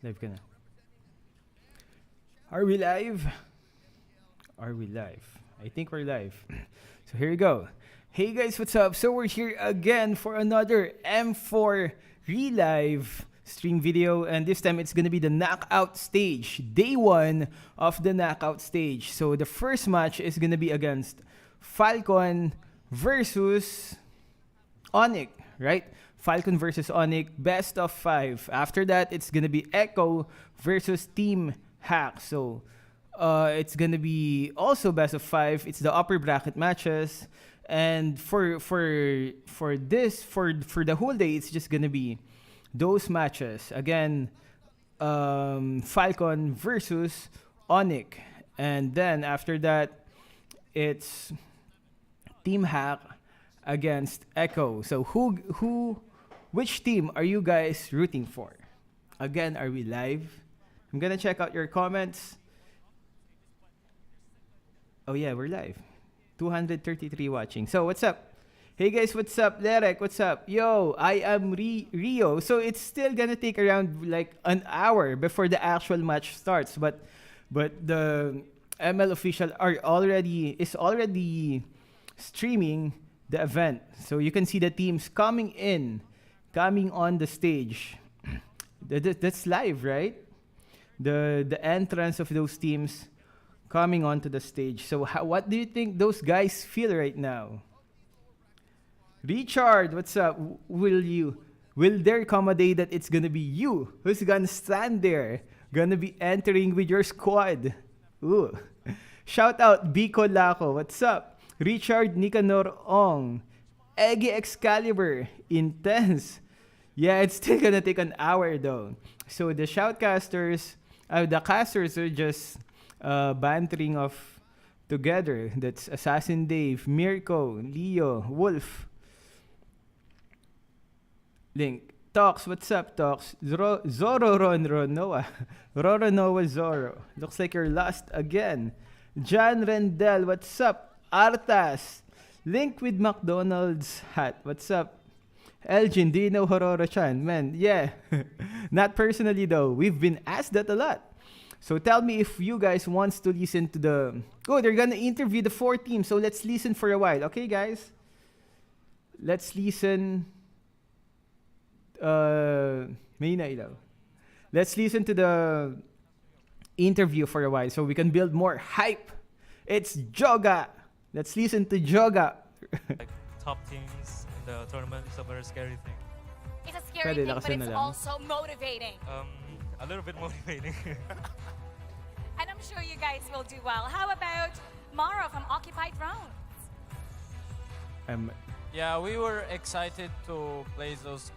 Live ka na. Are we live? Are we live? I think we're live. So here we go. Hey guys, what's up? So we're here again for another M4 Relive stream video, and this time it's gonna be the knockout stage, day 1 of the knockout stage. So the first match is gonna be against Falcon versus Onyx, right? Falcon versus Onyx, best of 5. After that, it's gonna be Echo versus Team Hack. So it's gonna be also best of 5. It's the upper bracket matches, and for the whole day, it's just gonna be those matches again. Falcon versus Onyx, and then after that, it's Team Hack against Echo. So which team are you guys rooting for? Again, are we live? I'm gonna check out your comments. Oh yeah, we're live. 233 watching. So what's up? Hey guys, what's up? Derek, what's up? Yo, I am Rio. So it's still gonna take around like an hour before the actual match starts. But the ML official is already streaming the event. So you can see the teams coming on the stage. That's live, right? The entrance of those teams coming onto the stage. So what do you think those guys feel right now? Richard, what's up? Will there come a day that it's gonna be you who's gonna stand there, gonna be entering with your squad? Ooh. Shout out Biko Lako, what's up? Richard Nicanor Ong, Eggy Excalibur, intense. Yeah, it's still gonna take an hour though. So the the casters are just bantering off together. That's Assassin Dave, Mirko, Leo, Wolf, Link, Tox, what's up, Tox? Zoro Noah, Roro Noah Zoro. Looks like you're lost again. John Rendell, what's up? Artas, Link with McDonald's hat, what's up? Elgin, do you know Hororo-chan? Man, yeah. Not personally though. We've been asked that a lot. So tell me if you guys wants to listen to the... Oh, they're gonna interview the 4 teams. So let's listen for a while. Okay, guys? Let's listen... May na ilaw. Let's listen to the interview for a while so we can build more hype. It's Joga. Let's listen to Joga. Like top teams in the tournament is a very scary thing. It's a scary thing, but it's also motivating. A little bit motivating. And I'm sure you guys will do well. How about Mara from Occupied Rounds? Yeah, we were excited to play those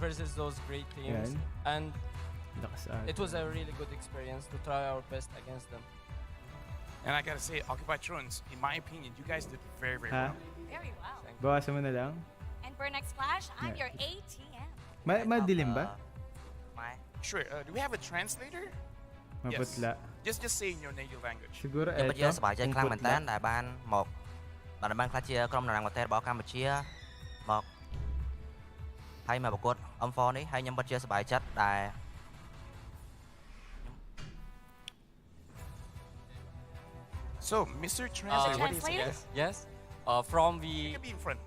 versus those great teams, and it was a really good experience to try our best against them. And I gotta say, Occupied Thrones, in my opinion, you guys did very, very well. Very well. Bawasan mo na lang. And for next flash, I'm your ATM. Madilim ba? Sure. Do we have a translator? Maputla. Just say in your native language. Siguro យើងពិតជាសប្បាយចិត្តខ្លាំងមែនតើដែលបានខ្លះជាក្រុមតំណាងប្រទេសរបស់កម្ពុជាមកហើយមកប្រកួត M4 នេះហើយខ្ញុំពិតជាសប្បាយចិត្តដែល So, Mr. Translator, what do you say? Yes. From the... You can be in front.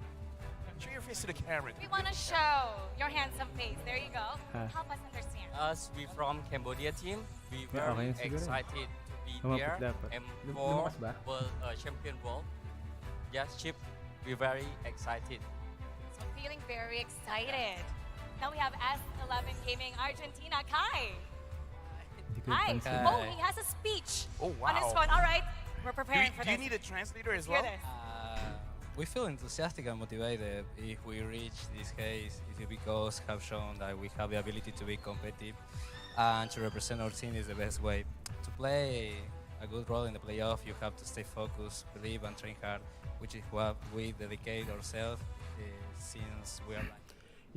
Show your face to the camera. We want to show your handsome face. There you go. Help us understand. Us, we from Cambodia team. We very excited to be there. M4 Champion World. Yes, Chip. We're very excited. So feeling very excited. Now we have S11 Gaming Argentina, Kai. Hi. Oh, he has a speech on his phone. All right. We're preparing for this. Do you need a translator as well? We feel enthusiastic and motivated. If we reach this case, it's because we have shown that we have the ability to be competitive and to represent our team is the best way. To play a good role in the playoff, you have to stay focused, believe and train hard, which is what we dedicate ourselves since we are like...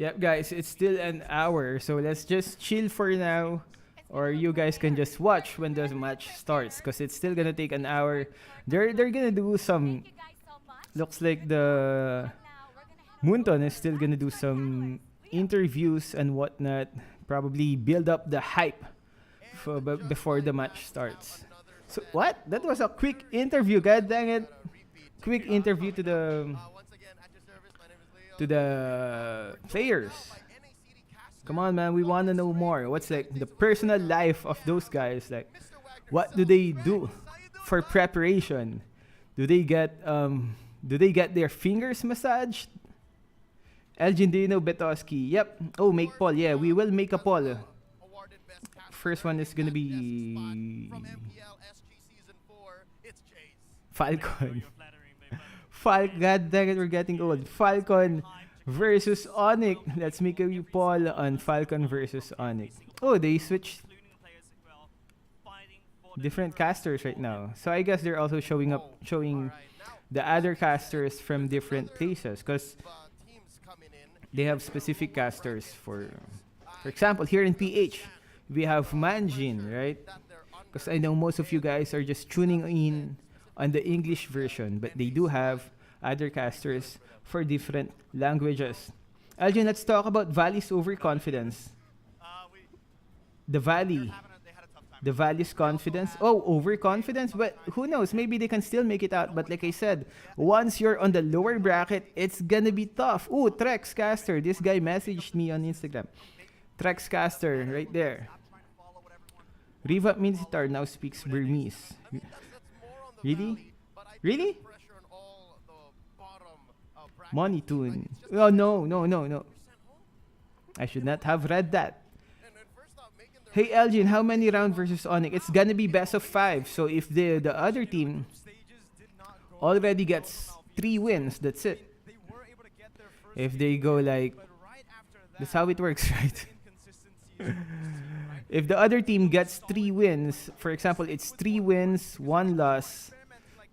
Yep, guys, it's still an hour, so let's just chill for now. Or you guys can just watch when the match starts, because it's still gonna take an hour. They're gonna do some... Looks like the Munton is still gonna do some interviews and whatnot. Probably build up the hype before the match starts. So what? That was a quick interview. God dang it! Quick interview to the players. Come on, man. We want to know more. What's like the personal life of those guys? Like, what do they do for preparation? Do they get their fingers massaged? Elgin, do you know Betoski? Yep. Oh, make poll. Yeah, we will make a poll. First one is gonna be Falcon. God dang it, we're getting old. Falcon versus Onyx. Let's make a poll on Falcon versus Onyx. Oh, they switched different casters right now. So I guess they're also showing the other casters from different places because they have specific casters for example, here in PH, we have Manjin, right? Because I know most of you guys are just tuning in on the English version, but they do have other casters for different languages. Elgin, let's talk about Valley's overconfidence. The Valley's confidence. Oh, overconfidence? But who knows? Maybe they can still make it out. But like I said, once you're on the lower bracket, it's gonna be tough. Ooh, Trex Caster. This guy messaged me on Instagram. Trex Caster, right there. Riva Minsitar now speaks Burmese. Really? Really? Money Tune. Oh, no. I should not have read that. Hey, Elgin, how many round versus Onyx? It's gonna be best of 5. So if the other team already gets 3 wins, that's it. If they go like... That's how it works, right? If the other team gets 3 wins, for example, it's 3 wins, 1 loss,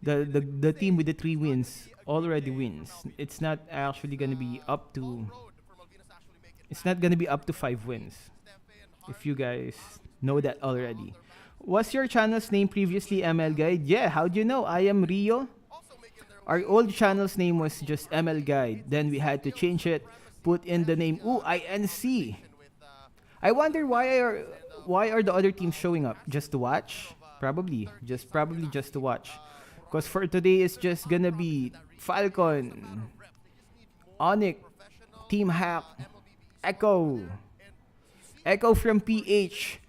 the team with the 3 wins already wins. It's not actually gonna be up to... It's not gonna be up to 5 wins. If you guys know that already. Was your channel's name previously ML Guide? Yeah, how'd you know? I am Rio. Our old channel's name was just ML Guide. Then we had to change it, put in the name INC. I wonder why are the other teams showing up? Just to watch? Probably just to watch. Because for today it's just gonna be Falcon, Onyx, Team Hack, Echo from PH.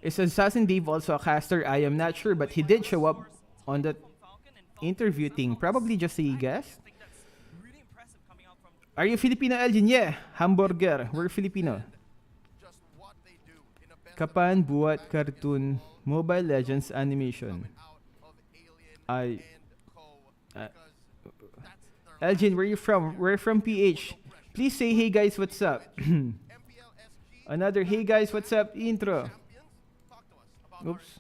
Is Assassin Dave also a caster? I am not sure, but he did show up on that interview thing. Probably just a guest. Are you Filipino, Elgin? Yeah, hamburger. We're Filipino. Kapan buat cartoon Mobile Legends animation? Elgin, where you from? We're from PH. Please say hey guys, what's up? Another hey guys, what's up intro. Oops.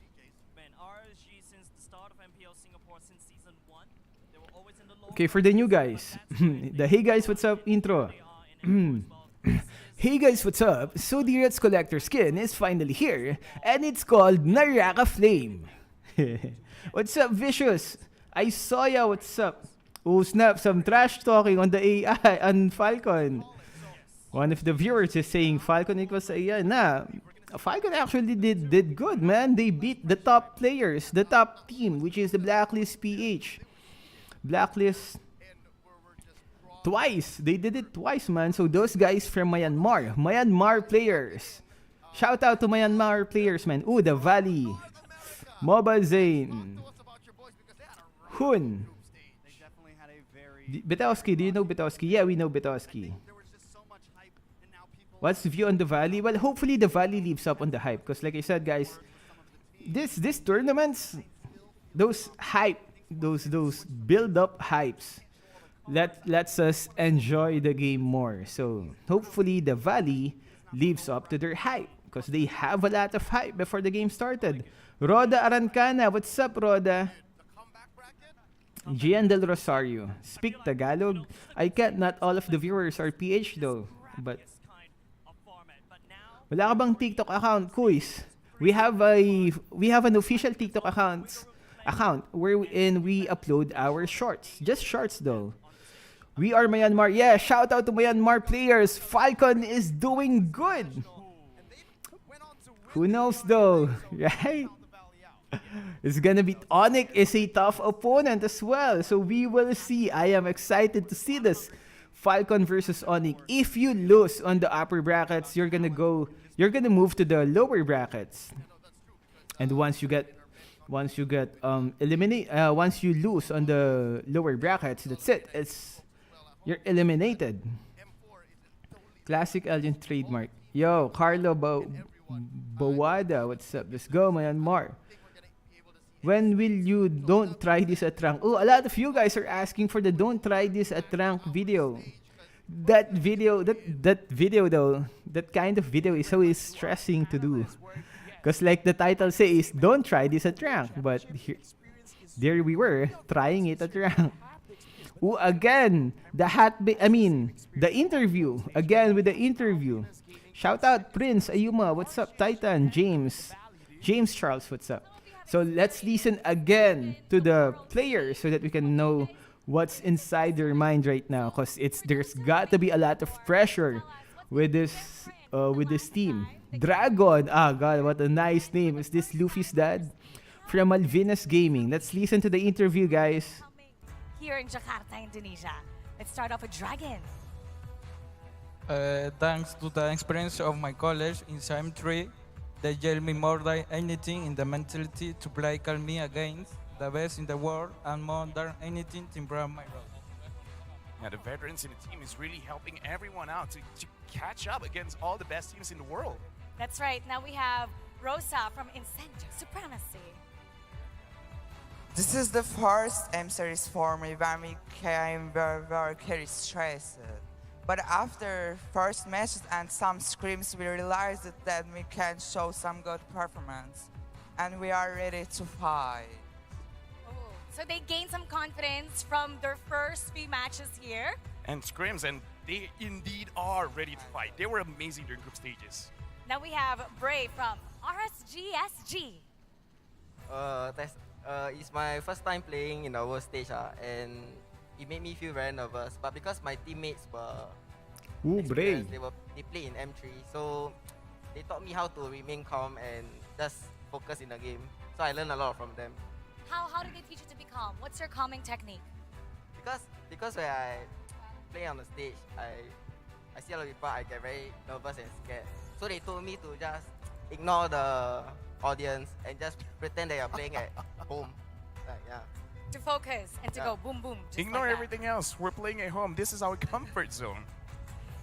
Okay, for the new guys, the hey guys, what's up intro. Hey guys, what's up? So the Reds Collector skin is finally here, and it's called Naraka Flame. What's up, Vicious? I saw ya, what's up? Oh snap, some trash talking on the AI on Falcon. One of the viewers is saying Falcon equals AI. Nah, Falcon actually did good, man. They beat the top players, the top team, which is the Blacklist PH. Blacklist twice. They did it twice, man. So those guys from Myanmar players. Shout out to Myanmar players, man. Ooh, the Valley. Mobile Zane. Hun. Betowski, do you know Betowski? Yeah, we know Betowski. What's the view on the Valley? Well, hopefully the Valley lives up on the hype. Because like I said, guys, this tournaments, those hype, those build-up hypes, lets us enjoy the game more. So hopefully the Valley lives up to their hype. Because they have a lot of hype before the game started. Roda Arancana, what's up, Roda? Gian Del Rosario, speak Tagalog. I can't. Not all of the viewers are PH though. But wala ka bang TikTok account, Kuis? We have an official TikTok account wherein we upload our shorts. Just shorts though. We are Myanmar. Yeah, shout out to Myanmar players. Falcon is doing good. Who knows though, right? It's gonna be Onyx is a tough opponent as well, so we will see. I am excited to see this Falcon versus Onyx. If you lose on the upper brackets, you're gonna move to the lower brackets. And once you lose on the lower brackets, that's it. You're eliminated. Classic Elgin trademark. Yo, Carlo Bowada, what's up? Let's go, Myanmar. When will you don't try this at rank? Oh, a lot of you guys are asking for the don't try this at rank video. That video though, that kind of video is always stressing to do. Because like the title says, don't try this at rank. But there we were, trying it at rank. Ooh, again, the interview. Again with the interview. Shout out Prince, Ayuma, what's up? Titan, James Charles, what's up? So let's listen again to the players so that we can know what's inside their mind right now. Because there's got to be a lot of pressure with this team. Dragon, God, what a nice name. Is this Luffy's dad? From Malvinas Gaming. Let's listen to the interview, guys. Here in Jakarta, Indonesia. Let's start off with Dragon. Thanks to the experience of my college in SIM3, they gave me more than anything in the mentality to play calmly against the best in the world and more than anything to improve my role. Yeah, the veterans in the team is really helping everyone out to catch up against all the best teams in the world. That's right. Now we have Rosa from Incendio Supremacy. This is the first M series for me when we came very stressed. But after first matches and some scrims, we realized that we can show some good performance. And we are ready to fight. Oh, so they gained some confidence from their first few matches here. And scrims, and they indeed are ready to fight. They were amazing during group stages. Now we have Bray from RSGSG. It's my first time playing in our stage, and it made me feel very nervous. But because my teammates were experienced, they play in M3, so they taught me how to remain calm and just focus in the game. So I learned a lot from them. How did they teach you to be calm? What's your calming technique? Because when I play on the stage, I see a lot of people, I get very nervous and scared. So they told me to just ignore the audience and just pretend that you're playing at home. To focus and to go boom boom. Ignore everything else. We're playing at home. This is our comfort zone.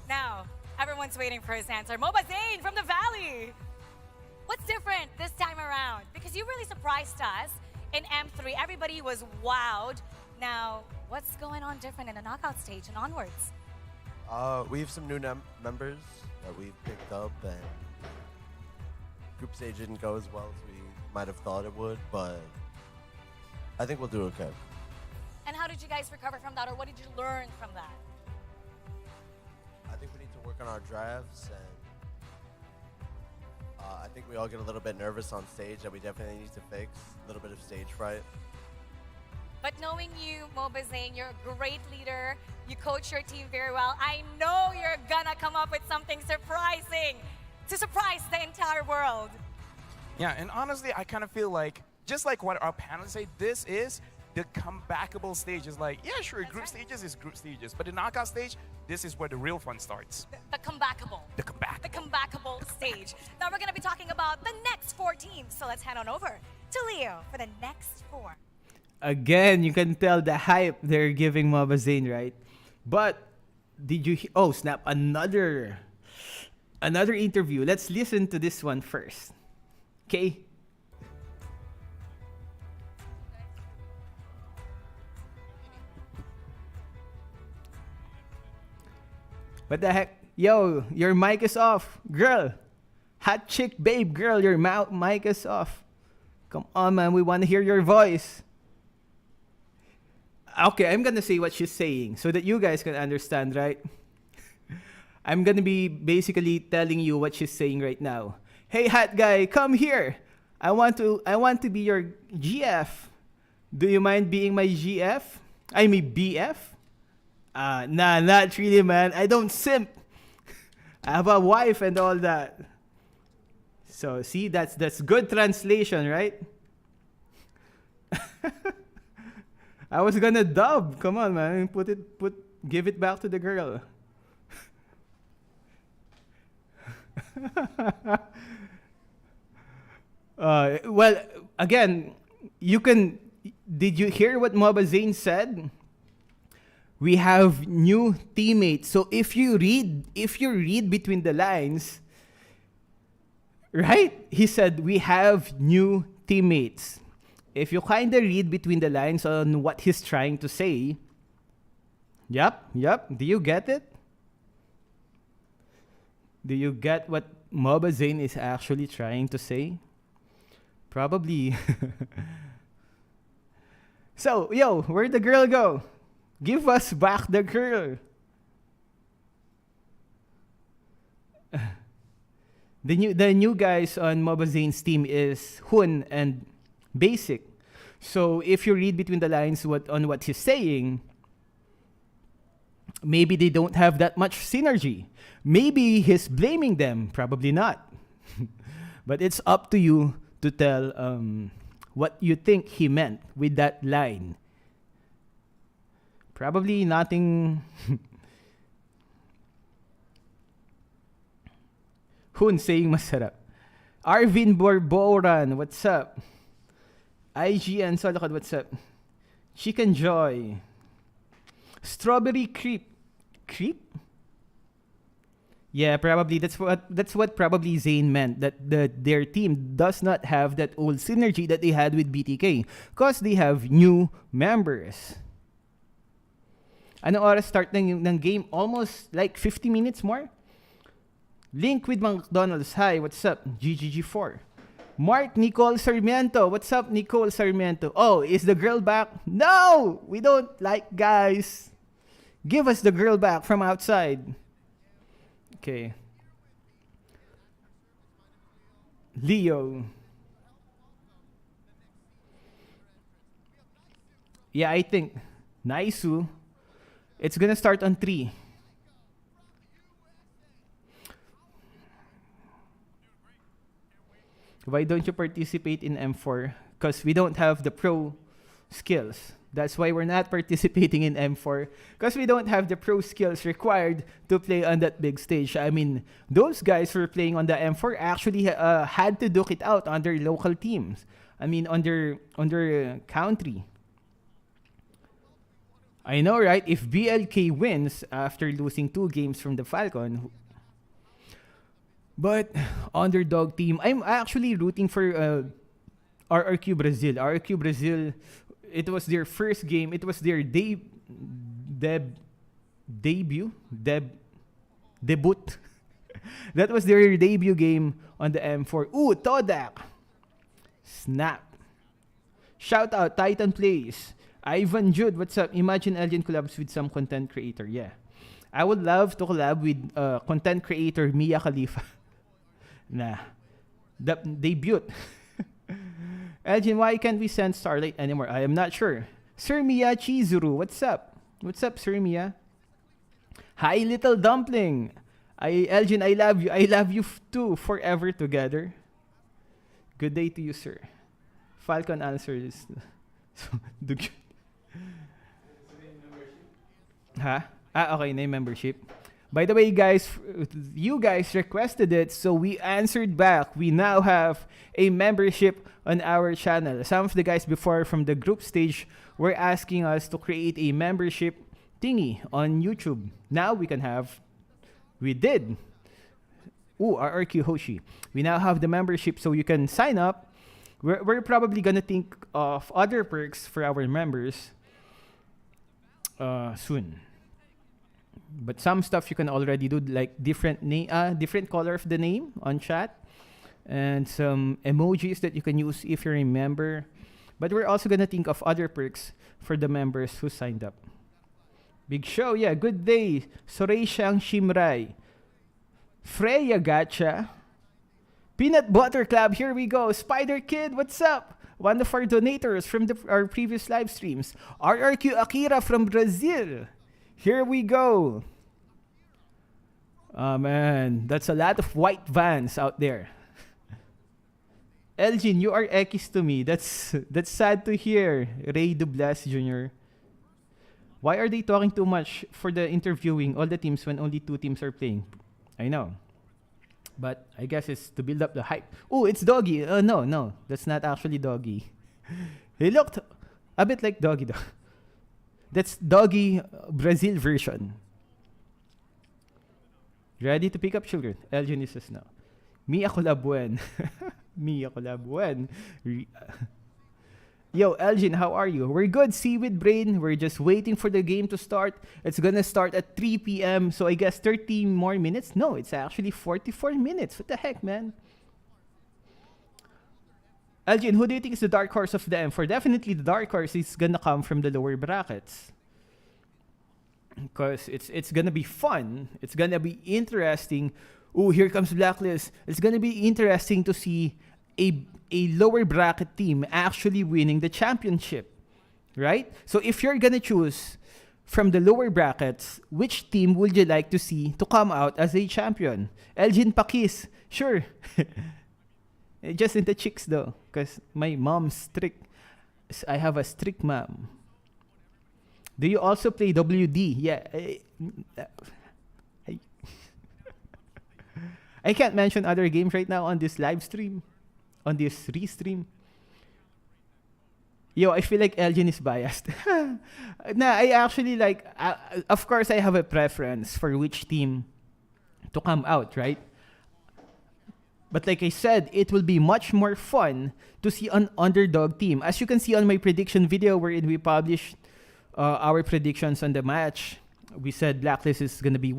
Now, everyone's waiting for his answer. Moba Zane from the Valley. What's different this time around? Because you really surprised us in M3. Everybody was wowed. Now, what's going on different in the knockout stage and onwards? We have some new members that we've picked up, and group stage didn't go as well as we might have thought it would, but I think we'll do okay. And how did you guys recover from that, or what did you learn from that? I think we need to work on our drafts, and I think we all get a little bit nervous on stage that we definitely need to fix. A little bit of stage fright. But knowing you, Moba Zane, you're a great leader. You coach your team very well. I know you're gonna come up with something surprising to surprise the entire world. Yeah, and honestly, I kind of feel like, just like what our panelists say, this is the comebackable stage. Is like, yeah, sure, group stages is group stages, but the knockout stage, this is where the real fun starts. The comebackable. The comeback. The comebackable stage. Now we're gonna be talking about the next 4 teams. So let's head on over to Leo for the next 4. Again, you can tell the hype they're giving Moba Zane, right? But did you? Oh snap! Another interview. Let's listen to this one first. Okay. What the heck? Yo, your mic is off, girl. Hot chick, babe, girl, your mic is off. Come on, man. We want to hear your voice. Okay, I'm gonna say what she's saying so that you guys can understand, right? I'm gonna be basically telling you what she's saying right now. Hey, hot guy, come here. I want to be your GF. Do you mind being my GF? I mean BF? Nah, not really, man. I don't simp. I have a wife and all that. So see, that's good translation, right? I was gonna dub. Come on, man. Give it back to the girl. Well, again, did you hear what Maba Zane said? We have new teammates. So if you read between the lines, right? He said we have new teammates. If you kind of read between the lines on what he's trying to say, yep. Do you get it? Do you get what Maba Zane is actually trying to say? Probably. So, where'd the girl go? Give us back the girl. The new guys on Maba Zane's team is Hun and Basic. So if you read between the lines on what he's saying, maybe they don't have that much synergy. Maybe he's blaming them. Probably not. But it's up to you to tell what you think he meant with that line. Probably nothing. Hun saying masarap. Arvin Borboran, what's up? IGN Solokad, what's up? Chicken Joy. Strawberry Creep. Creep? Yeah, probably that's what probably Zane meant, that their team does not have that old synergy that they had with BTK because they have new members. Ano oras start ng game? Almost like 50 minutes more. Link with McDonald's. Hi, what's up? GGG4. Mark Nicole Sarmiento. What's up, Nicole Sarmiento? Oh, is the girl back? No! We don't like guys. Give us the girl back from outside. Okay. Leo. Yeah, I think Naisu. It's gonna start on 3. Why don't you participate in M4? Because we don't have the pro skills. That's why we're not participating in M4. Because we don't have the pro skills required to play on that big stage. I mean, those guys who were playing on the M4 actually had to duke it out on their local teams. I mean, on their country. I know, right? If BLK wins after losing 2 games from the Falcon, but underdog team, I'm actually rooting for RRQ Brazil. RRQ Brazil, it was their first game. It was their debut. That was their debut game on the M4. Ooh, Todak. Snap. Shout out, Titan Plays. Ivan Jude, what's up? Imagine Elgin collabs with some content creator. Yeah. I would love to collab with content creator Mia Khalifa. Nah. The debut. Elgin, why can't we send Starlight anymore? I am not sure. Sir Mia Chizuru, what's up? What's up, Sir Mia? Hi, little dumpling. Elgin, I love you. I love you too. Forever together. Good day to you, sir. Falcon answers. Ha? Okay, name membership. By the way, guys, you guys requested it, so we answered back. We now have a membership on our channel. Some of the guys before from the group stage were asking us to create a membership thingy on YouTube. Now we did. Ooh, RRQ Hoshi. We now have the membership, so you can sign up. We're probably gonna think of other perks for our members soon. But some stuff you can already do, like different color of the name on chat, and some emojis that you can use if you're a member. But we're also gonna think of other perks for the members who signed up. Big show, yeah. Good day, Soreshang Shimrai, Freya Gacha, Peanut Butter Club. Here we go. Spider Kid, what's up? One of our donators from our previous live streams. RRQ Akira from Brazil. Here we go. Oh man, that's a lot of white vans out there. Elgin, you are X to me. That's sad to hear. Ray Dublas Jr. Why are they talking too much for the interviewing all the teams when only 2 teams are playing? I know. But I guess it's to build up the hype. Oh, it's Doggy. No. That's not actually Doggy. He looked a bit like Doggy though. That's Doggy Brazil version. Ready to pick up children? Elgin is now. Mia Colabuen. Mia Colabuen. Yo, Elgin, how are you? We're good, see with Brain. We're just waiting for the game to start. It's gonna start at 3 p.m. So I guess 30 more minutes? No, it's actually 44 minutes. What the heck, man? Elgin, who do you think is the dark horse of the M4? Definitely the dark horse is gonna come from the lower brackets. Because it's gonna be fun. It's gonna be interesting. Oh, here comes Blacklist. It's gonna be interesting to see a lower bracket team actually winning the championship, right? So if you're gonna choose from the lower brackets, which team would you like to see to come out as a champion? Elgin Pakis, sure. Just in the chicks though, because my mom's strict. I have a strict mom. Do you also play WD? Yeah. I can't mention other games right now on this live stream. On this restream. Yo, I feel like Elgin is biased. Nah, I actually like... of course, I have a preference for which team to come out, right? But like I said, it will be much more fun to see an underdog team. As you can see on my prediction video wherein we published our predictions on the match, we said Blacklist is going to be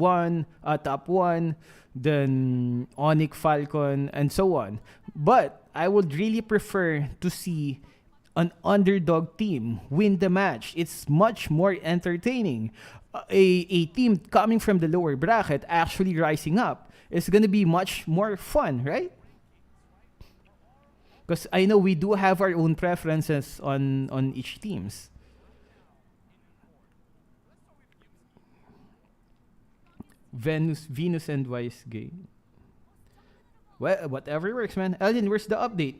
top 1, then Onyx Falcon, and so on. But I would really prefer to see an underdog team win the match. It's much more entertaining. A team coming from the lower bracket actually rising up is going to be much more fun, right? Because I know we do have our own preferences on each teams. Venus and Vice game. Well, whatever works, man. Elgin, where's the update?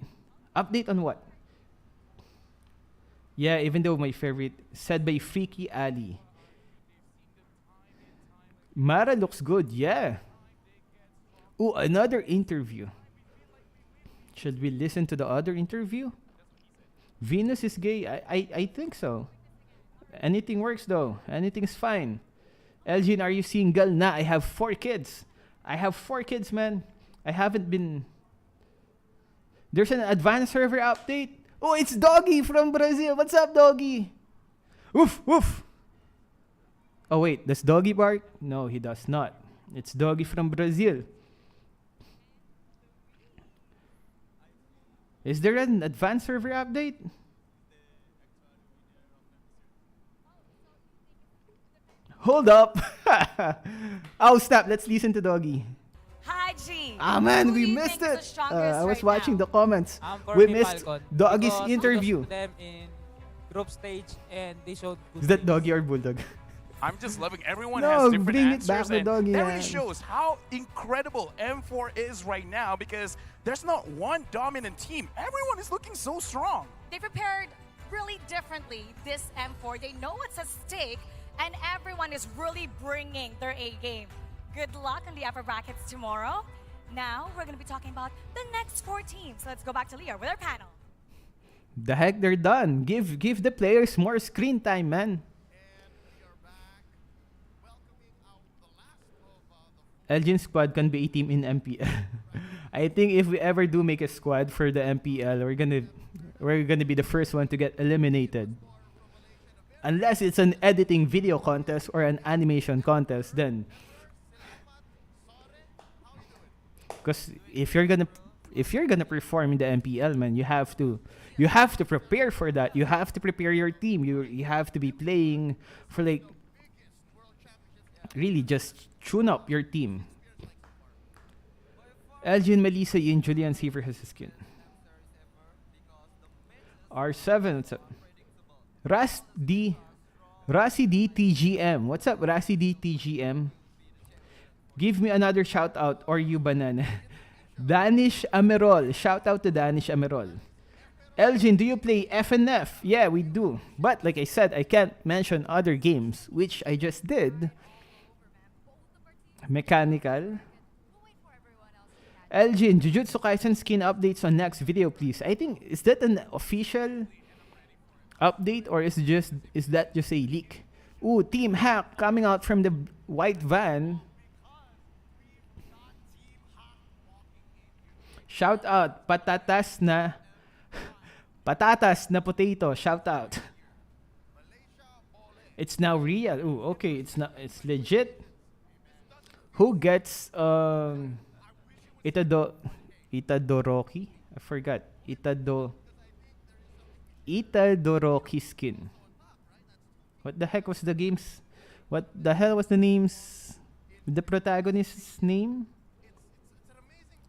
Update on what? Yeah, even though my favorite, said by Freaky Ali. Mara looks good, yeah. Oh, another interview. Should we listen to the other interview? Venus is gay. I think so. Anything works though. Anything's fine. Elgin, are you single? Nah, I have 4 kids. I have 4 kids, man. I haven't been... There's an advanced server update. Oh, it's Doggy from Brazil. What's up, Doggy? Woof, woof. Oh, wait. Does Doggy bark? No, he does not. It's Doggy from Brazil. Is there an advanced server update? Hold up. Oh, stop. Let's listen to Doggy. Hi, G. Ah, man, we missed it. I was watching the comments. We missed Doggy's interview. Them in group stage and they showed Is that Doggy or Bulldog? I'm just loving everyone No, has different bring it answers, back to and Doggy, that man. really shows how incredible M4 is right now because there's not one dominant team. Everyone is looking so strong. They prepared really differently this M4. They know what's at stake, and everyone is really bringing their A game. Good luck on the upper brackets tomorrow. Now we're going to be talking about the next 4 teams. Let's go back to Leah with our panel. The heck, they're done. Give the players more screen time, man. Elgin's squad can be a team in MPL. I think if we ever do make a squad for the MPL, we're gonna be the first one to get eliminated. Unless it's an editing video contest or an animation contest, then. Because if you're gonna perform in the MPL, man, you have to prepare for that. You have to prepare your team. You have to be playing for like really just tune up your team. Elgin, Melissa, and Julian Seaver has a skin. R7, what's up? Rasi D TGM. What's up, Rasi D TGM? Give me another shout out or you banana. Danish Amerol. Shout out to Danish Amerol. Elgin, do you play FNF? Yeah, we do. But like I said, I can't mention other games, which I just did. Mechanical. Elgin, Jujutsu Kaisen skin updates on next video, please. I think, is that an official update or is that just a leak? Ooh, Team Hack coming out from the white van. Shout out, patatas na potato. Shout out. It's now real. Ooh, okay, it's legit. Who gets Itadoroki? I forgot. Itadoroki skin. What the heck was the games? What the hell was the names? The protagonist's name?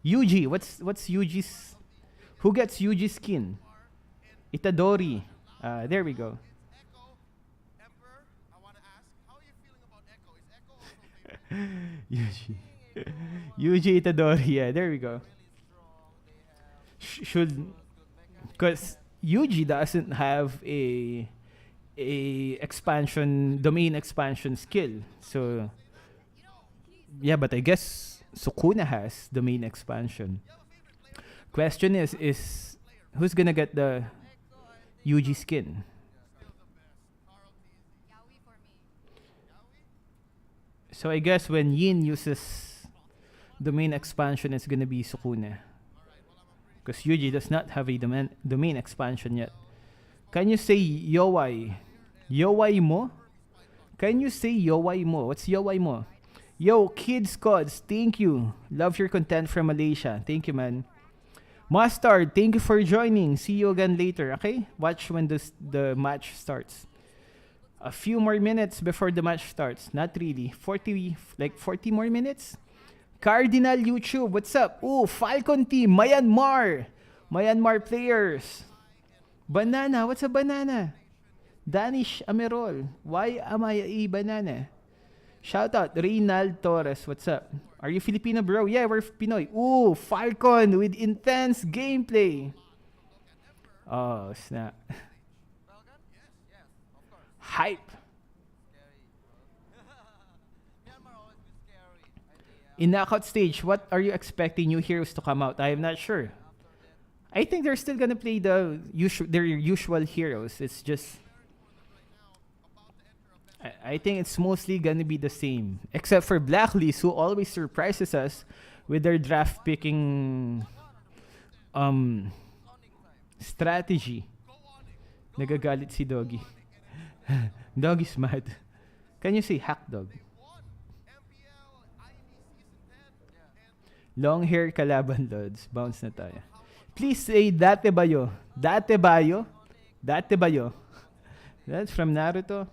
Yuji. What's Yuji's? Who gets Yuji's skin? Itadori. There we go. Yuji. Yuji Itadori. Yeah, there we go. Because Yuji doesn't have a domain expansion skill. So yeah, but I guess Sukuna has domain expansion. Question is who's gonna get the Yuji skin? So I guess when Yin uses domain expansion, it's gonna be Sukuna. Because Yuji does not have a domain expansion yet. Can you say Yowai? Yowai mo? Can you say Yowai mo? What's Yowai mo? Yo, Kids Cods, thank you. Love your content from Malaysia. Thank you, man. Mustard, thank you for joining. See you again later, okay? Watch when the match starts. A few more minutes before the match starts. Not really. 40 more minutes? Cardinal YouTube, what's up? Ooh, Falcon team, Myanmar. Myanmar players. Banana, what's a banana? Danish Amerol. Why am I a banana? Shout out, Reynald Torres, what's up? Are you Filipino, bro? Yeah, we're Pinoy. Ooh, Falcon with intense gameplay. Oh, snap. Hype. In knockout stage, what are you expecting new heroes to come out? I am not sure. I think they're still gonna play their usual heroes. It's just I think it's mostly gonna be the same, except for Blacklist, who always surprises us with their draft picking strategy. Nagagalit si Doggy. Doggy's mad. Can you say hack dog? Long hair kalaban lods. Bounce na tayo. Please say date bayo. Date bayo? Date bayo. That's from Naruto.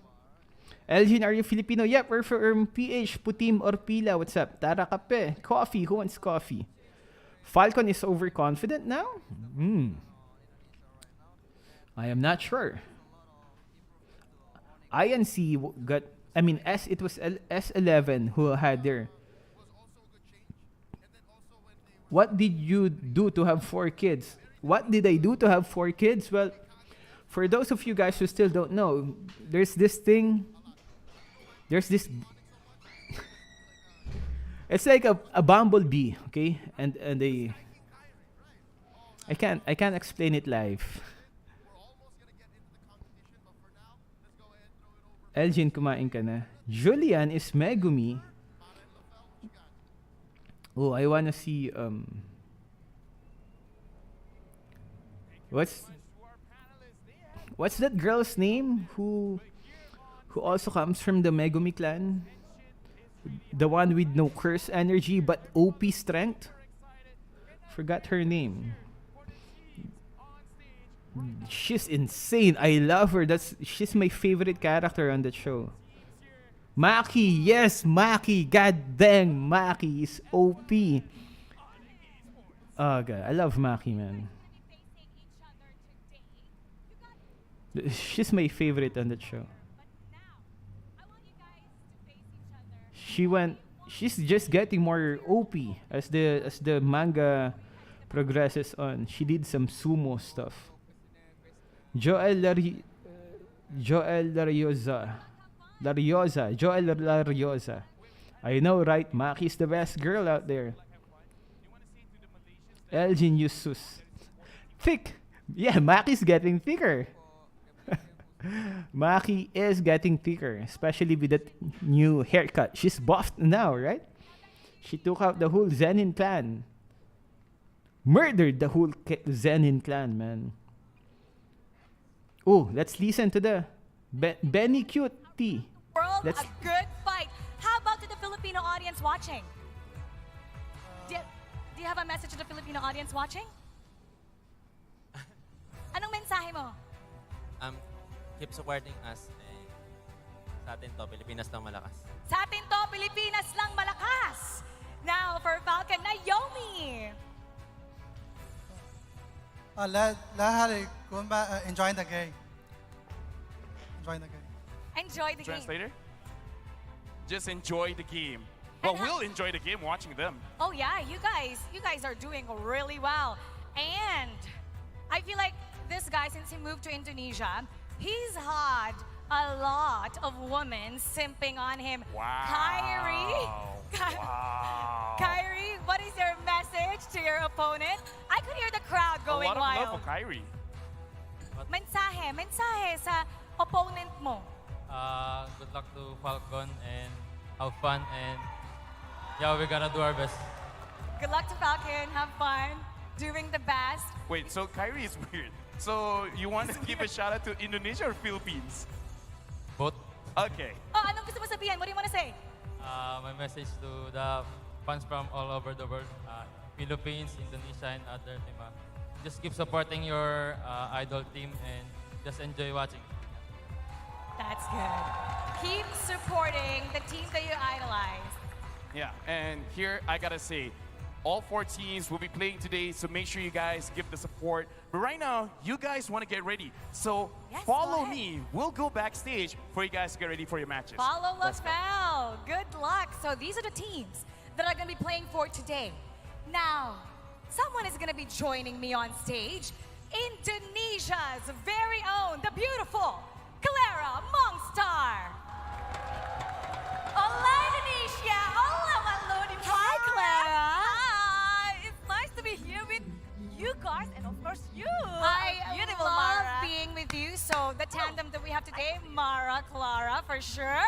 Elgin, are you Filipino? Yep, we're from PH, Putim, or Pila. What's up? Tara kape. Coffee. Who wants coffee? Falcon is overconfident now? I am not sure. INC got... it was S11 who had their... What did you do to have 4 kids? What did I do to have 4 kids? Well, for those of you guys who still don't know, there's this thing. There's this. It's like a bumblebee, okay? And a. I can't explain it live. Elgin, kumain ka na. Julian is Megumi. Oh, I wanna see what's that girl's name who also comes from the Megumi clan? The one with no curse energy but OP strength? Forgot her name. She's insane. I love her. She's my favorite character on that show. Maki, yes, Maki. God dang, Maki is OP. Oh god, I love Maki, man. She's my favorite on that show. She went she's just getting more OP as the manga progresses on. She did some sumo stuff. Joel Lariosa. I know, right? Maki's the best girl out there. Elgin Yusus. Thick. Yeah, Maki's getting thicker. Maki is getting thicker, especially with that new haircut. She's buffed now, right? She took out the whole Zenin clan. Murdered the whole Zenin clan, man. Oh, let's listen to the Benny Cute T. World, a good fight. How about to the Filipino audience watching? Do you have a message to the Filipino audience watching? Anong mensahe mo? Keep supporting us. Sa atin to, Pilipinas lang malakas. Sa atin to, Pilipinas lang malakas. Now for Falcon, Naomi. Enjoying the game. Enjoying the game. Enjoy the Translator? Just enjoy the game. Well, we'll enjoy the game watching them. Oh yeah, you guys are doing really well. And I feel like this guy, since he moved to Indonesia, he's had a lot of women simping on him. Wow. Kyrie, what is your message to your opponent? I could hear the crowd going wild. A lot of love for Kyrie. Mensahe sa opponent mo. Good luck to Falcon and have fun, and yeah, we're gonna do our best. Good luck to Falcon, have fun, doing the best. Wait, so Kyrie is weird. So you want to give a shout out to Indonesia or Philippines? Both. Okay. Oh, anong gusto mo sabihin? What do you want to say? My message to the fans from all over the world, Philippines, Indonesia, and other team. Just keep supporting your idol team and just enjoy watching. That's good. Keep supporting the team that you idolize. Yeah, and here I gotta say, all 4 teams will be playing today, so make sure you guys give the support. But right now, you guys want to get ready. So follow me. We'll go backstage for you guys to get ready for your matches. Follow LaFell. Good luck. So these are the teams that are going to be playing for today. Now, someone is going to be joining me on stage. Indonesia's very own, the beautiful Clara Mongstar. Hola, Indonesia. Hola, Malone. Hi, Clara. It's nice to be here with you guys and of course you. I Beautiful love Mara. being with you. So the tandem that we have today, Mara, Clara, for sure.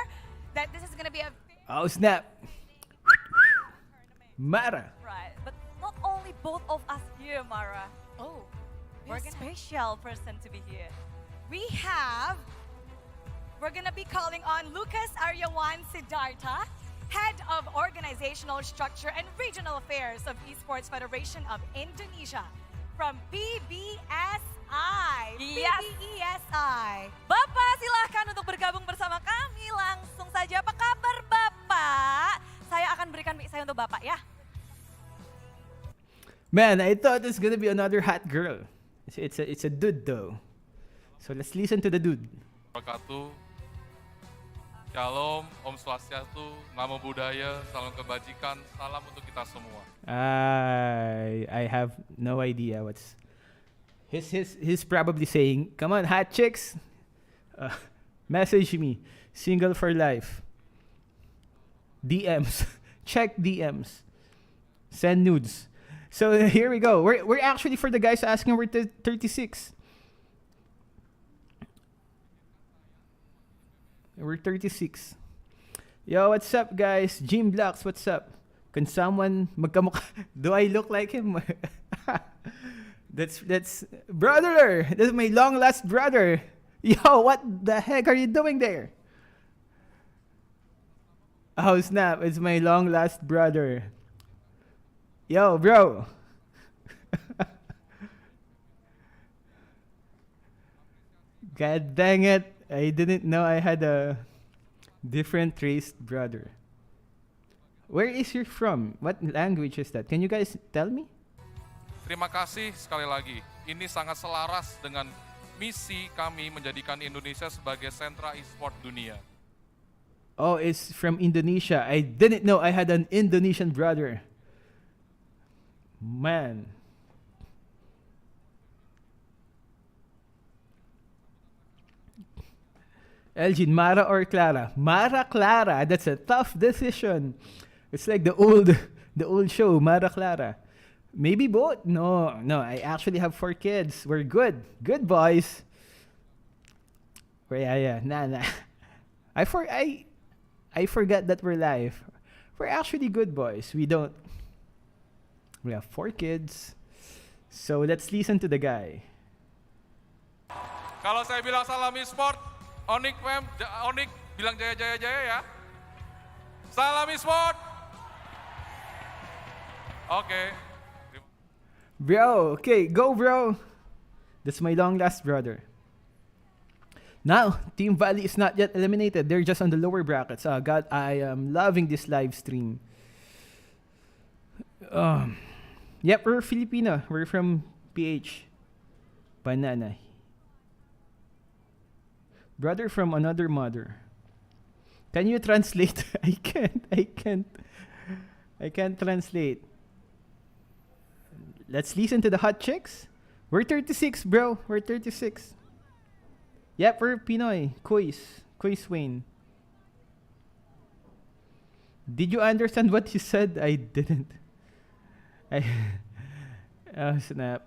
That this is going to be a... Oh, snap. Mara. Right, but not only both of us here, Mara. Oh, we're a special person to be here. We're going to be calling on Lucas Aryawan Siddhartha, Head of Organizational Structure and Regional Affairs of Esports Federation of Indonesia from PBSI. Yes. PBESI. Bapak, silahkan untuk bergabung bersama kami langsung saja. Apa kabar Bapak? Saya akan berikan mic saya untuk Bapak ya. Man, I thought it's gonna be another hot girl. It's a dude though. So let's listen to the dude. Wabarakatuh. Shalom, Om Swastiastu, Namo Buddhaya, Salam Kebajikan, salam untuk kita semua. I have no idea what's he's probably saying, come on, hot chicks, message me, single for life. DMs, check DMs, send nudes. So here we go. We're actually, for the guys asking, we're 36. We're 36. Yo, what's up, guys? Jim Blocks, what's up? Can someone magkamukha? Do I look like him? That's brother. That's my long lost brother. Yo, what the heck are you doing there? Oh snap! It's my long lost brother. Yo, bro. God dang it. I didn't know I had a different race brother. Where is you from? What language is that? Can you guys tell me? Terima kasih sekali lagi. Ini sangat selaras dengan misi kami menjadikan Indonesia sebagai sentra e-sport dunia. Oh, it's from Indonesia. I didn't know I had an Indonesian brother. Man. Elgin, Mara or Clara? Mara Clara. That's a tough decision. It's like the old show, Mara Clara. Maybe both. No. I actually have 4 kids. We're good. Good boys. Yeah. Nah. I forgot that we're live. We're actually good boys. We have 4 kids. So let's listen to the guy. Kalau saya bilang Salami Sport, Onik bilang jaya ya. Salami Sport. Okay. Bro, okay, go bro. That's my long lost brother. Now, Team Valley is not yet eliminated. They're just on the lower brackets. God, I am loving this live stream. Yep, we're Filipino. We're from PH. Banana. Brother from another mother. Can you translate? I can't translate. Let's listen to the hot chicks. We're 36, bro. We're 36. Yep, we're Pinoy. Quiz Wayne. Did you understand what he said? I didn't. Oh, snap.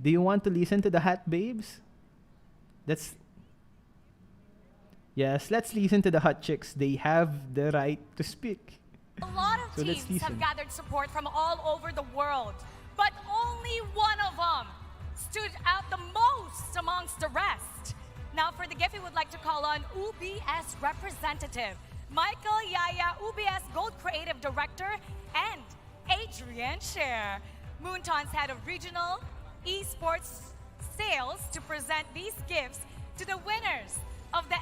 Do you want to listen to the hot babes? Yes, let's listen to the hot chicks. They have the right to speak. A lot of teams have gathered support from all over the world, but only one of them stood out the most amongst the rest. Now for the gift, we would like to call on UBS representative, Michael Yaya, UBS Gold Creative Director, and Adrian Scher, Moonton's head of regional esports sales, to present these gifts to the winners of the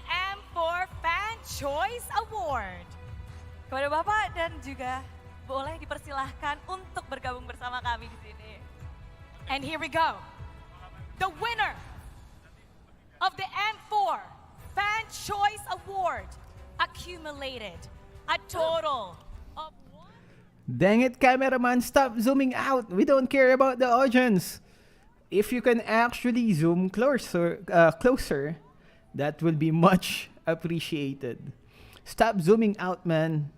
M4 Fan Choice Award. Kepada Bapak dan juga boleh dipersilahkan untuk bergabung bersama kami di sini. And here we go. The winner of the M4 Fan Choice Award accumulated a total of... Dang it, cameraman, stop zooming out. We don't care about the audience. If you can actually zoom closer, that will be much appreciated. Stop zooming out, man.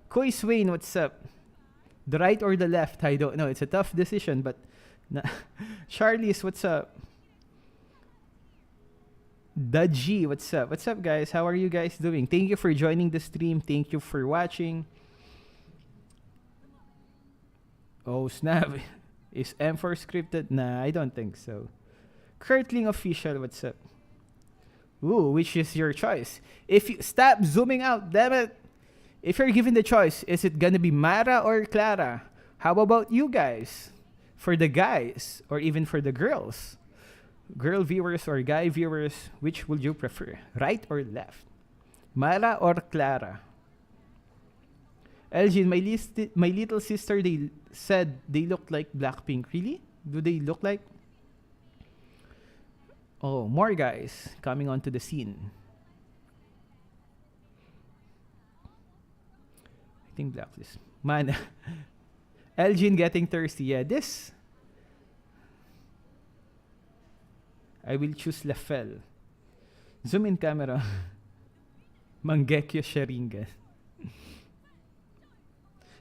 Koi Swain, what's up? The right or the left? I don't know. It's a tough decision, but... Charlie's, what's up? Dudgy, what's up? What's up, guys? How are you guys doing? Thank you for joining the stream. Thank you for watching. Oh, snap. Is M4 scripted? Nah, I don't think so. Kurtling Official, what's up? Ooh, which is your choice? If you stop zooming out, damn it. If you're given the choice, is it gonna be Mara or Clara? How about you guys? For the guys, or even for the girls? Girl viewers or guy viewers, which would you prefer? Right or left? Mara or Clara? Elgin, my little sister, they said they look like Blackpink. Really? Do they look like? Oh, more guys coming onto the scene. I think Blacklist. Man, Elgin getting thirsty. Yeah, this. I will choose Lafel. Zoom in camera. Mangekyo Sharingan.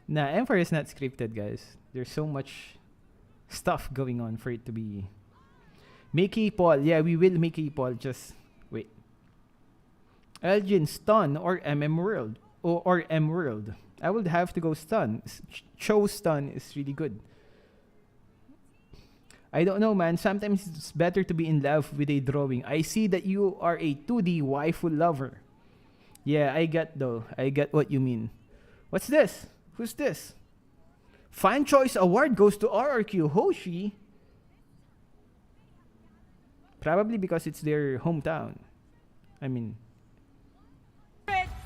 Nah, Empire is not scripted, guys. There's so much stuff going on for it to be. Mickey Paul. Yeah, we will Mickey Paul. Just wait. Elgin, Stun or MM World. Or M World. I would have to go Stun. Cho Stun is really good. I don't know, man. Sometimes it's better to be in love with a drawing. I see that you are a 2D waifu lover. Yeah, I get what you mean. What's this? Who's this? Fan Choice Award goes to RRQ Hoshi. Probably because it's their hometown. I mean,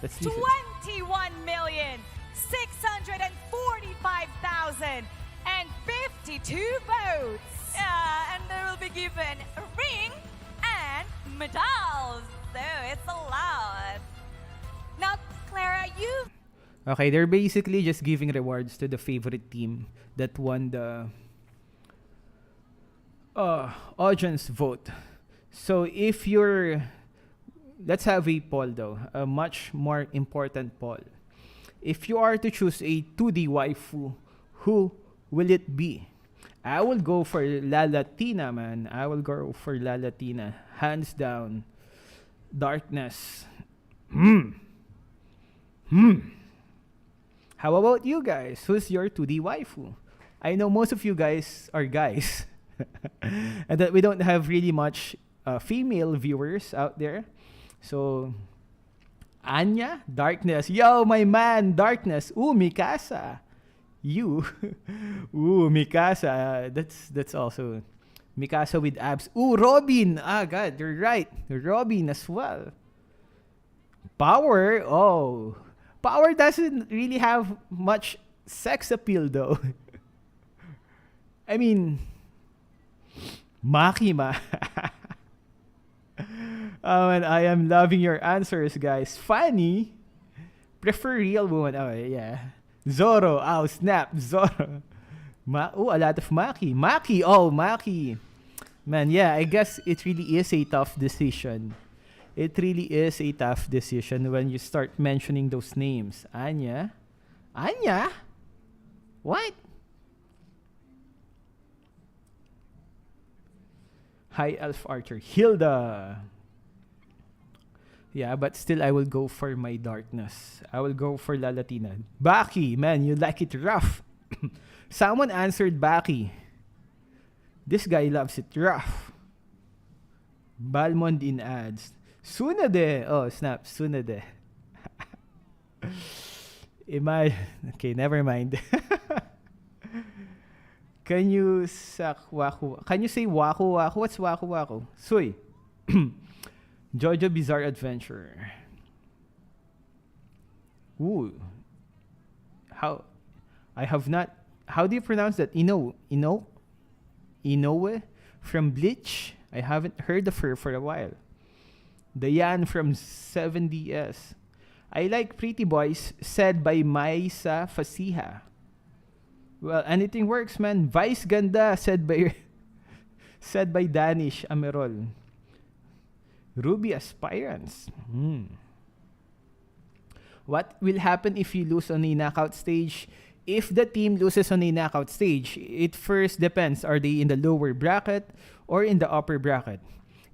let's see. 21,645,052 votes. Yeah, and they will be given a ring and medals. So it's a lot. Clara, you. Okay, they're basically just giving rewards to the favorite team that won the audience vote. So if you're, let's have a poll though, a much more important poll. If you are to choose a 2D waifu, who will it be? I will go for La Latina, man. I will go for La Latina. Hands down. Darkness. How about you guys? Who's your 2D waifu? I know most of you guys are guys. And that we don't have really much female viewers out there. So, Anya, Darkness. Yo, my man, Darkness. Ooh, Mikasa. You. Ooh, Mikasa. That's also Mikasa with abs. Ooh, Robin. Ah, God, you're right. Robin as well. Power. Oh. Power doesn't really have much sex appeal though. I mean, Makima. Oh, and I am loving your answers, guys. Funny. Prefer real woman. Oh, yeah. Zoro. Oh, snap. Zoro. A lot of Maki. Maki. Oh, Maki. Man, yeah, I guess it really is a tough decision. It really is a tough decision when you start mentioning those names. Anya? Anya? What? Hi, Elf Archer. Hilda. Yeah, but still I will go for my Darkness. I will go for La Latina. Baki, man, you like it rough. Someone answered Baki. This guy loves it rough. Balmond in ads. Tsunade. Oh, snap. Tsunade. Okay, never mind. Can you waku? Can you say waku waku? What's waku waku? Sui. Jojo Bizarre Adventure. Ooh. How? I have not. How do you pronounce that? Inoue from Bleach. I haven't heard of her for a while. Diane from 7DS. I like Pretty Boys, said by Maisa Fasiha. Well, anything works, man. Vice Ganda, said by Danish Amerol. Ruby Aspirants. What will happen if you lose on a knockout stage? If the team loses on a knockout stage, it first depends. Are they in the lower bracket or in the upper bracket?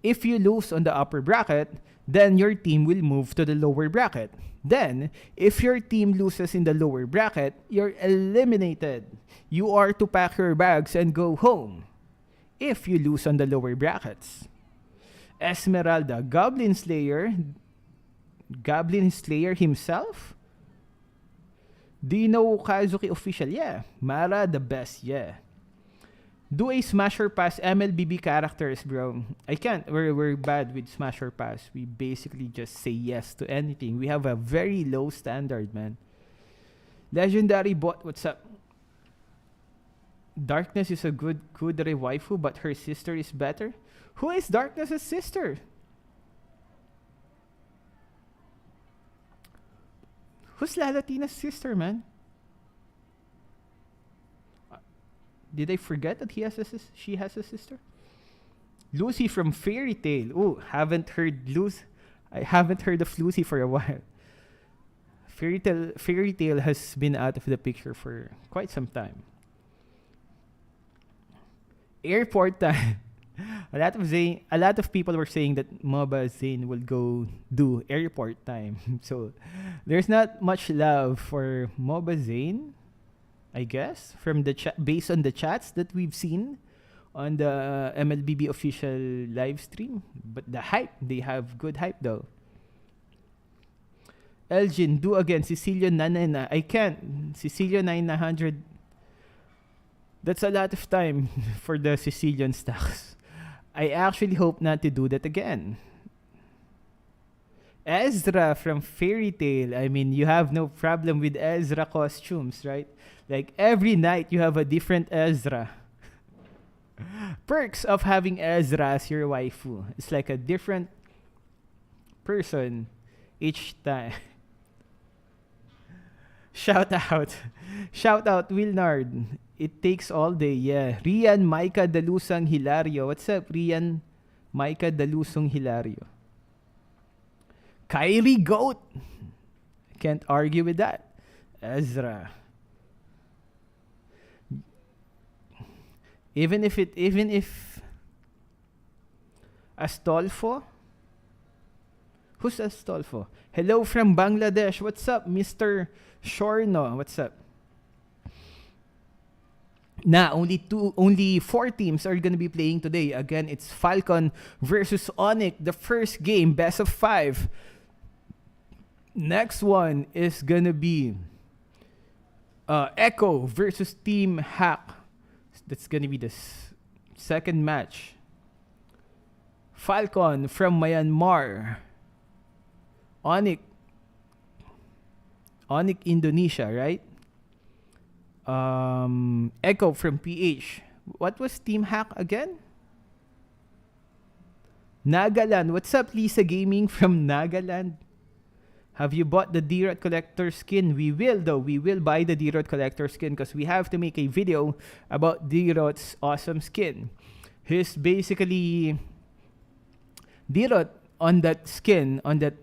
If you lose on the upper bracket, then your team will move to the lower bracket. Then, if your team loses in the lower bracket, you're eliminated. You are to pack your bags and go home. If you lose on the lower brackets. Esmeralda, Goblin Slayer himself? Do you know Kazuki official? Yeah. Mara the best, yeah. Do a smash or pass MLBB characters, bro. I can't. We're bad with smash or pass. We basically just say yes to anything. We have a very low standard, man. Legendary bot, what's up? Darkness is a good kudere waifu, but her sister is better. Who is Darkness's sister? Who's La Latina's sister, man? Did I forget that she has a sister? Lucy from Fairy Tail. Oh, haven't heard I haven't heard of Lucy for a while. Fairy Tail has been out of the picture for quite some time. Airport time. A lot of people were saying that MOBA Zane will go do airport time. So there's not much love for MOBA Zane, I guess, from the based on the chats that we've seen on the MLBB official live stream. But the hype, they have good hype though. Elgin, do again. Sicilian Nanana. I can't. Sicilian 900. That's a lot of time for the Sicilian stacks. I actually hope not to do that again. Ezra from Fairy Tail. I mean, you have no problem with Ezra costumes, right? Like every night you have a different Ezra. Perks of having Ezra as your waifu. It's like a different person each time. Shout out. Shout out, Wilnard. It takes all day, yeah. Rian Maika Dalusang Hilario. What's up, Rian Maika Dalusang Hilario? Kyrie Goat. Can't argue with that. Ezra. Even if Astolfo? Who's Astolfo? Hello from Bangladesh. What's up, Mr. Shorno? What's up? Only 4 teams are gonna be playing today. Again, it's Falcon versus Onyx. The first game, best of 5. Next one is gonna be Echo versus Team Hack. That's gonna be the second match. Falcon from Myanmar. Onyx Indonesia, right? Echo from PH. What was Team Hack again? Nagaland. What's up, Lisa Gaming from Nagaland? Have you bought the D-Rod Collector skin? We will, though. We will buy the D-Rod Collector skin because we have to make a video about D-Rod's awesome skin. He's basically... D-Rod on that skin, on that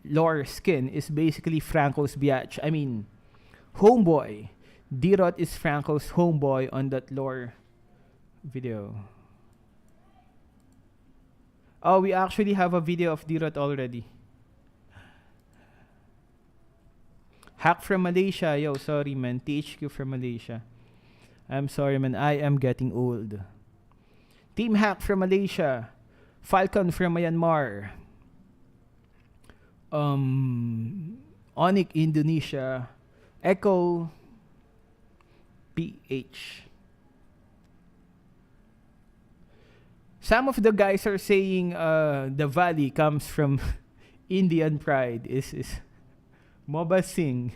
lore skin, is basically Franco's biatch. I mean, homeboy. D-Rod is Franco's homeboy on that lore video. Oh, we actually have a video of D-Rod already. Hack from Malaysia. Yo, sorry, man. THQ from Malaysia. I'm sorry, man. I am getting old. Team Hack from Malaysia. Falcon from Myanmar. Onyx Indonesia. Echo PH. Some of the guys are saying the Valley comes from Indian pride. Is Moba Singh.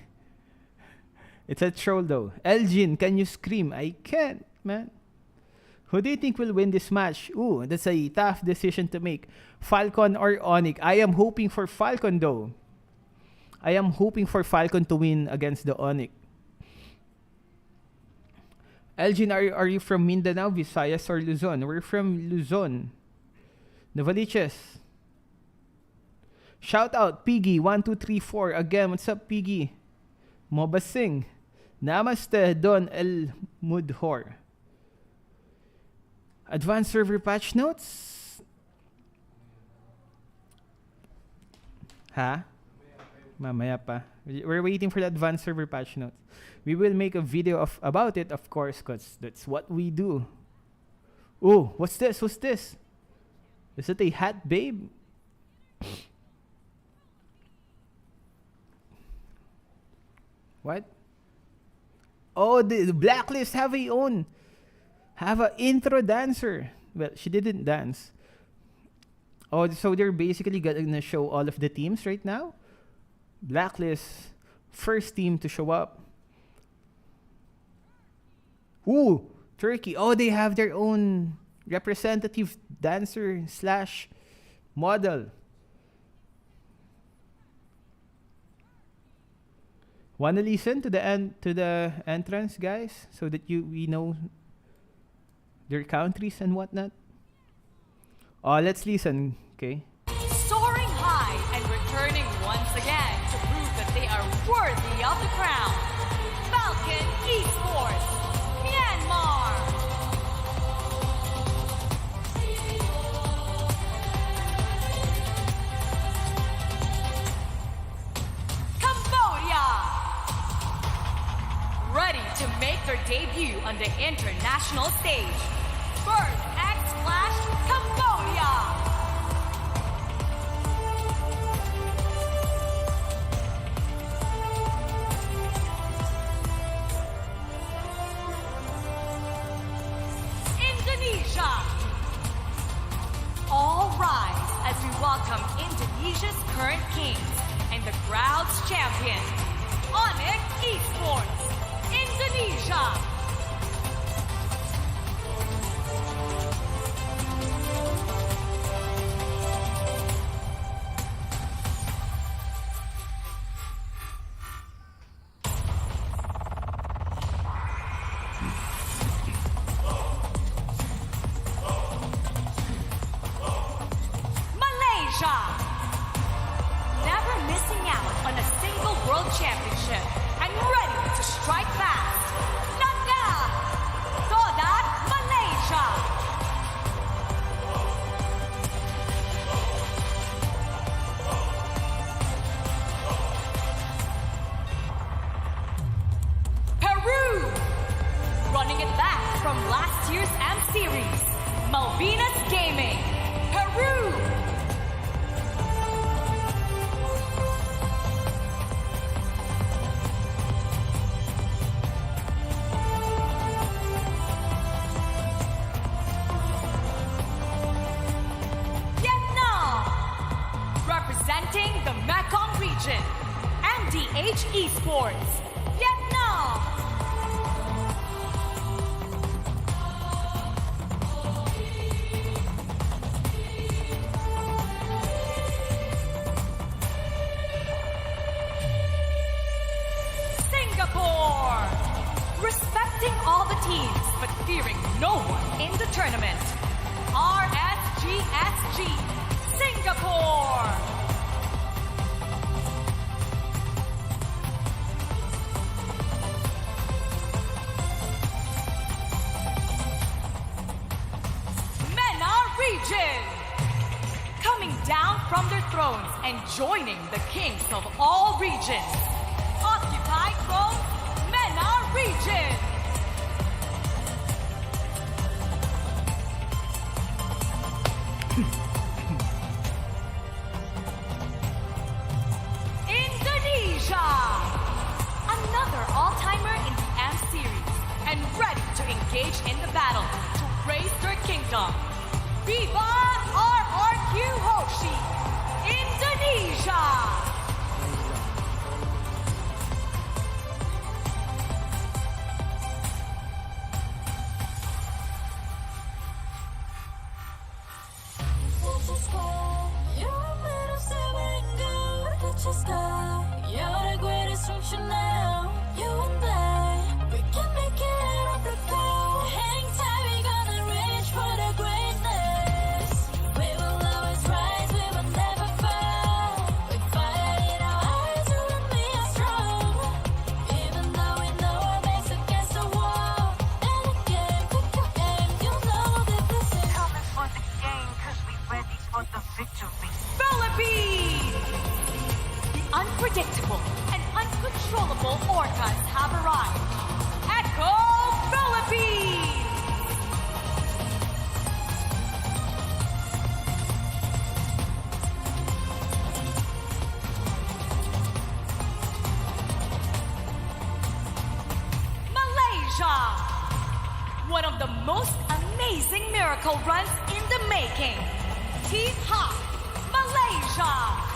It's a troll though. Elgin, can you scream? I can't, man. Who do you think will win this match? Ooh, that's a tough decision to make. Falcon or Onyx? I am hoping for Falcon though. I am hoping for Falcon to win against the Onyx. Elgin, are you from Mindanao, Visayas, or Luzon? We're from Luzon. Novaliches. Shout out, Piggy1234. Again, what's up, Piggy? Moba Singh. Namaste, Don El Mudhor. Advanced server patch notes? Ha? Mamaya pa. We're waiting for the advanced server patch notes. We will make a video about it, of course, because that's what we do. Oh, what's this? What's this? Is it a hat, babe? What? Oh, the Blacklist have an intro dancer. Well, she didn't dance. Oh, so they're basically gonna show all of the teams right now? Blacklist, first team to show up. Ooh, Turkey. Oh, they have their own representative dancer / model. Wanna listen to the entrance, guys, so that we know their countries and whatnot? Oh, let's listen, okay? Soaring high and returning once again to prove that they are worthy of the crown. Falcon Esports, Myanmar. Cambodia. Ready to make their debut on the international stage. First X Flash, Cambodia. Indonesia. All rise as we welcome Indonesia's current kings and the crowd's champion, Onyx Esports, Indonesia. Running it back from last year's M Series, Malvinas Gaming, Peru. Vietnam, representing the Mekong region, MDH Esports, Vietnam. Singapore, respecting all the teams but fearing no one in the tournament, RSGSG, Singapore. MENA region, coming down from their thrones and joining the kings of all regions. Occupy throne, MENA region. Indonesia, another all-timer in the M Series and ready to engage in the battle to raise their kingdom. Viva RRQ Hoshi, Indonesia. You're the greatest function now. You and I, we can make it on the go. Hang tight, we gonna reach for the greatness. We will always rise, we will never fall. We fire in our eyes, you and me are strong. Even though we know our backs against the wall. And again, pick your aim, you know that this is coming for the game, cause we ready for the victory. Philippines! Unpredictable and uncontrollable orcas have arrived. Echo Philippines! Malaysia! One of the most amazing miracle runs in the making. Team Hawk, Malaysia!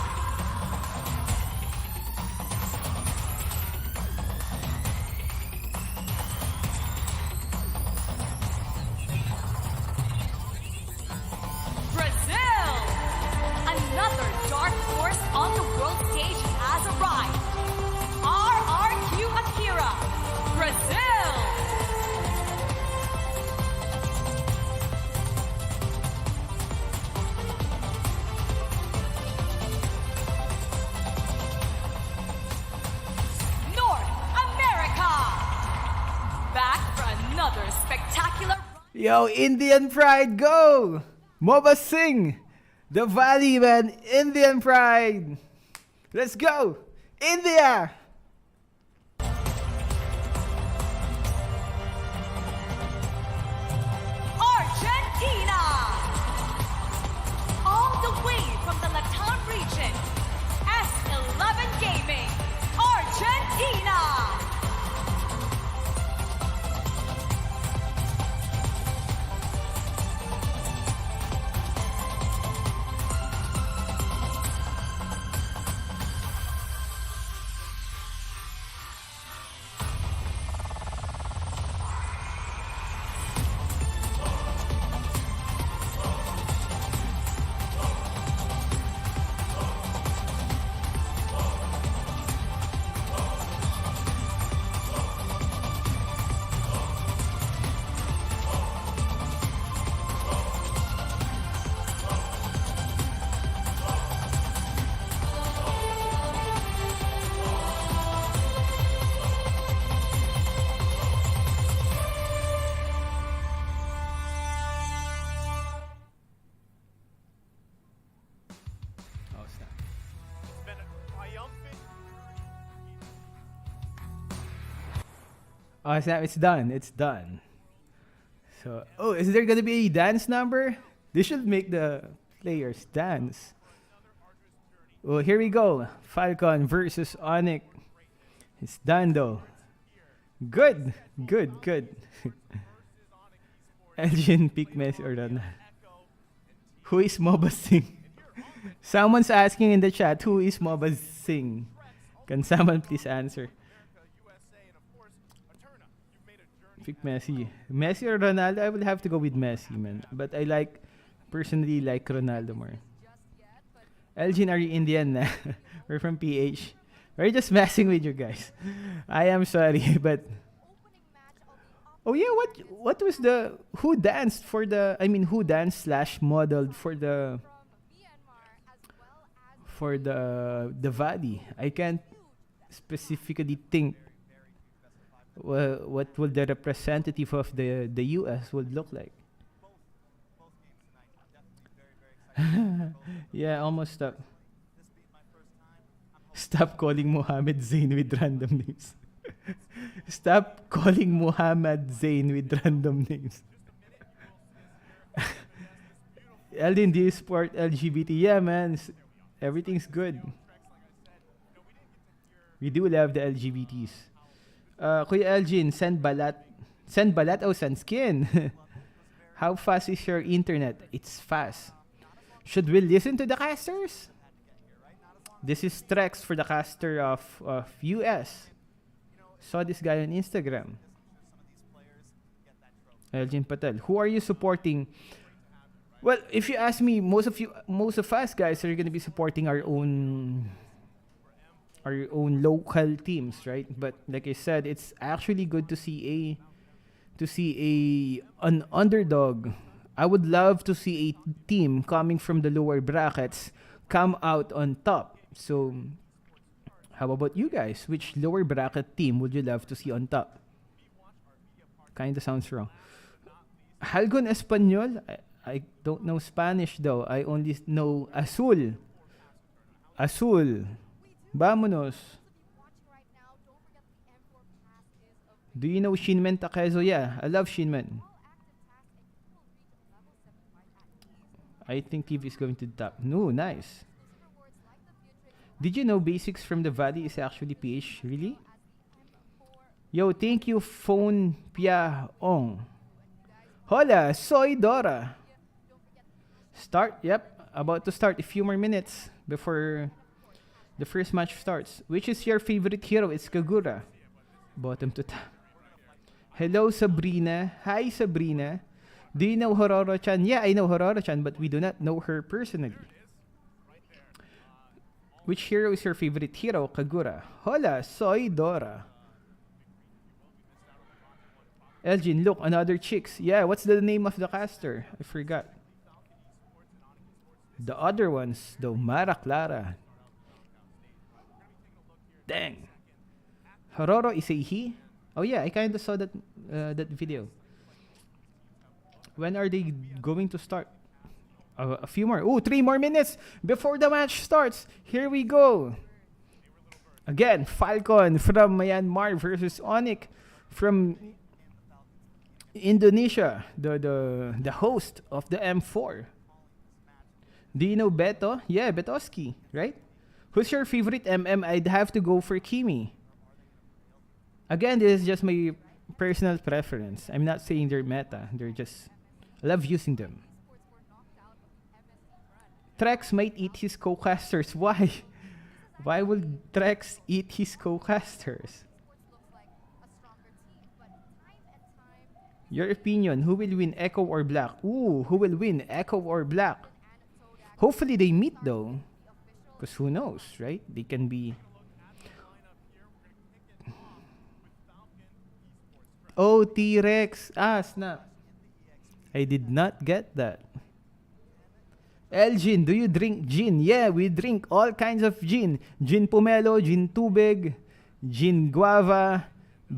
Another dark horse on the world stage has arrived. RRQ Akira, Brazil. North America, back for another spectacular. Yo, Indian Pride, go! MOBA Sing! The Valley, man! Indian Pride! Let's go! India! Argentina! All the way from the Latam region, S11 Gaming, Argentina! Oh, Snap, it's done. It's done. So, oh, is there gonna be a dance number? They should make the players dance. Well, here we go. Falcon versus Onyx. It's done though. Good, good, good. Elgin, pick Messi or Ronaldo. Who is MOBA Sing? Someone's asking in the chat, who is MOBA Sing? Can someone please answer? Pick Messi. Messi or Ronaldo? I will have to go with Messi, man. But I personally like Ronaldo more. Elgin, are you Indian na? We're from PH. We're just messing with you guys. I am sorry, but... Oh yeah, what was the... Who danced for the... I mean, who danced slash modeled for the... For the Valley? I can't specifically think what would the representative of the US would look like. Yeah, almost stop. Stop calling Mohammed Zain with random names. Stop calling Muhammad Zain with random names. Elgin, do you support LGBT? Yeah, man. Everything's good. We do love the LGBTs. Kuya Elgin, send balat. Send balat o send skin? How fast is your internet? It's fast. Should we listen to the casters? This is Trex for the caster of US. Saw this guy on Instagram. Elgin Patel. Who are you supporting? Well, if you ask me, most of us guys are gonna be supporting our own local teams, right? But like I said, it's actually good to see an underdog. I would love to see a team coming from the lower brackets come out on top. So, how about you guys? Which lower bracket team would you love to see on top? Kinda sounds wrong. Halgon Espanol? I don't know Spanish though. I only know Azul. Azul. Vámonos. Do you know Shinmen Takezo? Yeah, I love Shinmen. I think TV is going to the top. No, nice. Did you know Basics from the Valley is actually PH? Really? Yo, thank you, Phone Pia Ong. Hola, soy Dora. Start? Yep, about to start. A few more minutes before the first match starts. Which is your favorite hero? It's Kagura. Bottom to top. Hello, Sabrina. Hi, Sabrina. Do you know Hororo-chan? Yeah, I know Hororo-chan, but we do not know her personally. Which hero is your favorite hero? Kagura. Hola, soy Dora. Elgin, look, another chicks. Yeah, what's the name of the caster? I forgot. The other ones, though, Mara Clara. Dang. Hororo is a he? Oh yeah, I kinda saw that video. When are they going to start? A few more. Oh, 3 more minutes before the match starts. Here we go. Again, Falcon from Myanmar versus Onyx from Indonesia, the host of the M4. Do you know Beto? Yeah, Betoski, right? Who's your favorite MM? I'd have to go for Kimi. Again, this is just my personal preference. I'm not saying they're meta. They're just... I love using them. Trex might eat his co-casters. Why? Why would Trex eat his co-casters? Your opinion, who will win, Echo or Black? Ooh, who will win, Echo or Black? Hopefully they meet though. Because who knows, right? They can be... Oh, T-Rex. Ah, snap. I did not get that. Elgin, do you drink gin? Yeah, we drink all kinds of gin. Gin pomelo, gin tubig, gin guava,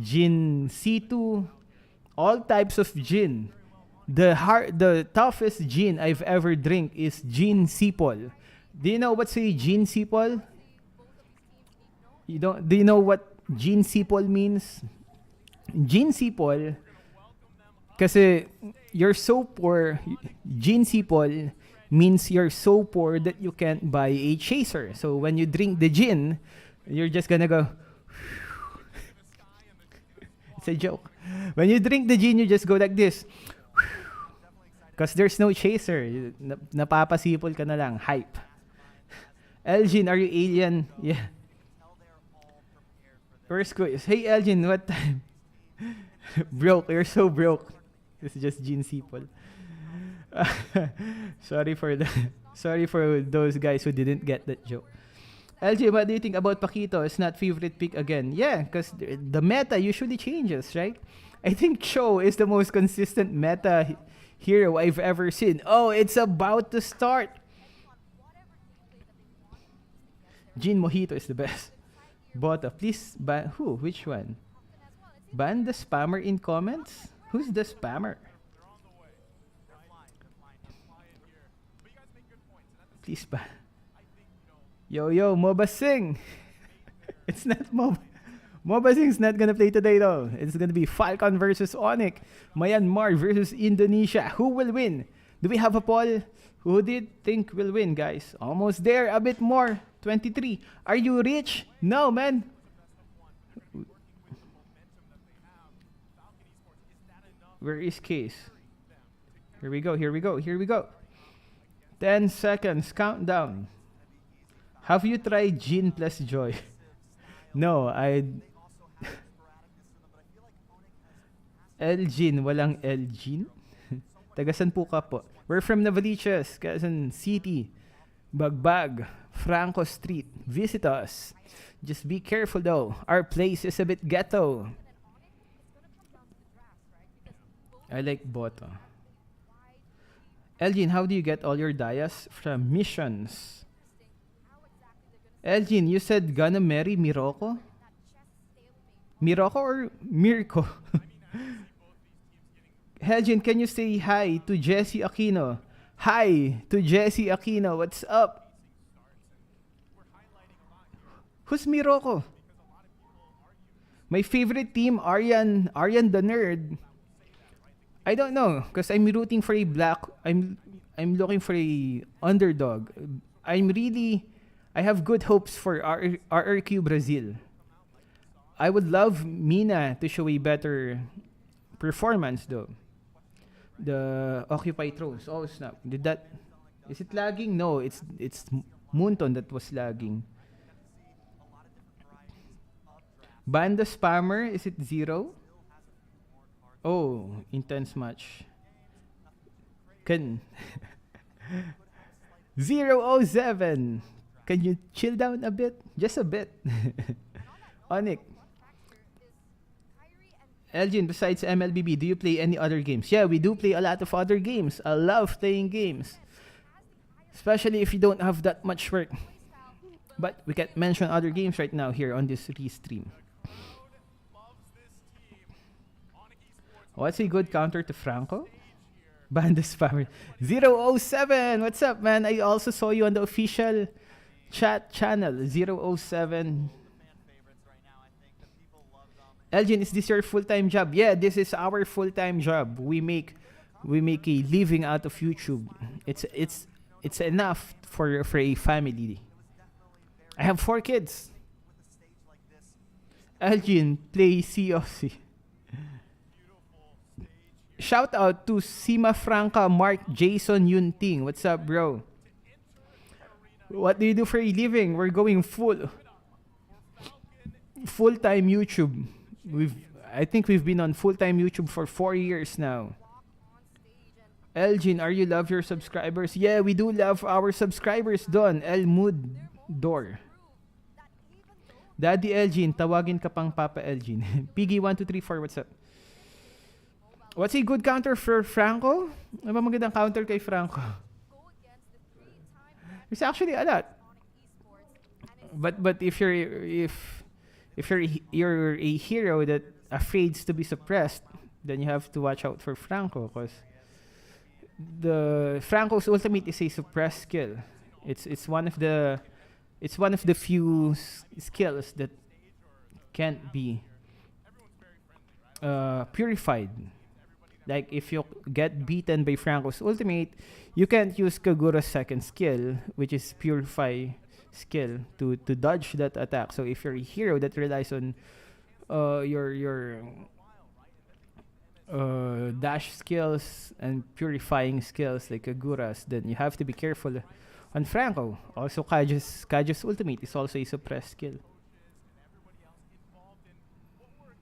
gin C2, all types of gin. The toughest gin I've ever drink is gin sipol. Do you know what's a gin sipol? Do you know what gin sipol means? Gene Sipol, kasi you're so poor, Gene Sipol means you're so poor that you can't buy a chaser. So when you drink the gin, you're just gonna go. It's a joke. When you drink the gin, you just go like this. Because there's no chaser. Napapasipol ka na lang. Hype. Elgin, are you alien? Yeah. First quiz. Hey Elgin, what time? Broke. You're so broke. This is just Gene Sipol. Sorry for those guys who didn't get that joke. LJ, what do you think about Paquito? It's not favorite pick again. Yeah, because the meta usually changes, right? I think Cho is the most consistent meta hero I've ever seen. Oh, it's about to start. Gin Mojito is the best. Bota, please ban who? Which one? Ban the spammer in comments? Who's the spammer? Please ban. Yo, MOBA Sing. It's not MOBA. MOBA Sing's not gonna play today though. It's gonna be Falcon versus Onyx. Myanmar versus Indonesia. Who will win? Do we have a poll? Who did think will win, guys? Almost there. A bit more. 23. Are you rich? No, man. Where is Case? Here we go. 10 seconds. Countdown. Have you tried Gin plus Joy? No, Elgin, walang Elgin? Tagasan po ka po. We're from Navaliches, Quezon City, Bagbag, Franco Street. Visit us. Just be careful though. Our place is a bit ghetto. I like Boto. Elgin, how do you get all your dias? From missions. Elgin, you said gonna marry Miroko? Miroko or Mirko? Elgin, can you say hi to Jesse Aquino? Hi to Jesse Aquino. What's up? Who's Miroko? My favorite team, Aryan the Nerd. I don't know, because I'm rooting for a I'm looking for a underdog. I have good hopes for RRQ Brazil. I would love Mina to show a better performance though. The Occupy Thrones. Oh snap. Is it lagging? No, it's Moonton that was lagging. Ban the spammer, is it 0? Oh, intense match. Can 007. Can you chill down a bit? Just a bit. Onyx. Elgin, besides MLBB, do you play any other games? Yeah, we do play a lot of other games. I love playing games. Especially if you don't have that much work. But we can't mention other games right now here on this restream. What's a good counter to Franco? Ban the spammer. 007! What's up, man? I also saw you on the official chat channel. 007. Elgin, is this your full-time job? Yeah, this is our full-time job. We make a living out of YouTube. It's enough for a family. I have 4 kids. Elgin, play COC. Shout out to Sima Franca, Mark, Jason, Yunting. What's up, bro? What do you do for a living? We're going full-time YouTube. I think we've been on full-time YouTube for 4 years now. Elgin, are you love your subscribers? Yeah, we do love our subscribers, Don. El Mood Door. Daddy Elgin, tawagin ka pang Papa Elgin. Piggy1234, what's up? What's a good counter for Franco? Ano ba magandang counter kay Franco? There's actually a lot. But if you're a hero that afraid to be suppressed, then you have to watch out for Franco, because the Franco's ultimate is a suppressed skill. It's one of the few skills that can't be purified. Like if you get beaten by Franco's ultimate, you can't use Kagura's second skill, which is purify skill, to dodge that attack. So if you're a hero that relies on your dash skills and purifying skills like Kagura's, then you have to be careful on Franco. Also, Kaju's ultimate is also a suppressed skill.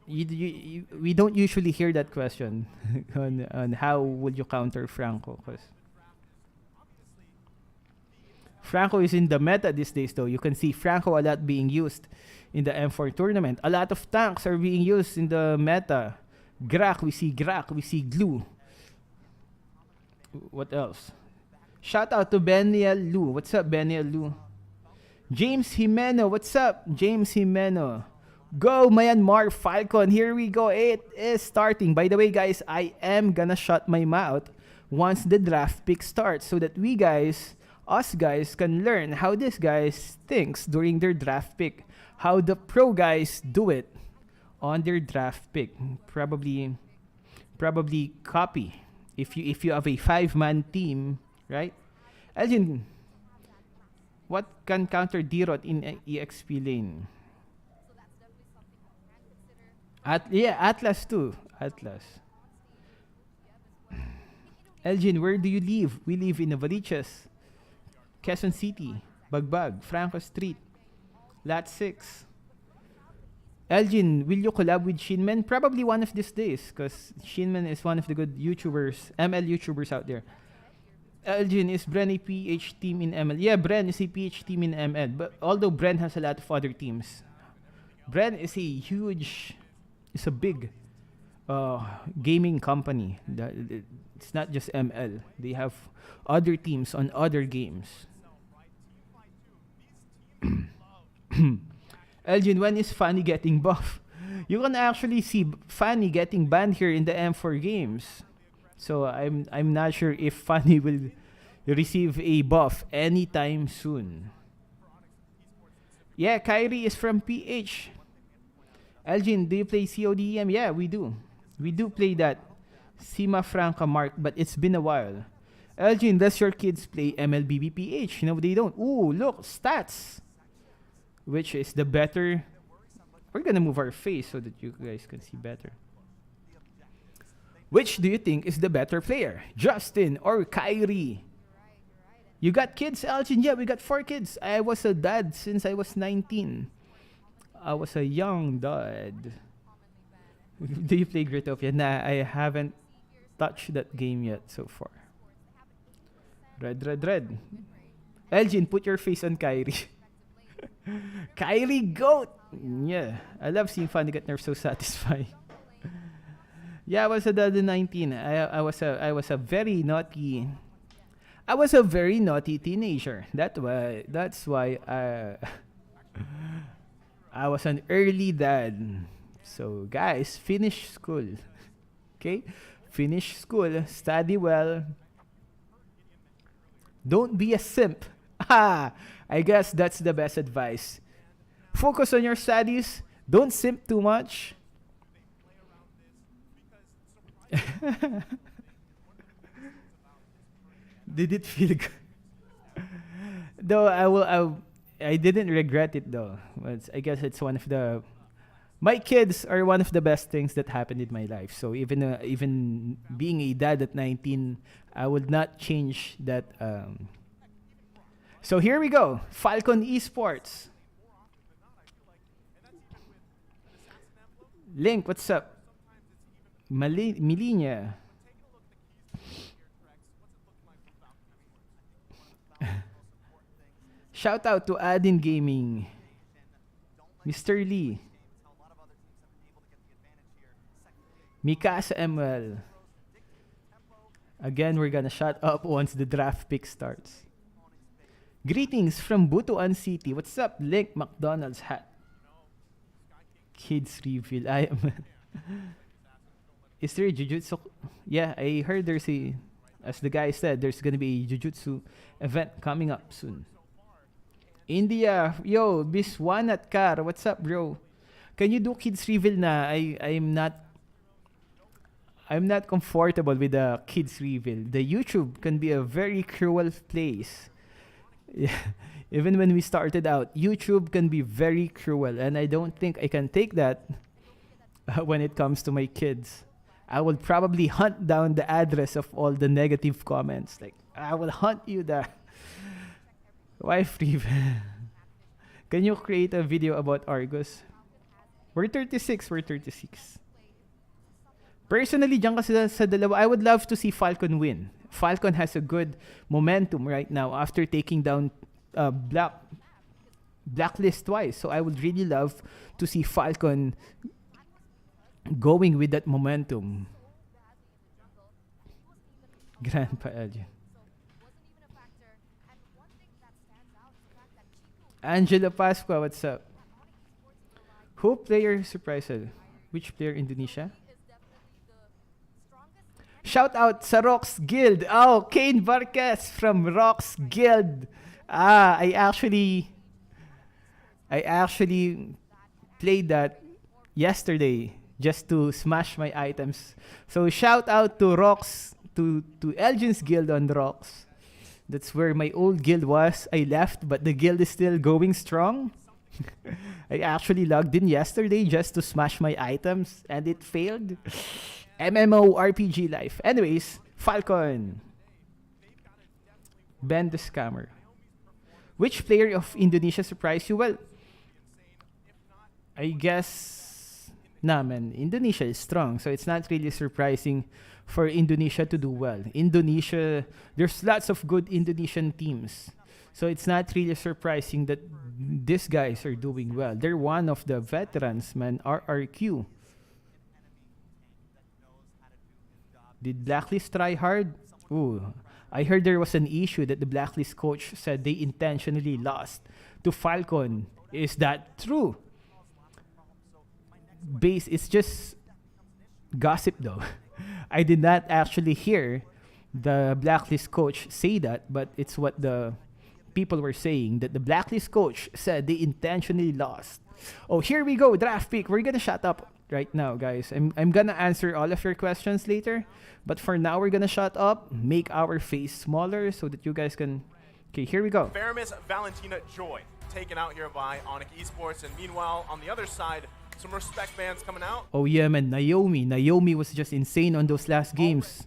We don't usually hear that question on how would you counter Franco, because Franco is in the meta these days though. You can see Franco a lot being used in the M4 tournament. A lot of tanks are being used in the meta. Grak, we see Glue. What else? Shout out to Beniel Lu. What's up, Beniel Lu? James Jimeno, what's up? James Jimeno. Go Myanmar Falcon. Here we go. It is starting. By the way, guys, I am gonna shut my mouth once the draft pick starts so that us guys, can learn how this guys thinks during their draft pick. How the pro guys do it on their draft pick. Probably copy. If you have a 5-man team, right? Elgin, what can counter D-Rot in EXP lane? Atlas too. Atlas. Elgin, where do you live? We live in Novaliches, Quezon City, Bagbag, Franco Street, Lot 6. Elgin, will you collab with Shinmen? Probably one of these days, because Shinmen is one of the good YouTubers, ML YouTubers out there. Elgin, is Bren a PH team in ML? Yeah, Bren is a PH team in ML, but although Bren has a lot of other teams. Bren is a big gaming company. It's not just ML. They have other teams on other games. Elgin, when is Fanny getting buff? You can actually see Fanny getting banned here in the M4 games. So I'm not sure if Fanny will receive a buff anytime soon. Yeah, Kyrie is from PH. Elgin, do you play CODEM? Yeah, we do. We do play that Sima Franca Mark, but it's been a while. Elgin, does your kids play MLBBPH? No, they don't. Ooh, look, stats. Which is the better? We're gonna move our face so that you guys can see better. Which do you think is the better player? Justin or Kyrie? You got kids, Elgin? Yeah, we got 4 kids. I was a dad since I was 19. I was a young dad. Do you play Gritopia? Nah, I haven't touched that game yet so far. Red. Elgin, put your face on Kyrie. Kyrie GOAT! Yeah, I love seeing Fanny get nerfed so satisfying. Yeah, I was a dad in 19. I was a very naughty teenager. That's why I was an early dad. So guys, finish school. Okay? Finish school, study well. Don't be a simp. I guess that's the best advice. Focus on your studies. Don't simp too much. Did it feel good? Though I didn't regret it though. I guess it's one of my kids are one of the best things that happened in my life. So even being a dad at 19, I would not change that. So here we go. Falcon Esports. Link, what's up? Milinia. Shout out to Adin Gaming. Mr. Lee. Mikasa ML. Again, we're gonna shut up once the draft pick starts. Greetings from Butuan City. What's up, Link McDonald's hat? Kids reveal. I am. Is there a Jujutsu? Yeah, I heard as the guy said, there's gonna be a Jujutsu event coming up soon. India, yo, Biswanat Kar, what's up, bro? Can you do kids reveal na? I'm not I'm not comfortable with the kids reveal. The YouTube can be a very cruel place. Yeah. Even when we started out, YouTube can be very cruel, and I don't think I can take that when it comes to my kids. I will probably hunt down the address of all the negative comments. Like, I will hunt you down. Why free? Can you create a video about Argus? We're 36. Personally, dyan kasi sa dalawa, I would love to see Falcon win. Falcon has a good momentum right now after taking down Blacklist twice. So I would really love to see Falcon going with that momentum. Grandpa Elgin. Angela Pasqua, what's up? Who player surprise? Which player Indonesia? Shout out sa Rox Guild. Oh, Kane Vargas from Rox Guild. I actually played that yesterday just to smash my items. So shout out to Rox, to Elgin's guild on Rox. That's where my old guild was. I left, but the guild is still going strong. I actually logged in yesterday just to smash my items, and it failed. MMORPG life. Anyways, Falcon. Ben the Scammer. Which player of Indonesia surprised you? Well, I guess, man, Indonesia is strong, so it's not really surprising for Indonesia to do well. Indonesia, there's lots of good Indonesian teams, so it's not really surprising that these guys are doing well. They're one of the veterans, man. RRQ. Did Blacklist try hard? Ooh, I heard there was an issue that the Blacklist coach said they intentionally lost to Falcon. Is that true? It's just gossip though. I did not actually hear the Blacklist coach say that, but it's what the people were saying, that the Blacklist coach said they intentionally lost. Oh, here we go, draft pick. We're gonna shut up right now, guys. I'm gonna answer all of your questions later, but for now we're gonna shut up, make our face smaller so that you guys can. Okay, here we go. Faramis Valentina Joy taken out here by Onyx Esports, and meanwhile on the other side, some respect bands coming out. Oh yeah, man, Naomi was just insane on those last games.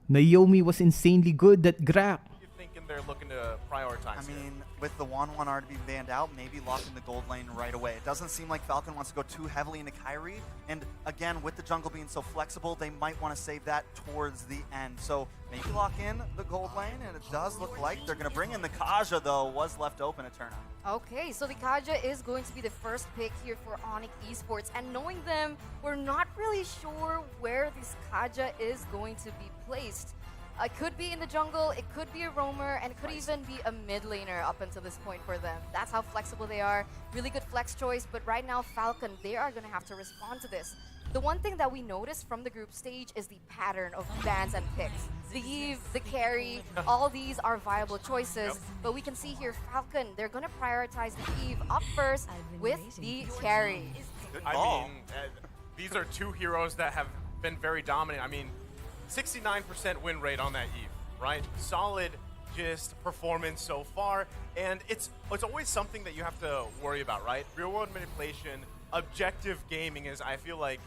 Naomi was insanely good at Grap. You thinking they're looking to prioritize? I mean, with the 1-1R to be banned out, maybe locking the gold lane right away. It doesn't seem like Falcon wants to go too heavily into Kyrie. And again, with the jungle being so flexible, they might want to save that towards the end. So maybe lock in the gold lane, and it does look like they're going to bring in the Kaja, though, was left open at turn out. Okay, so the Kaja is going to be the first pick here for Onyx Esports. And knowing them, we're not really sure where this Kaja is going to be placed. It could be in the jungle, it could be a roamer, and it could even be a mid laner up until this point for them. That's how flexible they are. Really good flex choice, but right now Falcon, they are going to have to respond to this. The one thing that we noticed from the group stage is the pattern of bans and picks. The Eve, the carry, all these are viable choices, but we can see here Falcon, they're going to prioritize the Eve up first with the carry. I mean, these are two heroes that have been very dominant. I mean, 69% win rate on that Eve, right? Solid just performance so far, and it's always something that you have to worry about, right? Real world manipulation, objective gaming is, I feel like,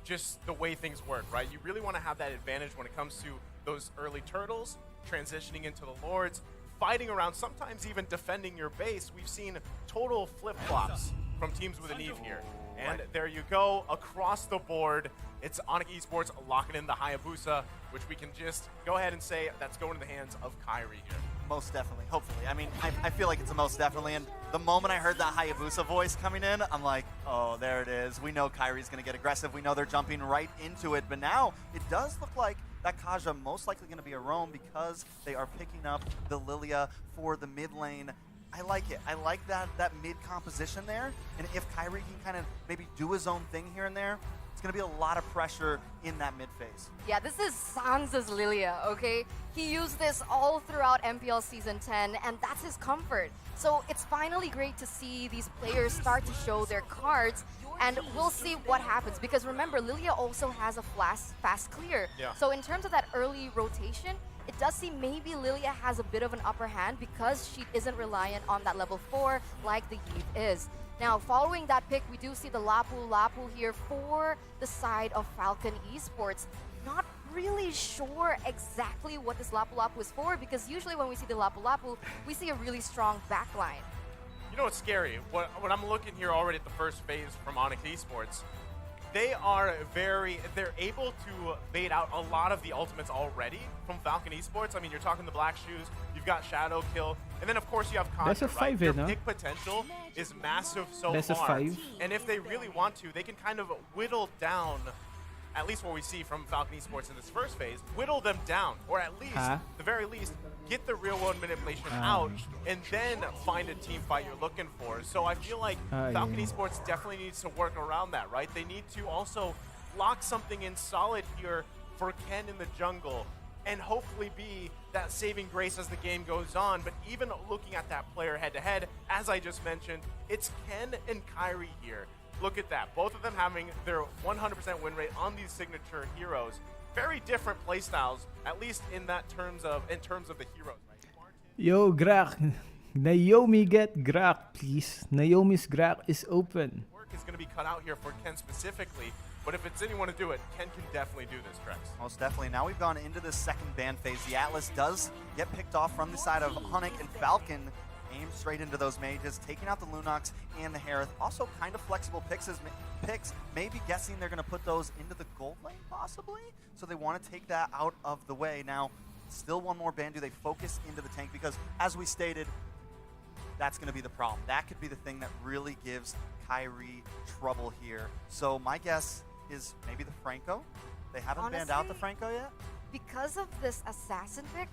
just the way things work, right? You really want to have that advantage when it comes to those early turtles, transitioning into the lords, fighting around, sometimes even defending your base. We've seen total flip-flops from teams with an Eve here. And there you go, across the board, it's Onyx Esports locking in the Hayabusa, which we can just go ahead and say that's going to the hands of Kyrie here. Most definitely, hopefully. I mean, I feel like it's a most definitely, and the moment I heard that Hayabusa voice coming in, I'm like, oh, there it is. We know Kyrie's going to get aggressive. We know they're jumping right into it, but now it does look like that Kaja most likely going to be a roam because they are picking up the Lilia for the mid lane. I like it. I like that mid composition there, and if Kyrie can kind of maybe do his own thing here and there, it's going to be a lot of pressure in that mid phase. Yeah, this is Sansa's Lilia, okay? He used this all throughout MPL Season 10, and that's his comfort. So it's finally great to see these players start to show their cards. And we'll see what happens because remember, Lilia also has a fast clear. Yeah. So in terms of that early rotation, it does seem maybe Lilia has a bit of an upper hand because she isn't reliant on that level 4 like the Eve is. Now, following that pick, we do see the Lapu Lapu here for the side of Falcon Esports. Not really sure exactly what this Lapu Lapu is for because usually when we see the Lapu Lapu, we see a really strong backline. You know what's scary? What I'm looking here already at the first phase from Onyx Esports, they're able to bait out a lot of the ultimates already from Falcon Esports. I mean, you're talking the Black Shoes, you've got Shadow Kill, and then of course you have Contra, Best of right? 5, Your no? pick potential is massive so Best of far. 5. And if they really want to, they can kind of whittle down, at least what we see from Falcon Esports in this first phase, whittle them down, or at least, the very least, get the real world manipulation out, and then find a team fight you're looking for. So I feel like Falcon Esports definitely needs to work around that, right? They need to also lock something in solid here for Ken in the jungle, and hopefully be that saving grace as the game goes on. But even looking at that player head-to-head, as I just mentioned, it's Ken and Kairi here. Look at that. Both of them having their 100% win rate on these signature heroes. Very different playstyles, at least in terms of the heroes. Right? Yo, Grak. Naomi, get Grak, please. Naomi's Grak is open. Work is going to be cut out here for Ken specifically, but if it's anyone to do it, Ken can definitely do this, Trex. Most definitely. Now we've gone into the second ban phase. The Atlas does get picked off from the side of Hunnick, and Falcon aimed straight into those mages, taking out the Lunox and the Harith. Also kind of flexible picks, maybe guessing they're going to put those into the gold lane, possibly? So they want to take that out of the way. Now, still one more ban. Do they focus into the tank? Because, as we stated, that's going to be the problem. That could be the thing that really gives Kairi trouble here. So my guess is maybe the Franco. They haven't banned out the Franco yet? Because of this assassin pick,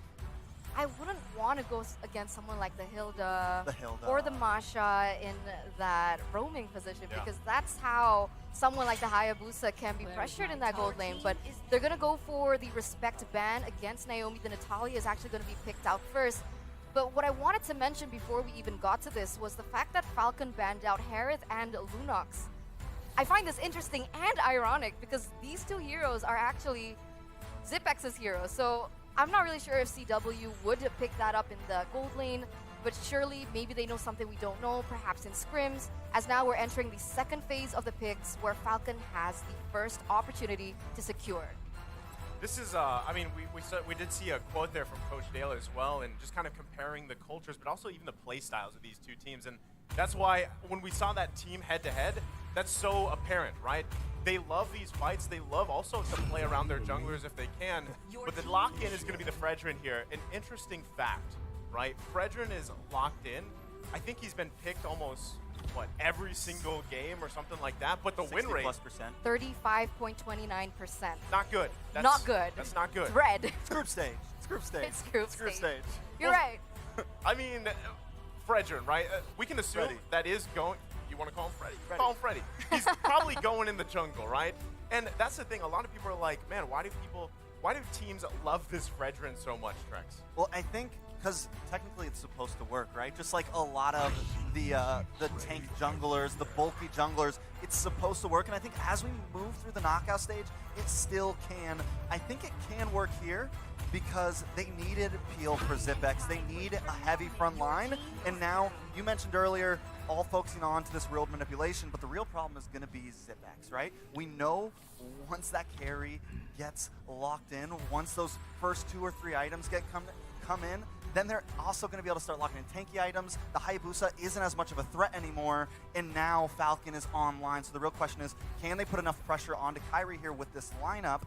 I wouldn't want to go against someone like the Hilda, or the Masha in that roaming position because that's how someone like the Hayabusa can be pressured in that gold lane. But they're going to go for the respect ban against Naomi. The Natalia is actually going to be picked out first. But what I wanted to mention before we even got to this was the fact that Falcon banned out Harith and Lunox. I find this interesting and ironic because these two heroes are actually Zipex's heroes. So I'm not really sure if CW would pick that up in the gold lane, but surely maybe they know something we don't know, perhaps in scrims, as now we're entering the second phase of the picks where Falcon has the first opportunity to secure. This is, I mean, we did see a quote there from Coach Dale as well, and just kind of comparing the cultures, but also even the play styles of these two teams. And that's why when we saw that team head-to-head, that's so apparent, right? They love these fights. They love also to play around their junglers if they can. But the lock-in is going to be the Fredrin here. An interesting fact, right? Fredrin is locked in. I think he's been picked almost, every single game or something like that. But the win rate, 35.29%. not good. That's not good. That's not good. It's red. It's group stage. It's group stage. It's group stage. You're right. I mean, Fredrin, right? We can assume that is going. You want to call him Freddy? Call him Freddy. He's probably going in the jungle, right? And that's the thing. A lot of people are like, man, why do teams love this Fredrin so much, Trex? Well, I think because technically it's supposed to work, right? Just like a lot of the tank junglers, the bulky junglers, it's supposed to work. And I think as we move through the knockout stage, it still can. I think it can work here because they needed Peel for Zipex. They need a heavy front line. And now, you mentioned earlier, all focusing on to this real manipulation, but the real problem is going to be Zipex, right? We know once that carry gets locked in, once those first 2 or 3 items come in, then they're also going to be able to start locking in tanky items. The Hayabusa isn't as much of a threat anymore, and now Falcon is online. So the real question is, can they put enough pressure onto Kairi here with this lineup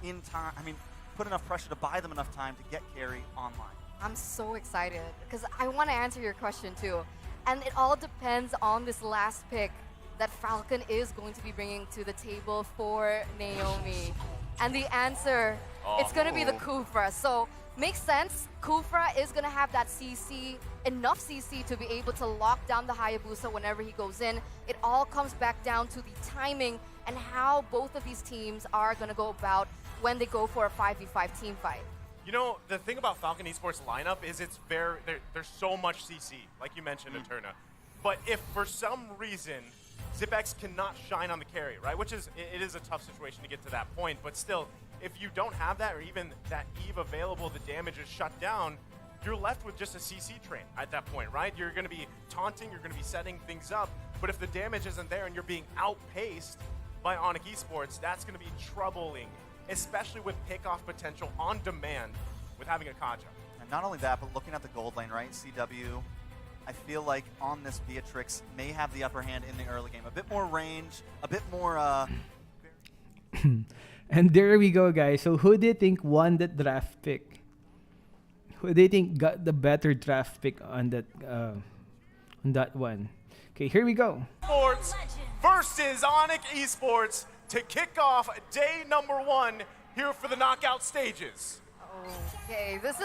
in time? I mean, put enough pressure to buy them enough time to get carry online. I'm so excited because I want to answer your question too. And it all depends on this last pick that Falcon is going to be bringing to the table for Naomi. And the answer, it's going to be the Kufra. So makes sense. Kufra is going to have that CC, enough CC to be able to lock down the Hayabusa whenever he goes in. It all comes back down to the timing and how both of these teams are going to go about when they go for a 5v5 team fight. You know, the thing about Falcon Esports lineup is it's there's so much CC, like you mentioned, Eterna. But if for some reason Zipex cannot shine on the carry, right? Which is, it is a tough situation to get to that point, but still, if you don't have that or even that Eve available, the damage is shut down, you're left with just a CC train at that point, right? You're going to be taunting, you're going to be setting things up, but if the damage isn't there and you're being outpaced by Onic Esports, that's going to be troubling, especially with pick-off potential on demand with having a Kaja. And not only that, but looking at the gold lane, right? CW, I feel like on this Beatrix may have the upper hand in the early game. A bit more range, a bit more... And there we go, guys. So who do you think won that draft pick? Who do you think got the better draft pick on that one? Okay, here we go. Sports versus Onic Esports to kick off day number 1 here for the knockout stages. Okay, this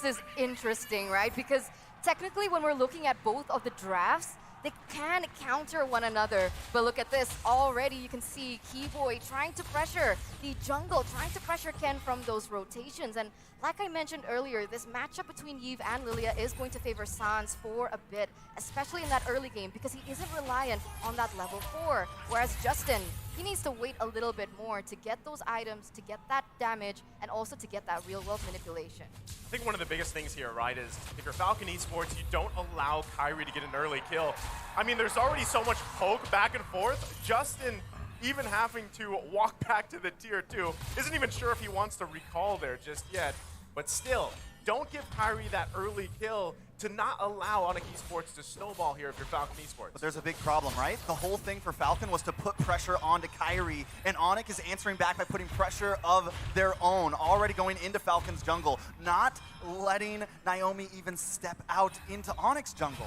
is interesting, right? Because technically, when we're looking at both of the drafts, they can counter one another. But look at this. Already you can see Keyboy trying to pressure the jungle, trying to pressure Ken from those rotations. And like I mentioned earlier, this matchup between Yves and Lilia is going to favor Sans for a bit, especially in that early game, because he isn't reliant on that level 4. Whereas Justin, he needs to wait a little bit more to get those items, to get that damage, and also to get that real-world manipulation. I think one of the biggest things here, right, is if you're Falcon Esports, you don't allow Kyrie to get an early kill. I mean, there's already so much poke back and forth. Justin, even having to walk back to the tier 2, isn't even sure if he wants to recall there just yet. But still, don't give Kyrie that early kill to not allow Onic Esports to snowball here if you're Falcon Esports. But there's a big problem, right? The whole thing for Falcon was to put pressure onto Kyrie, and Onic is answering back by putting pressure of their own, already going into Falcon's jungle, not letting Naomi even step out into Onic's jungle.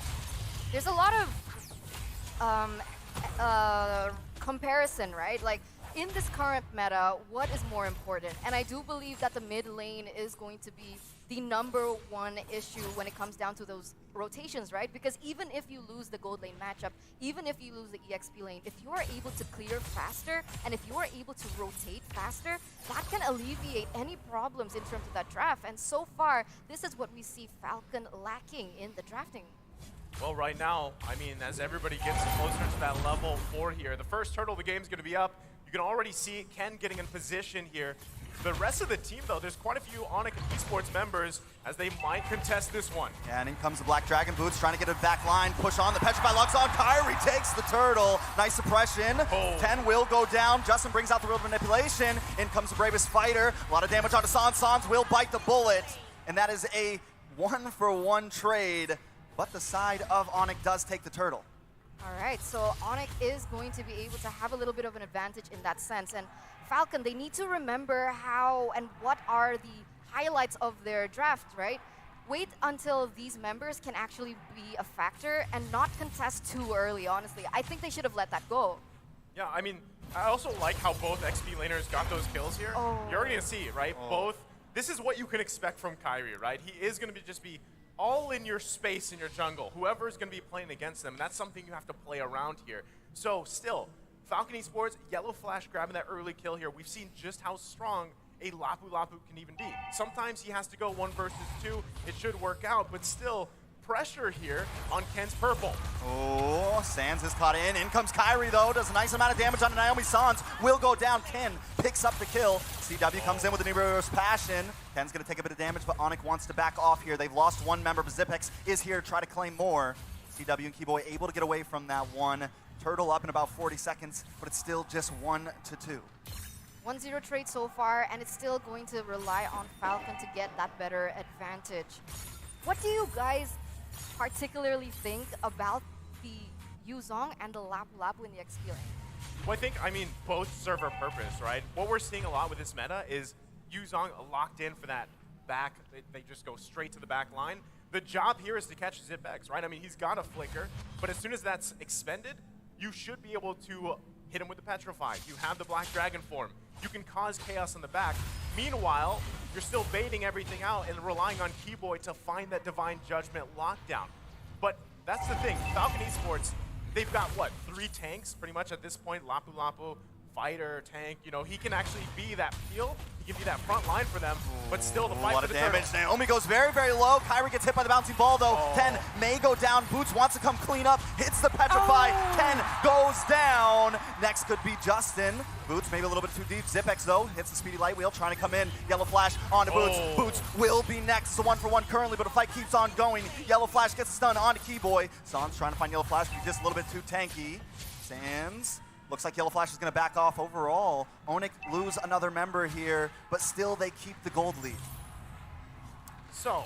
There's a lot of comparison, right? Like, in this current meta, what is more important? And I do believe that the mid lane is going to be the #1 issue when it comes down to those rotations, right? Because even if you lose the gold lane matchup, even if you lose the EXP lane, if you are able to clear faster and if you are able to rotate faster, that can alleviate any problems in terms of that draft. And so far, this is what we see Falcon lacking in the drafting. Well, right now, I mean, as everybody gets closer to that level 4 here, the first turtle of the game is going to be up. You can already see Ken getting in position here. The rest of the team, though, there's quite a few Onic Esports members as they might contest this one. Yeah, and in comes the Black Dragon Boots trying to get a back line, push on the Petrify Lux on. Kyrie takes the turtle. Nice suppression. 10 will go down. Justin brings out the real manipulation. In comes the Bravest Fighter. A lot of damage onto Sans. Sans will bite the bullet. And that is a 1-for-1 trade. But the side of Onic does take the turtle. All right, so Onic is going to be able to have a little bit of an advantage in that sense. And Falcon, they need to remember how and what are the highlights of their draft, right? Wait until these members can actually be a factor and not contest too early, honestly. I think they should have let that go. Yeah, I mean, I also like how both XP laners got those kills here. You're already going to see, right? Both. This is what you can expect from Kyrie, right? He is going to just be all in your space in your jungle. Whoever is going to be playing against them, that's something you have to play around here. So still, Falcon Esports, Yellow Flash grabbing that early kill here. We've seen just how strong a Lapu Lapu can even be. Sometimes he has to go 1 versus 2. It should work out, but still, pressure here on Ken's purple. Oh, Sans is caught in. In comes Kyrie, though. Does a nice amount of damage on Naomi. Sans will go down. Ken picks up the kill. CW comes in with an Nero's Passion. Ken's going to take a bit of damage, but Onic wants to back off here. They've lost 1 member, but Zipex is here to try to claim more. CW and Keyboy able to get away from that one. Turtle up in about 40 seconds, but it's still just 1-2. 1-0 trade so far, and it's still going to rely on Falcon to get that better advantage. What do you guys particularly think about the Yuzong and the Lapu Lapu in the XP lane? Well, I mean, both serve a purpose, right? What we're seeing a lot with this meta is Yuzong locked in for that back. They just go straight to the back line. The job here is to catch Zipex, right? I mean, he's got a flicker, but as soon as that's expended, you should be able to hit him with the Petrify. You have the Black Dragon form. You can cause chaos in the back. Meanwhile, you're still baiting everything out and relying on Keyboy to find that Divine Judgment lockdown. But that's the thing. Falcon Esports, they've got, what, 3 tanks pretty much at this point? Lapu Lapu, fighter, tank. You know, he can actually be that peel. He can be that front line for them, but still the fight a lot for of the damage. turtle. Naomi goes very, very low. Kyrie gets hit by the bouncing ball, though. Ken may go down. Boots wants to come clean up. Hits the petrify. Ken goes down. Next could be Justin. Boots maybe a little bit too deep. Zipex, though, hits the speedy light wheel, trying to come in. Yellow Flash onto Boots. Boots will be next. It's a 1-for-1 currently, but the fight keeps on going. Yellow Flash gets a stun onto Keyboy. Sans trying to find Yellow Flash, but he's just a little bit too tanky. Sans. Looks like Yellow Flash is going to back off overall. Onyx lose another member here, but still they keep the gold lead. So,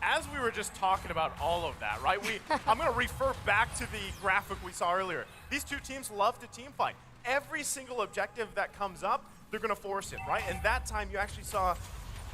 as we were just talking about all of that, right? I'm going to refer back to the graphic we saw earlier. These two teams love to team fight. Every single objective that comes up, they're going to force it, right? And that time you actually saw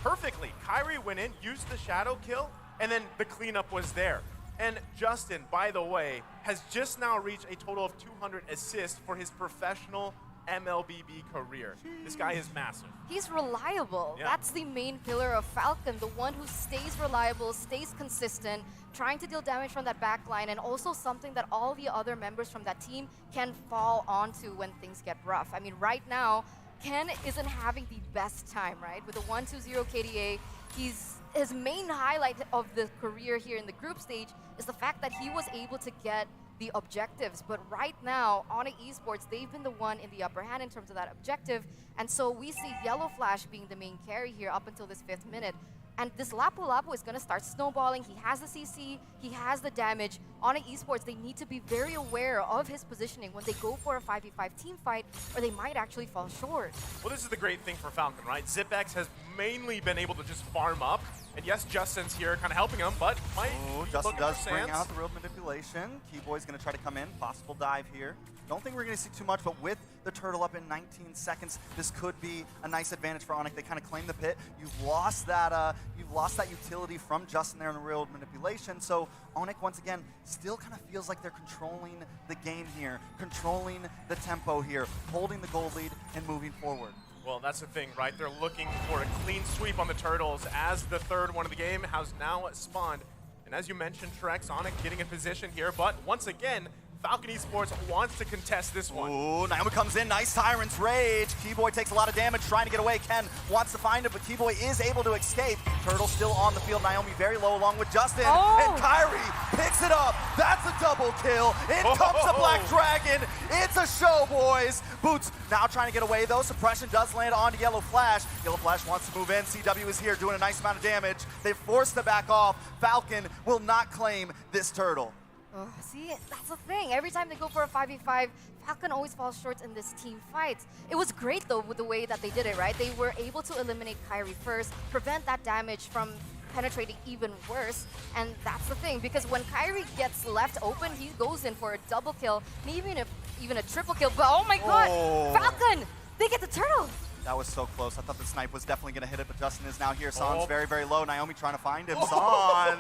perfectly. Kyrie went in, used the shadow kill, and then the cleanup was there. And Justin, by the way, has just now reached a total of 200 assists for his professional MLBB career. This guy is massive. He's reliable. Yeah. That's the main pillar of Falcon, the one who stays reliable, stays consistent, trying to deal damage from that back line, and also something that all the other members from that team can fall onto when things get rough. I mean, right now, Ken isn't having the best time, right? With the 1-2-0 KDA, his main highlight of the career here in the group stage is the fact that he was able to get the objectives. But right now, Onyx Esports, they've been the one in the upper hand in terms of that objective. And so we see Yellow Flash being the main carry here up until this 5th minute. And this Lapu Lapu is going to start snowballing. He has the CC, he has the damage. Onyx Esports, they need to be very aware of his positioning when they go for a 5v5 team fight, or they might actually fall short. Well, this is the great thing for Falcon, right? Zipex has mainly been able to just farm up. And yes, Justin's here kind of helping him, but might Justin does bring Sans. out the real manipulation. Keyboy's going to try to come in. Possible dive here. Don't think we're going to see too much, but with the turtle up in 19 seconds, this could be a nice advantage for Onyx. They kind of claim the pit. You've lost that utility from Justin there in the real manipulation. So Onyx, once again, still kind of feels like they're controlling the game here, controlling the tempo here, holding the gold lead and moving forward. Well, that's the thing, right? They're looking for a clean sweep on the Turtles as the third one of the game has now spawned. And as you mentioned, Trex, Onyx getting in position here, but once again, Falcon Esports wants to contest this one. Ooh, Naomi comes in, nice Tyrant's Rage. Keyboy takes a lot of damage trying to get away. Ken wants to find him, but Keyboy is able to escape. Turtle still on the field, Naomi very low along with Justin. And Kyrie picks it up. That's a double kill. In comes the Black Dragon. It's a show, boys. Boots now trying to get away though. Suppression does land onto Yellow Flash. Yellow Flash wants to move in. CW is here doing a nice amount of damage. They're forced to back off. Falcon will not claim this turtle. Oh, see, that's the thing. Every time they go for a 5v5, Falcon always falls short in this team fight. It was great, though, with the way that they did it, right? They were able to eliminate Kyrie first, prevent that damage from penetrating even worse. And that's the thing, because when Kyrie gets left open, he goes in for a double kill, maybe even a triple kill. But oh my god, Falcon, they get the turtle. That was so close. I thought the snipe was definitely going to hit it, but Justin is now here. Sans very, very low. Naomi trying to find him. Sans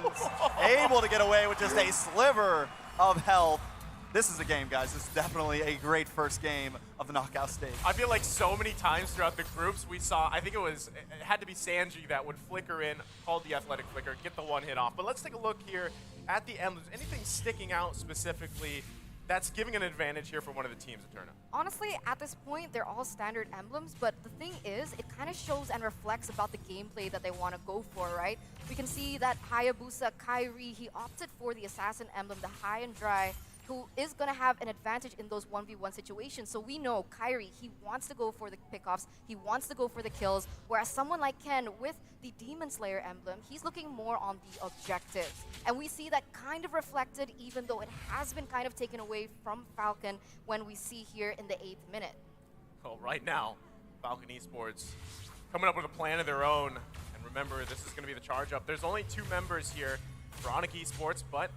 able to get away with just a sliver of health. This is a game, guys. This is definitely a great first game of the knockout stage. I feel like so many times throughout the groups we saw, I think it had to be Sanji that would flicker in, called the athletic flicker, get the one hit off. But let's take a look here at the emblems. Anything sticking out specifically that's giving an advantage here for one of the teams, Eterna? Honestly, at this point, they're all standard emblems, but the thing is, it kind of shows and reflects about the gameplay that they want to go for, right? We can see that Hayabusa, Kyrie, he opted for the Assassin emblem, the high and dry, who is going to have an advantage in those 1v1 situations. So we know Kyrie, he wants to go for the pickoffs, he wants to go for the kills, whereas someone like Ken with the Demon Slayer emblem, he's looking more on the objectives. And we see that kind of reflected, even though it has been kind of taken away from Falcon when we see here in the 8th minute. Well, right now, Falcon Esports coming up with a plan of their own. And remember, this is going to be the charge up. There's only 2 members here for Onyx Esports, but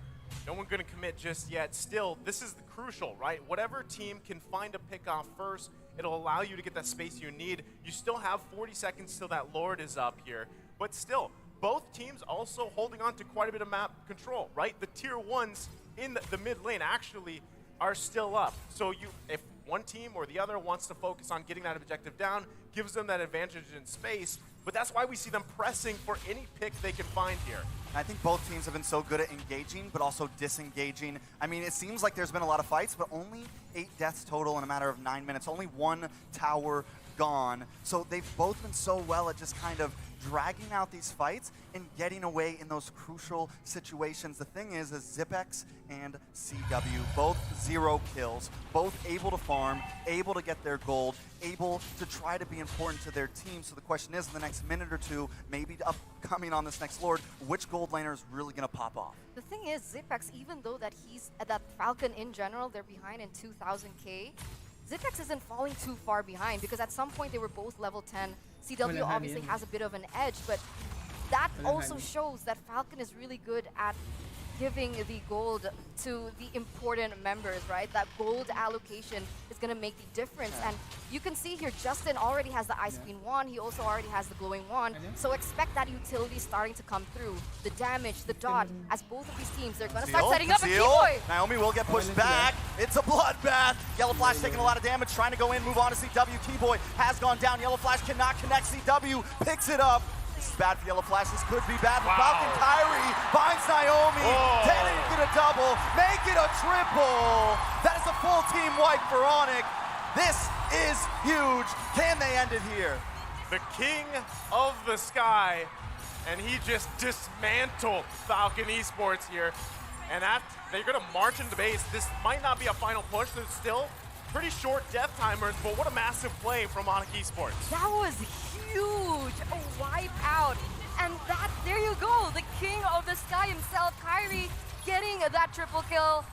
no one going to commit just yet. Still, this is crucial, right? Whatever team can find a pick-off first, it'll allow you to get that space you need. You still have 40 seconds till that Lord is up here. But still, both teams also holding on to quite a bit of map control, right? The tier 1s in the mid lane actually are still up. So if one team or the other wants to focus on getting that objective down, gives them that advantage in space. But that's why we see them pressing for any pick they can find here. I think both teams have been so good at engaging, but also disengaging. I mean, it seems like there's been a lot of fights, but only 8 deaths total in a matter of 9 minutes. Only 1 tower gone. So they've both been so well at just kind of dragging out these fights and getting away in those crucial situations. The thing is Zipex and CW, both 0 kills, both able to farm, able to get their gold, able to try to be important to their team. So the question is, in the next minute or two, maybe upcoming on this next Lord, which gold laner is really going to pop off? The thing is, Zipex, even though that that Falcon in general, they're behind in 2000k, Zipex isn't falling too far behind because at some point they were both level 10. CW obviously has a bit of an edge, but that also shows that Falcon is really good at giving the gold to the important members, right? That gold allocation is going to make the difference. And you can see here, Justin already has the Ice Queen wand. He also already has the glowing wand. So expect that utility starting to come through. The damage, the dot, as both of these teams, they're going to start setting up a Keyboy. Naomi will get pushed back. It's a bloodbath. Yellow Flash taking a lot of damage, trying to go in, move on to CW. Keyboy has gone down. Yellow Flash cannot connect. CW picks it up. This is bad for Yellow Flash. This could be bad for Falcon. Kyrie finds Naomi. Can it get a double? Make it a triple. That is a full team wipe for Onyx. This is huge. Can they end it here? The king of the sky, and he just dismantled Falcon Esports here. And they're going to march into base. This might not be a final push. There's still pretty short death timers, but what a massive play from Onyx Esports. That was huge, a wipe out. And there you go, the king of the sky himself, Kyrie, getting that triple kill.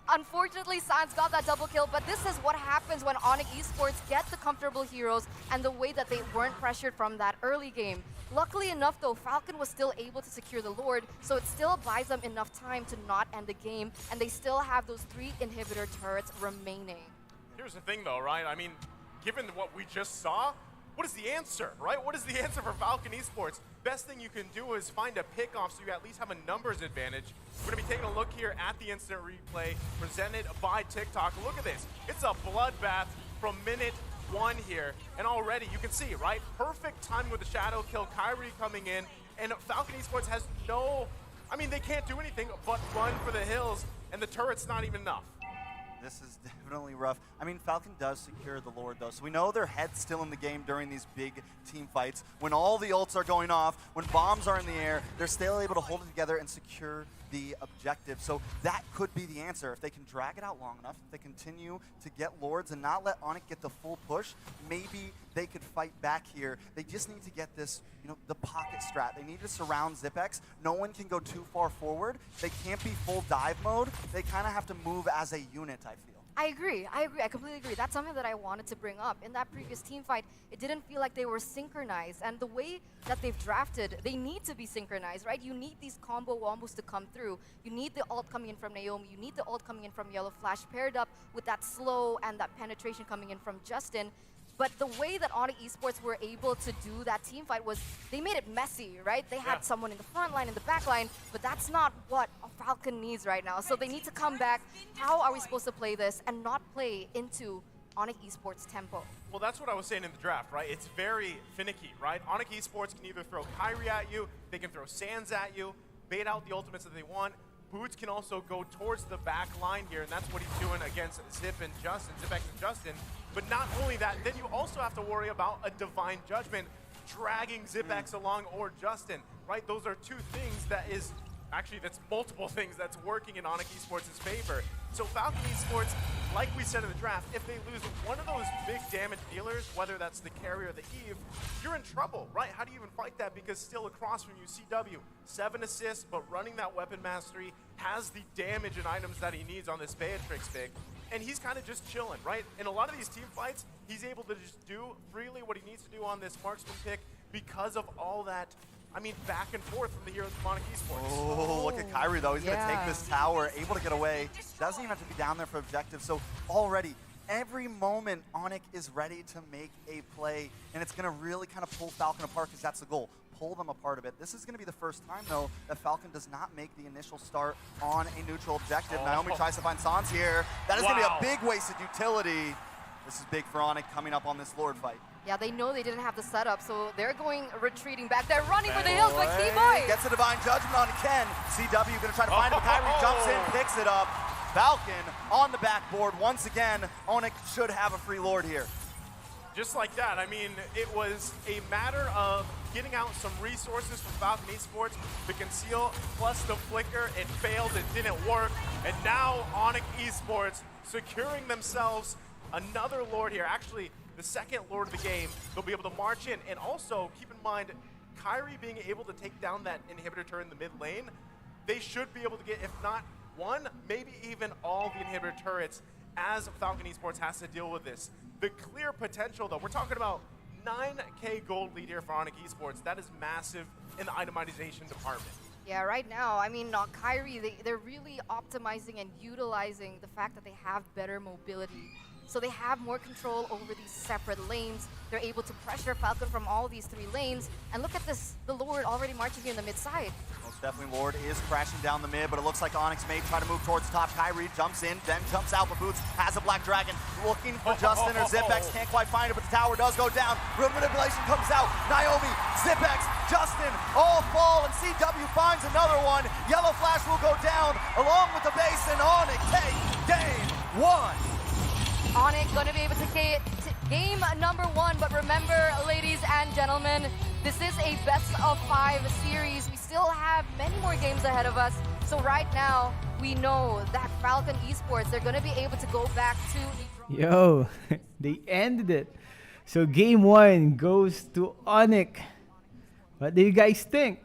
Unfortunately, Sans got that double kill, but this is what happens when Onyx Esports get the comfortable heroes and the way that they weren't pressured from that early game. Luckily enough, though, Falcon was still able to secure the Lord, so it still buys them enough time to not end the game, and they still have those 3 inhibitor turrets remaining. Here's the thing, though, right? I mean, given what we just saw, what is the answer, right? What is the answer for Falcon Esports? Best thing you can do is find a pick-off so you at least have a numbers advantage. We're going to be taking a look here at the instant replay presented by TikTok. Look at this. It's a bloodbath from minute 1 here. And already you can see, right? Perfect timing with the shadow kill, Kyrie coming in. And Falcon Esports has I mean, they can't do anything but run for the hills. And the turret's not even enough. This is definitely rough. I mean, Falcon does secure the Lord, though, so we know their head's still in the game during these big team fights. When all the ults are going off, when bombs are in the air, they're still able to hold it together and secure the objective. So that could be the answer. If they can drag it out long enough, if they continue to get Lords and not let Onyx get the full push, maybe they could fight back here. They just need to get this, the pocket strat. They need to surround Zipex. No one can go too far forward. They can't be full dive mode. They kind of have to move as a unit, I feel. I agree. I completely agree. That's something that I wanted to bring up. In that previous team fight, it didn't feel like they were synchronized. And the way that they've drafted, they need to be synchronized, right? You need these combo wombos to come through. You need the ult coming in from Naomi. You need the ult coming in from Yellow Flash, paired up with that slow and that penetration coming in from Justin. But the way that Onyx Esports were able to do that team fight was they made it messy, right? They had someone in the front line, in the back line, but that's not what a Falcon needs right now. So they need to come back. How are we supposed to play this and not play into Onyx Esports tempo? Well, that's what I was saying in the draft, right? It's very finicky, right? Onyx Esports can either throw Kyrie at you, they can throw Sans at you, bait out the ultimates that they want. Boots can also go towards the back line here, and that's what he's doing against Zipex and Justin. But not only that, then you also have to worry about a Divine Judgment dragging Zipex along or Justin, right? Those are 2 things that's multiple things that's working in Onyx Esports' favor. So Falcon Esports, like we said in the draft, if they lose one of those big damage dealers, whether that's the carry or the Eve, you're in trouble, right? How do you even fight that? Because still across from you, CW, 7 assists, but running that weapon mastery, has the damage and items that he needs on this Beatrix pick. And he's kind of just chilling, right? In a lot of these team fights, he's able to just do freely what he needs to do on this marksman pick because of all that, back and forth from the heroes of Onyx Esports. Oh, look at Kyrie, though. He's going to take this tower, able to get away. Doesn't even have to be down there for objective. So already, every moment, Onyx is ready to make a play, and it's going to really kind of pull Falcon apart because that's the goal. pull them apart a bit. This is going to be the first time, though, that Falcon does not make the initial start on a neutral objective. Naomi tries to find Sans here. That is going to be a big wasted utility. This is big for Onyx coming up on this Lord fight. Yeah, they know they didn't have the setup, so they're going retreating back. They're running for the hills, but Keyboy gets a Divine Judgment on Ken. CW going to try to find it, but Kyrie jumps in, picks it up. Falcon on the backboard once again. Onyx should have a free Lord here. Just like that. I mean, it was a matter of getting out some resources from Falcon Esports. The conceal plus the flicker, it failed, it didn't work. And now Onyx Esports securing themselves another Lord here. Actually, the second Lord of the game. They'll be able to march in. And also, keep in mind, Kyrie being able to take down that inhibitor turret in the mid lane, they should be able to get, if not one, maybe even all the inhibitor turrets as Falcon Esports has to deal with this. The clear potential, though, we're talking about 9K gold lead here for Onyx Esports. That is massive in the itemization department. Yeah, right now, I mean, Kyrie, they're really optimizing and utilizing the fact that they have better mobility. So they have more control over these separate lanes. They're able to pressure Falcon from all these 3 lanes. And look at this, the Lord already marching here in the mid side. Most definitely Lord is crashing down the mid, but it looks like Onyx may try to move towards the top. Kyrie jumps in, then jumps out, but Boots has a Black Dragon looking for Justin or Zipex. Can't quite find it, but the tower does go down. Real manipulation comes out. Naomi, Zipex, Justin all fall, and CW finds another one. Yellow Flash will go down along with the base, and Onyx take game 1. Onyx going to be able to get game number 1, but remember, ladies and gentlemen, this is a best-of-5 series. We still have many more games ahead of us. So right now, we know that Falcon Esports, they're going to be able to go back to the... Yo, they ended it. So game 1 goes to Onyx. What do you guys think?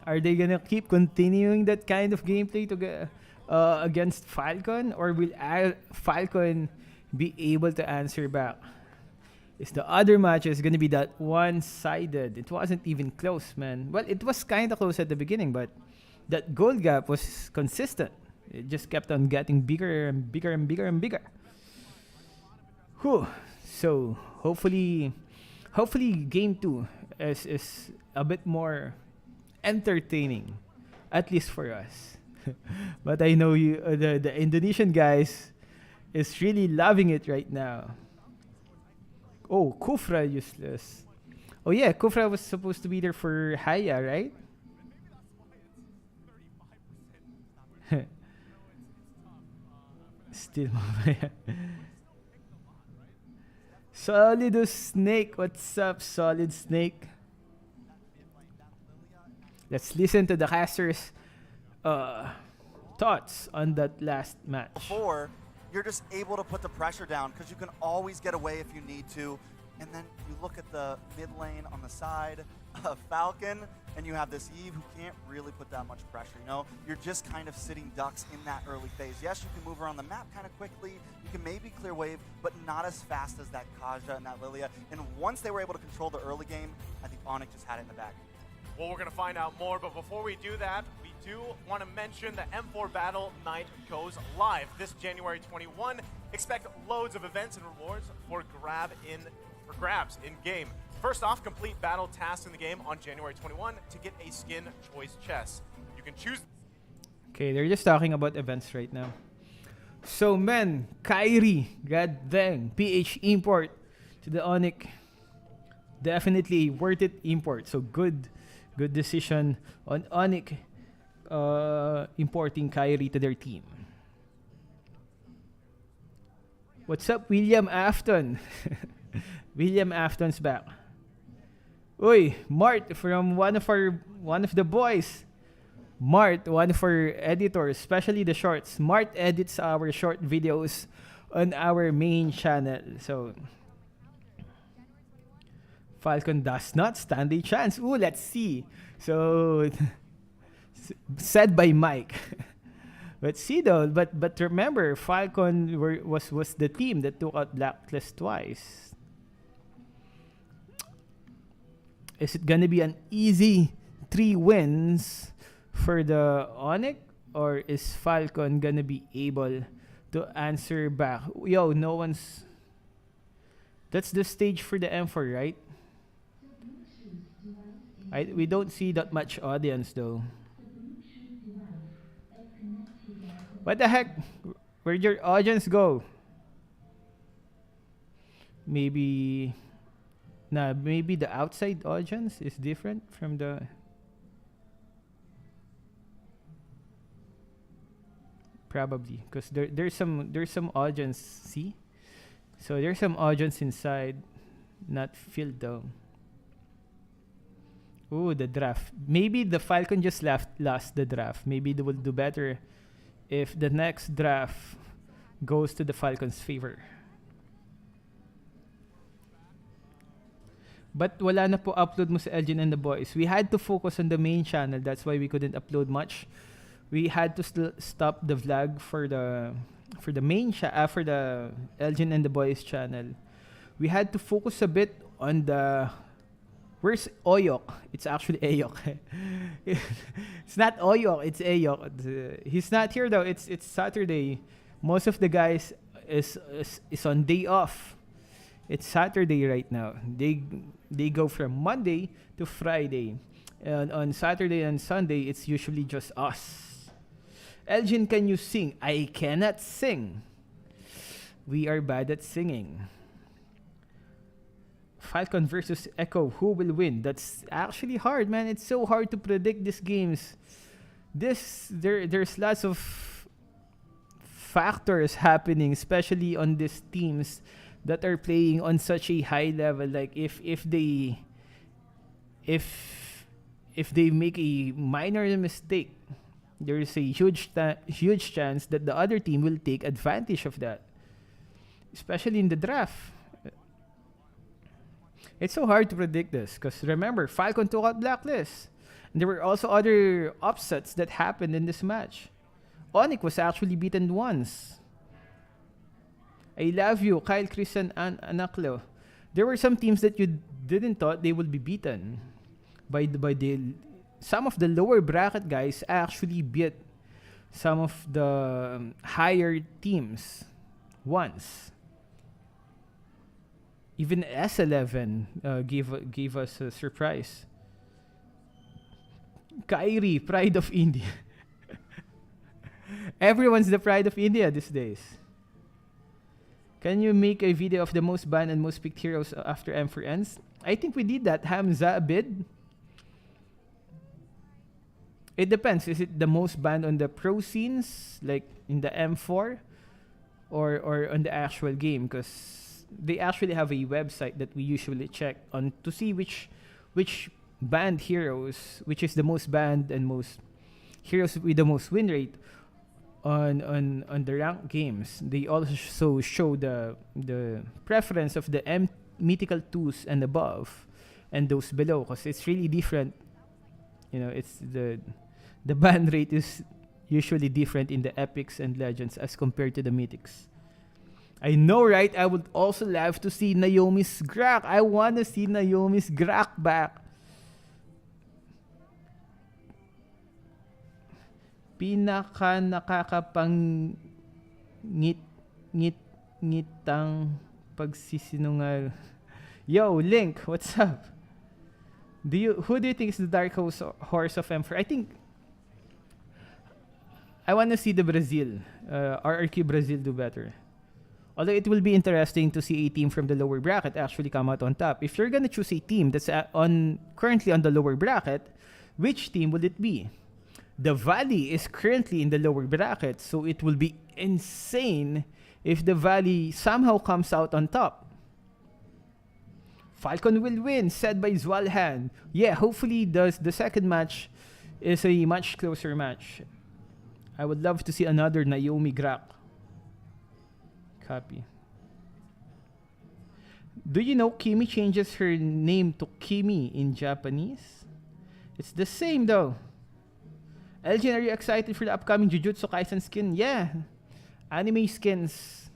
Are they going to keep continuing that kind of gameplay to against Falcon? Or will Falcon be able to answer back? Is the other matches going to be that one-sided? It wasn't even close, man. Well, it was kind of close at the beginning, but that goal gap was consistent. It just kept on getting bigger and bigger and bigger and bigger. Whew. So hopefully game 2 is a bit more entertaining, at least for us. But I know you, the Indonesian guys is really loving it right now. Oh, Kufra useless. Oh yeah, Kufra was supposed to be there for Haya, right? Still Mabaya. Solid Snake. What's up, Solid Snake? Let's listen to the casters' thoughts on that last match. Before, you're just able to put the pressure down because you can always get away if you need to. And then you look at the mid lane on the side of Falcon, and you have this Eve who can't really put that much pressure, you know? You're just kind of sitting ducks in that early phase. Yes, you can move around the map kind of quickly. You can maybe clear wave, but not as fast as that Kaja and that Lilia. And once they were able to control the early game, I think Onyx just had it in the bag. Well, we're going to find out more, but before we do that, we do want to mention the M4 Battle Night goes live this January 21. Expect loads of events and rewards for grabs in game. First off, complete battle tasks in the game on January 21 to get a skin choice chest. You can choose. Okay, they're just talking about events right now. So, man, Kyrie, god dang, PH import to the Onyx. Definitely worth it import. So good decision on Onyx importing Kyrie to their team. What's up, William Afton? William Afton's back. Uy, Mart from one of the boys. Mart, one of our editors, especially the shorts. Mart edits our short videos on our main channel. So Falcon does not stand a chance. Ooh, let's see. So said by Mike. Let's see though. But remember, Falcon was the team that took out Blacklist twice. Is it gonna be an easy 3 wins for the Onyx, or is Falcon gonna be able to answer back? Yo, no one's. That's the stage for the M4, right? We don't see that much audience though. What the heck? Where'd your audience go? Maybe maybe the outside audience is different from the probably because there's some audience, see? So there's some audience inside, not filled though. Ooh, the draft. Maybe the Falcon just lost the draft. Maybe they will do better if the next draft goes to the Falcons' favor. But wala na po upload mo sa Elgin and the Boys. We had to focus on the main channel. That's why we couldn't upload much. We had to stop the vlog for the main for the Elgin and the Boys channel. We had to focus a bit on the where's Oyok? It's actually Ayok. It's not Oyok, it's Ayok. He's not here though. It's Saturday. Most of the guys is on day off. It's Saturday right now. They go from Monday to Friday. And on Saturday and Sunday, it's usually just us. Elgin, can you sing? I cannot sing. We are bad at singing. Falcon versus Echo, who will win? That's actually hard, man. It's so hard to predict these games. There's lots of factors happening, especially on these teams that are playing on such a high level. Like if they make a minor mistake, there is a huge chance that the other team will take advantage of that, especially in the draft. It's so hard to predict this because remember, Falcon took out Blacklist. And there were also other upsets that happened in this match. Onyx was actually beaten once. I love you, Kyle, Chris, and Anaklo. There were some teams that you didn't thought they would be beaten by some of the lower bracket guys actually beat some of the higher teams once. Even S11 gave us a surprise. Kyrie, pride of India. Everyone's the pride of India these days. Can you make a video of the most banned and most picked heroes after M4 ends? I think we did that. Hamza, a bid. It depends. Is it the most banned on the pro scenes, like in the M4, or on the actual game? Because they actually have a website that we usually check on to see which banned heroes, which is the most banned and most heroes with the most win rate on the ranked games. They also show the preference of the mythical 2s and above and those below, because it's really different. You know, it's the ban rate is usually different in the epics and legends as compared to the mythics. I know, right? I would also love to see Naomi's Grak. I want to see Naomi's Grak back. Pinaka nakakapang ngitang pagsisinungal. Yo, Link, what's up? Who do you think is the dark horse of M4? I want to see the Brazil, RRQ Brazil do better. Although it will be interesting to see a team from the lower bracket actually come out on top. If you're gonna choose a team that's currently on the lower bracket, which team would it be? The Valley is currently in the lower bracket, so it will be insane if the Valley somehow comes out on top. Falcon will win, said by Zwalhan. Yeah, hopefully the second match is a much closer match. I would love to see another Naomi Grak. Copy. Do you know Kimi changes her name to Kimi in Japanese? It's the same though. Elgin, are you excited for the upcoming Jujutsu Kaisen skin? Yeah. Anime skins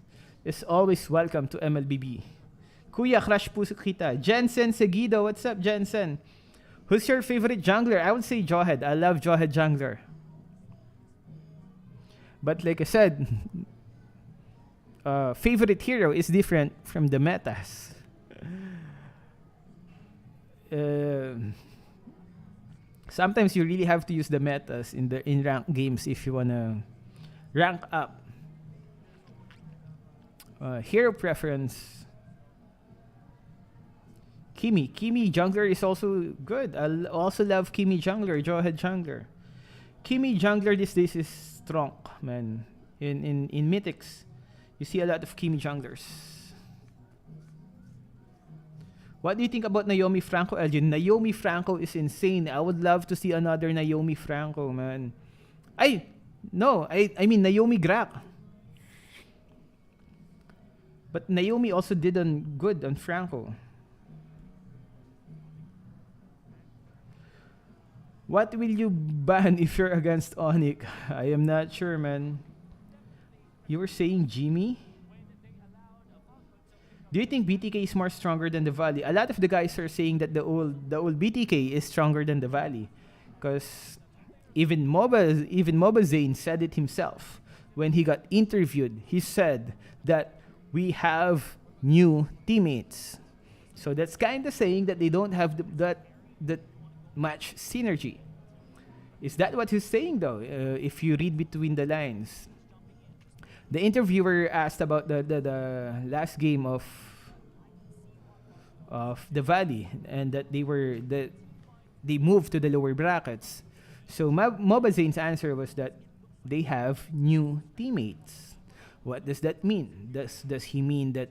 is always welcome to MLBB. Kuya, crush puso kita. Jensen Seguido, what's up, Jensen? Who's your favorite jungler? I would say Jawhead. I love Jawhead jungler. But like I said, favorite hero is different from the metas. Sometimes you really have to use the metas in ranked games if you wanna rank up. Hero preference. Kimi jungler is also good. I also love Kimi jungler, Jawhead jungler. Kimi jungler these days is strong, man. In mythics, you see a lot of Kimi junglers. What do you think about Naomi Franco, Elgin? Naomi Franco is insane. I would love to see another Naomi Franco, man. I mean Naomi Grak. But Naomi also did good on Franco. What will you ban if you're against Onyx? I am not sure, man. You were saying Jimmy? Do you think BTK is more stronger than the Valley? A lot of the guys are saying that the old BTK is stronger than the Valley, because even MOBA Zane said it himself when he got interviewed. He said that we have new teammates, so that's kind of saying that they don't have that much synergy. Is that what he's saying though? If you read between the lines. The interviewer asked about the last game of the Valley, and that they moved to the lower brackets. So MOBA Zane's answer was that they have new teammates. What does that mean? Does he mean that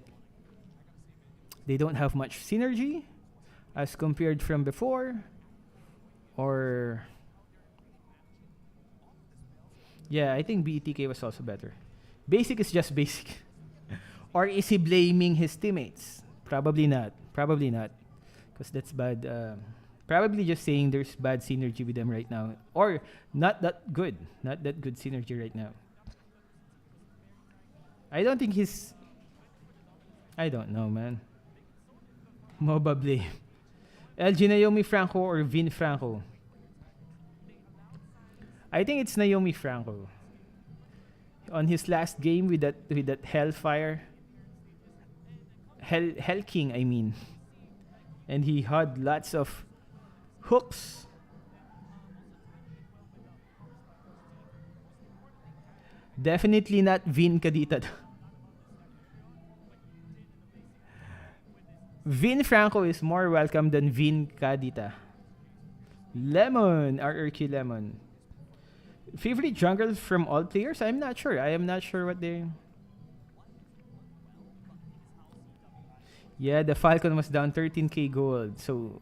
they don't have much synergy as compared from before? Or yeah, I think BTK was also better. Basic is just basic. Or is he blaming his teammates? Probably not. Because that's bad. Probably just saying there's bad synergy with them right now. Or not that good. Not that good synergy right now. I don't think he's... I don't know, man. MOBA blame. LG Naomi Franco or Vin Franco? I think it's Naomi Franco. On his last game with that Hellfire, Hell King, I mean, and he had lots of hooks. Definitely not Vin Kadita. Vin Franco is more welcome than Vin Kadita. Lemon, RRQ Lemon. Favorite jungle from all players? I'm not sure. I am not sure what they... Yeah, the Falcon was down 13k gold. So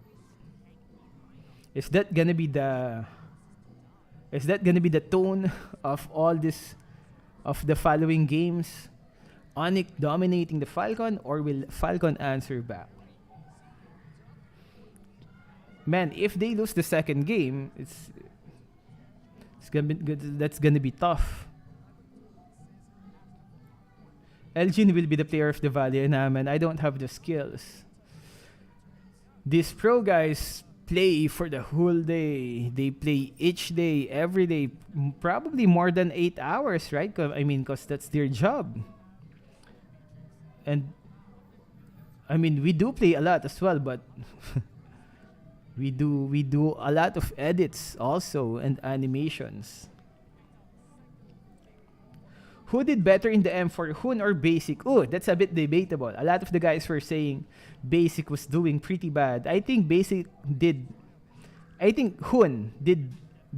is that gonna be the tone of all this, of the following games? Onyx dominating the Falcon, or will Falcon answer back? Man, if they lose the second game, it's gonna be good. That's gonna be tough. Elgin will be the player of the Valley, and man, I don't have the skills. These pro guys play for the whole day. They play each day, every day, probably more than 8 hours, right? I mean, because that's their job. And I mean, we do play a lot as well, but we do a lot of edits also and animations. Who did better in the M4, Hun or Basic? Oh, that's a bit debatable. A lot of the guys were saying Basic was doing pretty bad. I think Hun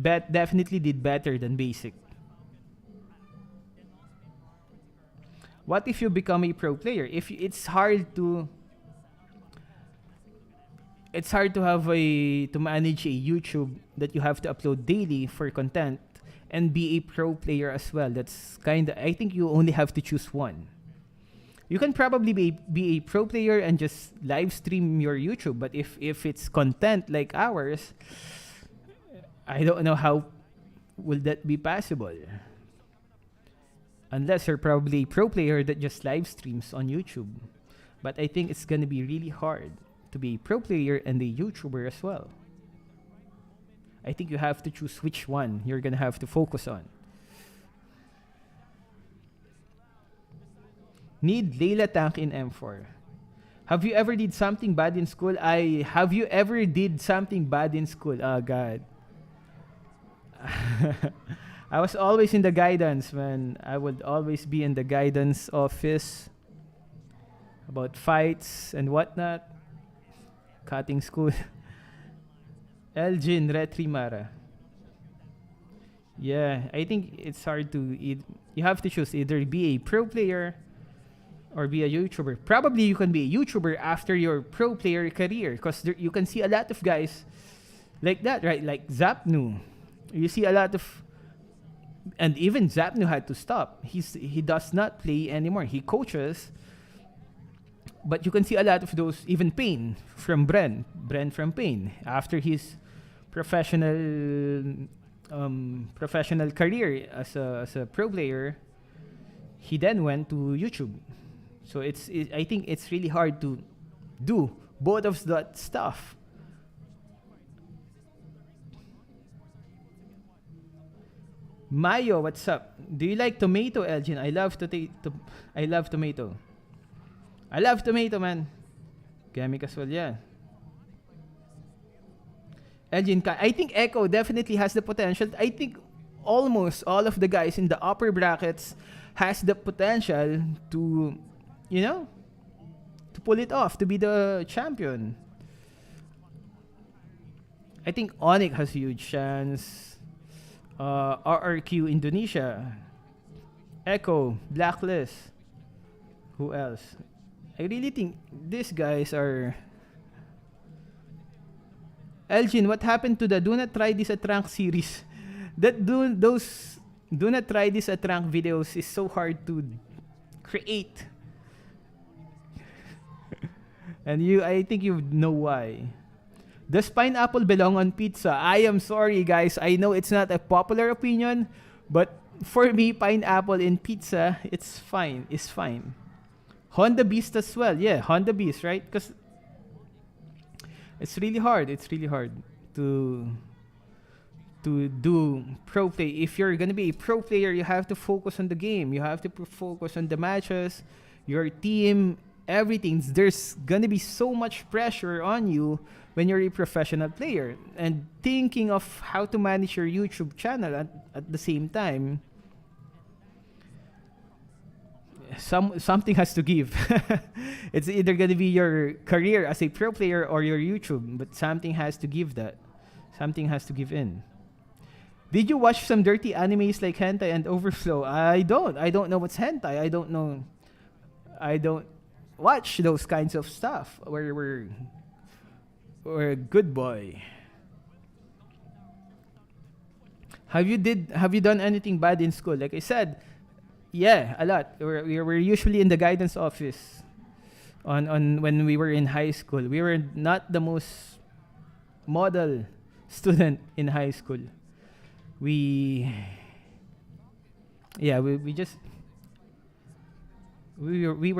definitely did better than Basic. What if you become a pro player? It's hard to manage a YouTube that you have to upload daily for content and be a pro player as well. That's I think you only have to choose one. You can probably be a pro player and just live stream your YouTube, but if it's content like ours, I don't know how will that be possible. Unless you're probably a pro player that just live streams on YouTube. But I think it's gonna be really hard to be a pro player and a YouTuber as well. I think you have to choose which one you're gonna have to focus on. Need Layla tank in M4. Have you ever did something bad in school? Have you ever did something bad in school? Oh God. I was always in the guidance, man. I would always be in the guidance office about fights and whatnot. Cutting school. Elgin Retrimara. Yeah, I think it's hard to you have to choose either be a pro player or be a YouTuber. Probably you can be a YouTuber after your pro player career because you can see a lot of guys like that, right? Like Zapnu. You see a lot of, and even Zapnu had to stop. He does not play anymore. He coaches, but you can see a lot of those. Even Payne from Bren from Payne after his professional career as a pro player, he then went to YouTube. So I think it's really hard to do both of that stuff. Mayo, what's up? Do you like tomato, Elgin? I love I love tomato. I love tomato, man. Gamik as well, yeah. Elgin, I think Echo definitely has the potential. I think almost all of the guys in the upper brackets has the potential to, to pull it off, to be the champion. I think Onyx has a huge chance. RRQ Indonesia. Echo, Blacklist. Who else? I really think these guys are... Elgin, what happened to the Do Not Try This at Rank series? Those Do Not Try This at Rank videos is so hard to create. And I think you know why. Does pineapple belong on pizza? I am sorry, guys. I know it's not a popular opinion, but for me, pineapple in pizza, it's fine. It's fine. Honda Beast as well. Yeah, Honda Beast, right? Because it's really hard. It's really hard to do pro play. If you're gonna be a pro player, you have to focus on the game. You have to focus on the matches, your team, everything. There's gonna be so much pressure on you when you're a professional player. And thinking of how to manage your YouTube channel at the same time, something has to give. It's either gonna be your career as a pro player or your YouTube, but something has to give that. Something has to give in. Did you watch some dirty animes like Hentai and Overflow? I don't know what's Hentai. I don't watch those kinds of stuff. We're a good boy. Have you done anything bad in school? Like I said, yeah, a lot. We're usually in the guidance office. On when we were in high school, we were not the most model student in high school. We were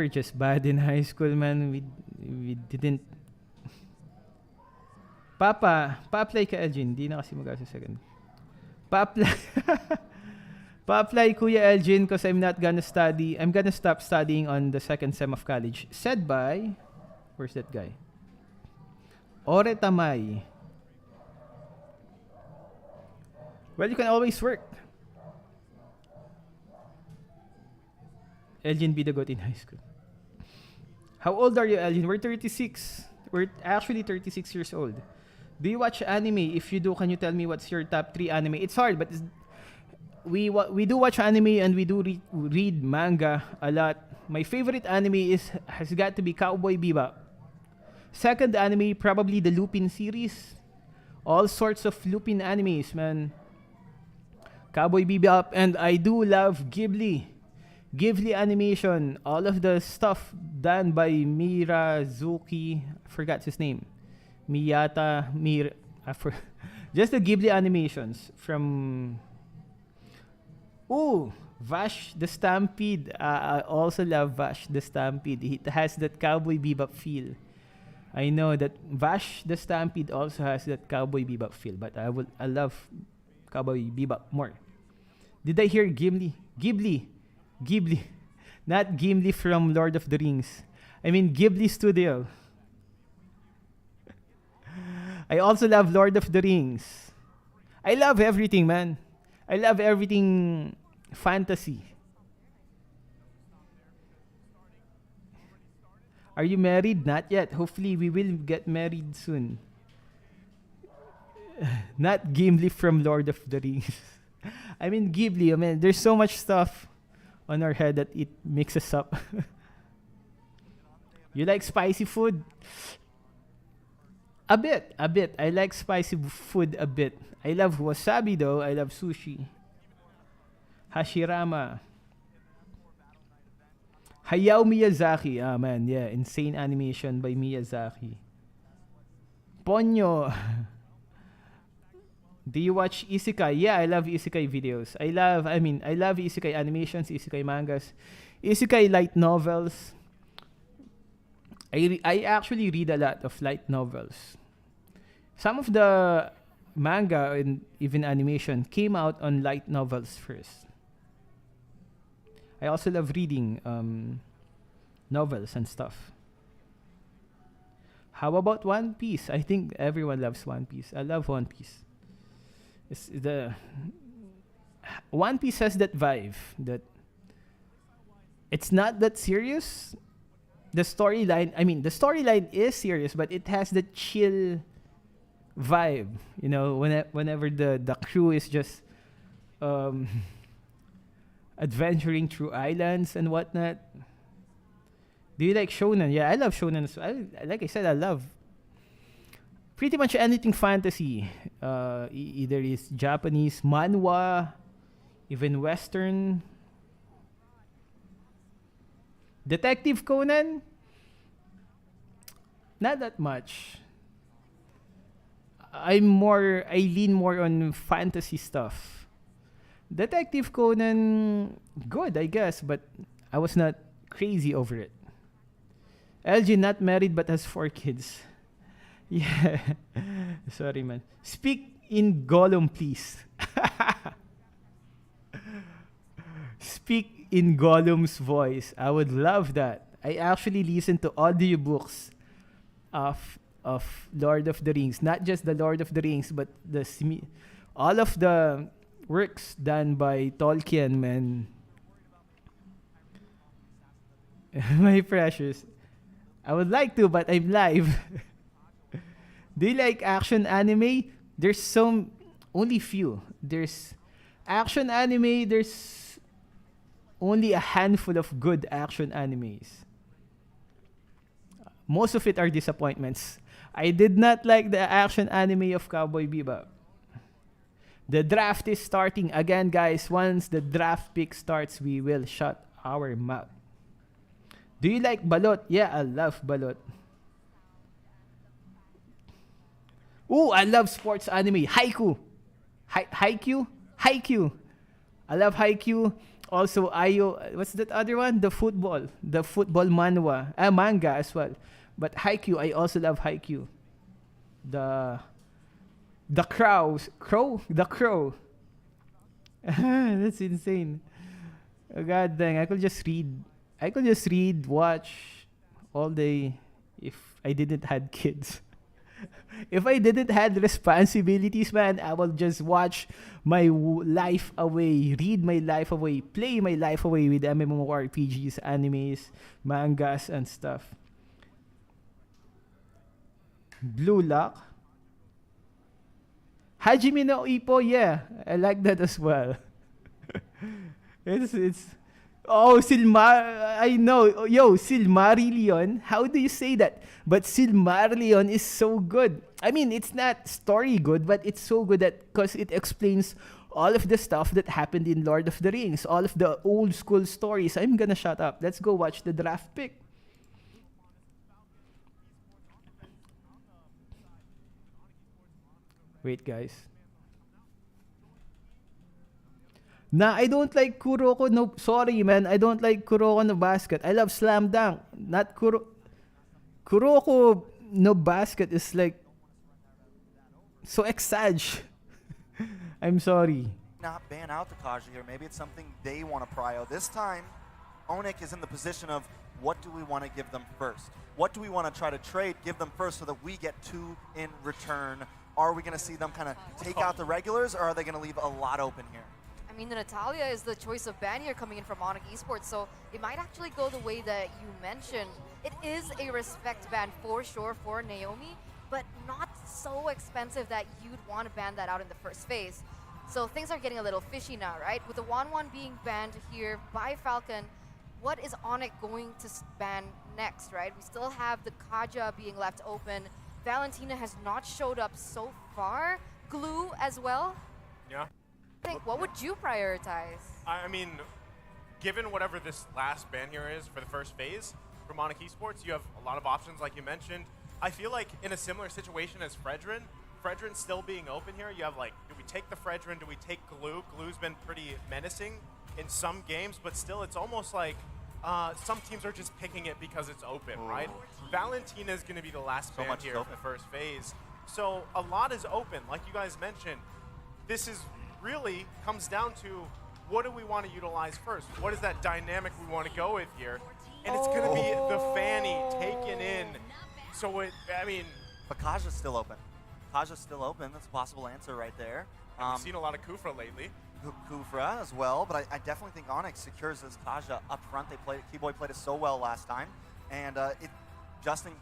just bad in high school, man. We didn't. Pa-apply ka, Elgin. Di na kasi mag-asa second. Pa-apply, Kuya Elgin, because I'm not gonna study. I'm gonna stop studying on the second sem of college. Said by... Where's that guy? Ore Tamay. Well, you can always work. Elgin be the goat in high school. How old are you, Elgin? We're 36. We're actually 36 years old. Do you watch anime? If you do, can you tell me what's your top 3 anime? It's hard, but we do watch anime and we do read manga a lot. My favorite anime has got to be Cowboy Bebop. Second anime, probably the Lupin series. All sorts of Lupin animes, man. Cowboy Bebop, and I do love Ghibli. Ghibli animation, all of the stuff done by Mirazuki, I forgot his name. Just the Ghibli animations from... Ooh, Vash the Stampede. I also love Vash the Stampede. It has that Cowboy Bebop feel. I know that Vash the Stampede also has that Cowboy Bebop feel, but I love Cowboy Bebop more. Did I hear Ghibli? Ghibli. Not Gimli from Lord of the Rings. I mean Ghibli Studio. I also love Lord of the Rings. I love everything, man. I love everything fantasy. Are you married? Not yet. Hopefully, we will get married soon. Not Gimli from Lord of the Rings. I mean, Ghibli. I mean, there's so much stuff on our head that it mixes up. You like spicy food? A bit. I like spicy food a bit. I love wasabi though. I love sushi. Hashirama. Hayao Miyazaki. Ah man, yeah. Insane animation by Miyazaki. Ponyo. Do you watch isekai? Yeah, I love isekai videos. I love isekai animations, isekai mangas, isekai light novels. I actually read a lot of light novels. Some of the manga and even animation came out on light novels first. I also love reading novels and stuff. How about One Piece? I think everyone loves One Piece. I love One Piece. One Piece has that vibe that it's not that serious. The storyline is serious, but it has the chill vibe. You know, whenever the crew is just adventuring through islands and whatnot. Do you like shonen? Yeah, I love shonen as well. Like I said, I love pretty much anything fantasy. Either is Japanese manhwa, even Western. Detective Conan? Not that much. I lean more on fantasy stuff. Detective Conan, good, I guess, but I was not crazy over it. Elgin, not married but has 4 kids. Yeah. Sorry, man. Speak in Gollum, please. Speak in Gollum's voice. I would love that. I actually listen to audiobooks of Lord of the Rings. Not just the Lord of the Rings, but all of the works done by Tolkien, man. My precious. I would like to, but I'm live. Do you like action anime? There's only few. There's action anime, there's only a handful of good action animes. Most of it are disappointments. I did not like the action anime of Cowboy Bebop. The draft is starting again, guys. Once the draft pick starts, we will shut our mouth. Do you like balot? Yeah, I love balot. Ooh, I love sports anime. Haikyuu. Haikyuu. I love Haikyuu. Also, what's that other one? The football manhwa. Manga as well. But Haikyuu, I also love Haikyuu. The crow. That's insane. Oh, God dang, I could just read, watch all day if I didn't had kids. If I didn't had responsibilities, man, I will just watch my life away, read my life away, play my life away with MMORPGs, animes, mangas, and stuff. Blue Lock. Hajime no Ippo, yeah, I like that as well. it's Oh, I know. Yo, Silmarillion. How do you say that? But Silmarillion is so good. I mean, it's not story good, but it's so good that because it explains all of the stuff that happened in Lord of the Rings, all of the old school stories. I'm gonna shut up. Let's go watch the draft pick. Wait, guys. Nah, I don't like Kuroko no... Sorry, man. I don't like Kuroko no Basket. I love Slam Dunk. Not Kuroko no Basket is like... So exage. I'm sorry. Not ban out the Kaja here. Maybe it's something they want to prio. This time, Onik is in the position of what do we want to give them first? What do we want to try to trade, give them first so that we get 2 in return? Are we going to see them kind of take out the regulars, or are they going to leave a lot open here? I mean, Natalia is the choice of ban here coming in from Onyx Esports, so it might actually go the way that you mentioned. It is a respect ban for sure for Naomi, but not so expensive that you'd want to ban that out in the first phase. So things are getting a little fishy now, right? With the 1-1 being banned here by Falcon, what is Onyx going to ban next, right? We still have the Kaja being left open. Valentina has not showed up so far. Glue as well. Yeah. What would you prioritize? I mean, given whatever this last ban here is for the first phase for Onyx Esports, you have a lot of options like you mentioned. I feel like in a similar situation as Fredrin still being open here, you have like, do we take the Fredrin, do we take Glue? Glue's been pretty menacing in some games, but still it's almost like some teams are just picking it because it's open, right? Valentina is going to be the last ban here for the first phase. So a lot is open, like you guys mentioned. This is really comes down to what do we want to utilize first? What is that dynamic we want to go with here? And it's going to be the Fanny taken in. So I mean... But Kaja's still open. Kaja's still open. That's a possible answer right there. We've seen a lot of Kufra lately. Kufra as well, but I definitely think Onyx secures this Kaja up front. Keyboy played it so well last time. And Justin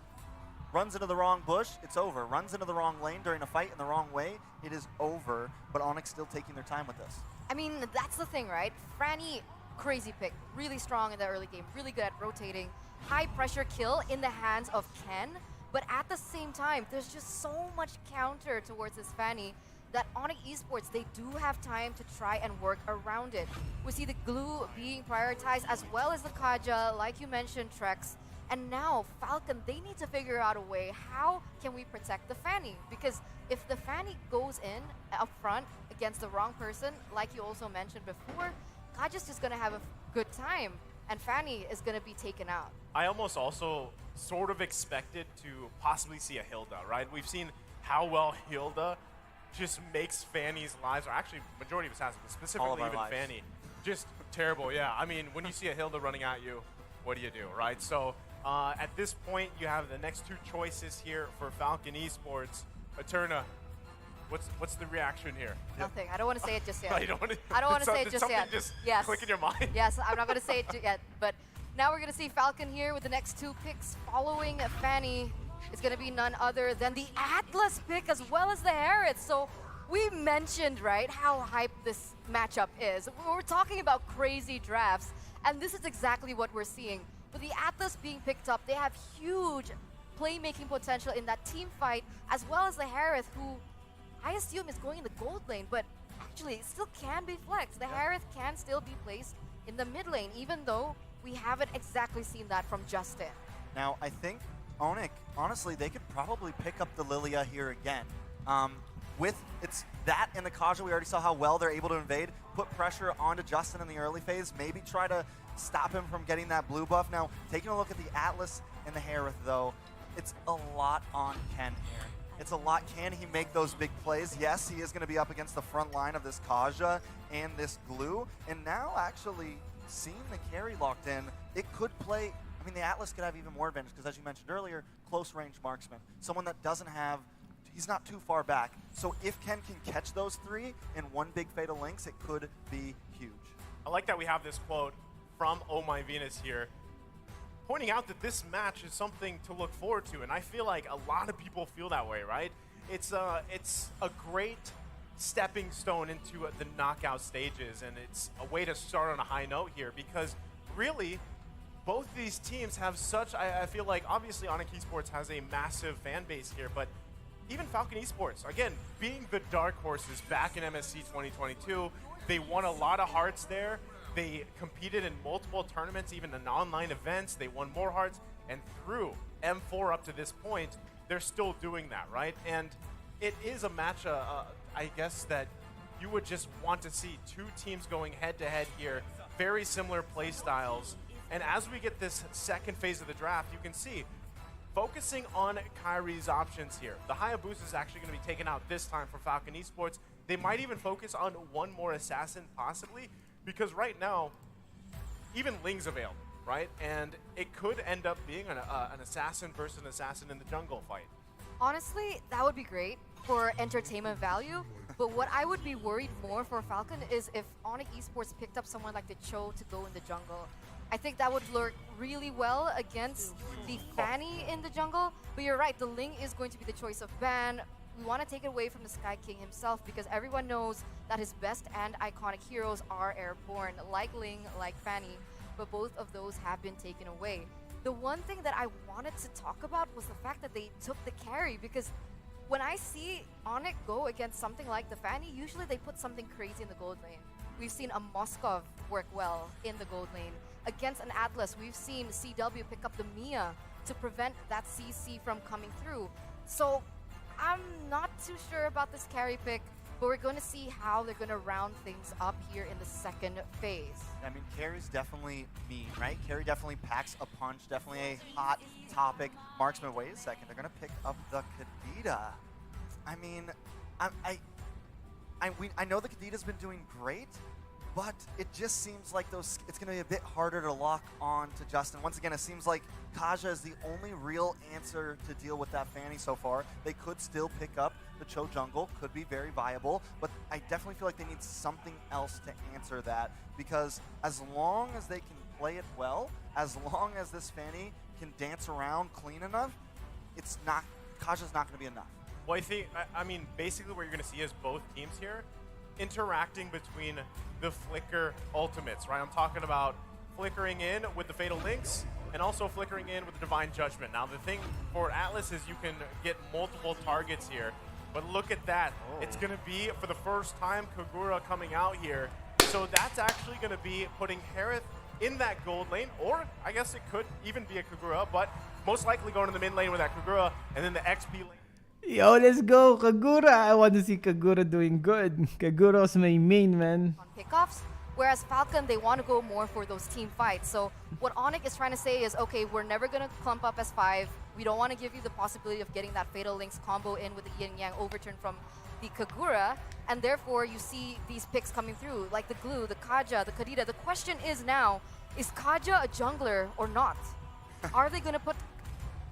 runs into the wrong bush, it's over. Runs into the wrong lane during a fight in the wrong way, it is over. But Onyx still taking their time with this. I mean, that's the thing, right? Franny, crazy pick. Really strong in the early game. Really good at rotating. High pressure kill in the hands of Ken. But at the same time, there's just so much counter towards this Fanny that Onyx Esports, they do have time to try and work around it. We see the Glue being prioritized as well as the Kaja, like you mentioned, Trex. And now Falcon, they need to figure out a way, how can we protect the Fanny? Because if the Fanny goes in up front against the wrong person, like you also mentioned before, Kaja's just gonna have a good time and Fanny is gonna be taken out. I almost also sort of expected to possibly see a Hilda, right? We've seen how well Hilda just makes Fanny's lives, or actually majority of assassins, but specifically even Fanny, just terrible. Yeah, I mean, when you see a Hilda running at you, what do you do, right? So at this point, you have the next two choices here for Falcon Esports. Eterna, what's the reaction here? Nothing. I don't want to say it just yet. You don't wanna, I don't want to say it just yet. Just yes. click in your mind? Yes, I'm not going to say it yet. But now we're going to see Falcon here with the next two picks following Fanny. It's going to be none other than the Atlas pick as well as the Harrods. So we mentioned, right, how hyped this matchup is. We're talking about crazy drafts, and this is exactly what we're seeing. With the Atlas being picked up, they have huge playmaking potential in that team fight, as well as the Harith, who I assume is going in the gold lane, but actually it still can be flexed. The Harith can still be placed in the mid lane, even though we haven't exactly seen that from Justin. Now, I think Onyx, honestly, they could probably pick up the Lilia here again. With it's that and the Kaja, we already saw how well they're able to invade, put pressure onto Justin in the early phase, maybe try to stop him from getting that blue buff. Now, taking a look at the Atlas and the Harith, though, it's a lot on Ken here. It's a lot. Can he make those big plays? Yes, he is going to be up against the front line of this Kaja and this Glue. And now, actually, seeing the carry locked in, it could play. I mean, the Atlas could have even more advantage because, as you mentioned earlier, close range marksman. Someone that doesn't have, he's not too far back. So if Ken can catch those three in one big Fatal Links, it could be huge. I like that we have this quote from Oh My Venus here, pointing out that this match is something to look forward to, and I feel like a lot of people feel that way, right? It's a great stepping stone into the knockout stages, and it's a way to start on a high note here because really, both these teams have such, I feel like, obviously Onyx Esports has a massive fan base here, but even Falcon Esports, again, being the dark horses back in MSC 2022, they won a lot of hearts there. They competed in multiple tournaments, even in online events. They won more hearts, and through M4 up to this point, they're still doing that, right? And it is a match, I guess, that you would just want to see two teams going head-to-head here, very similar play styles. And as we get this second phase of the draft, you can see, focusing on Kyrie's options here. The Hayabusa is actually going to be taken out this time for Falcon Esports. They might even focus on one more assassin, possibly, because right now, even Ling's available, right? And it could end up being an assassin versus an assassin in the jungle fight. Honestly, that would be great. for entertainment value. But what I would be worried more for Falcon is if Onyx Esports picked up someone like the Cho to go in the jungle. I think that would work really well against the Fanny in the jungle. But you're right, the Ling is going to be the choice of ban. We want to take it away from the Sky King himself because everyone knows that his best and iconic heroes are airborne, like Ling, like Fanny. But both of those have been taken away. The one thing that I wanted to talk about was the fact that they took the carry because when I see Onyx go against something like the Fanny, usually they put something crazy in the gold lane. We've seen a Moskov work well in the gold lane. Against an Atlas, we've seen CW pick up the Mia to prevent that CC from coming through. So I'm not too sure about this carry pick, but we're going to see how they're going to round things up here in the second phase. I mean, carry's definitely mean, right? Carry definitely packs a punch, definitely a hot topic. Marksman, wait a second, they're going to pick up the Kadita. I mean, I know the Kadita's been doing great, but it just seems like it's going to be a bit harder to lock on to Justin. Once again, it seems like Kaja is the only real answer to deal with that Fanny so far. They could still pick up the Cho jungle, could be very viable, but I definitely feel like they need something else to answer that because as long as they can play it well, as long as this Fanny can dance around clean enough, Kaja's not going to be enough. Well, I mean, basically what you're going to see is both teams here interacting between the Flicker ultimates, right? I'm talking about flickering in with the Fatal Links and also flickering in with the Divine Judgment. Now, the thing for Atlas is you can get multiple targets here, but look at that. Oh. It's going to be, for the first time, Kagura coming out here. So that's actually going to be putting Harith in that gold lane, or I guess it could even be a Kagura, but most likely going to the mid lane with that Kagura, and then the XP lane. Yo, let's go, Kagura. I want to see Kagura doing good. Kagura's my main, man. On pickoffs, whereas Falcon, they want to go more for those team fights. So what Onyx is trying to say is, okay, we're never going to clump up as 5. We don't want to give you the possibility of getting that Fatal Links combo in with the Yin Yang overturn from the Kagura, and therefore you see these picks coming through, like the Glue, the Kaja, the Kadita. The question is now, is Kaja a jungler or not? Are they going to put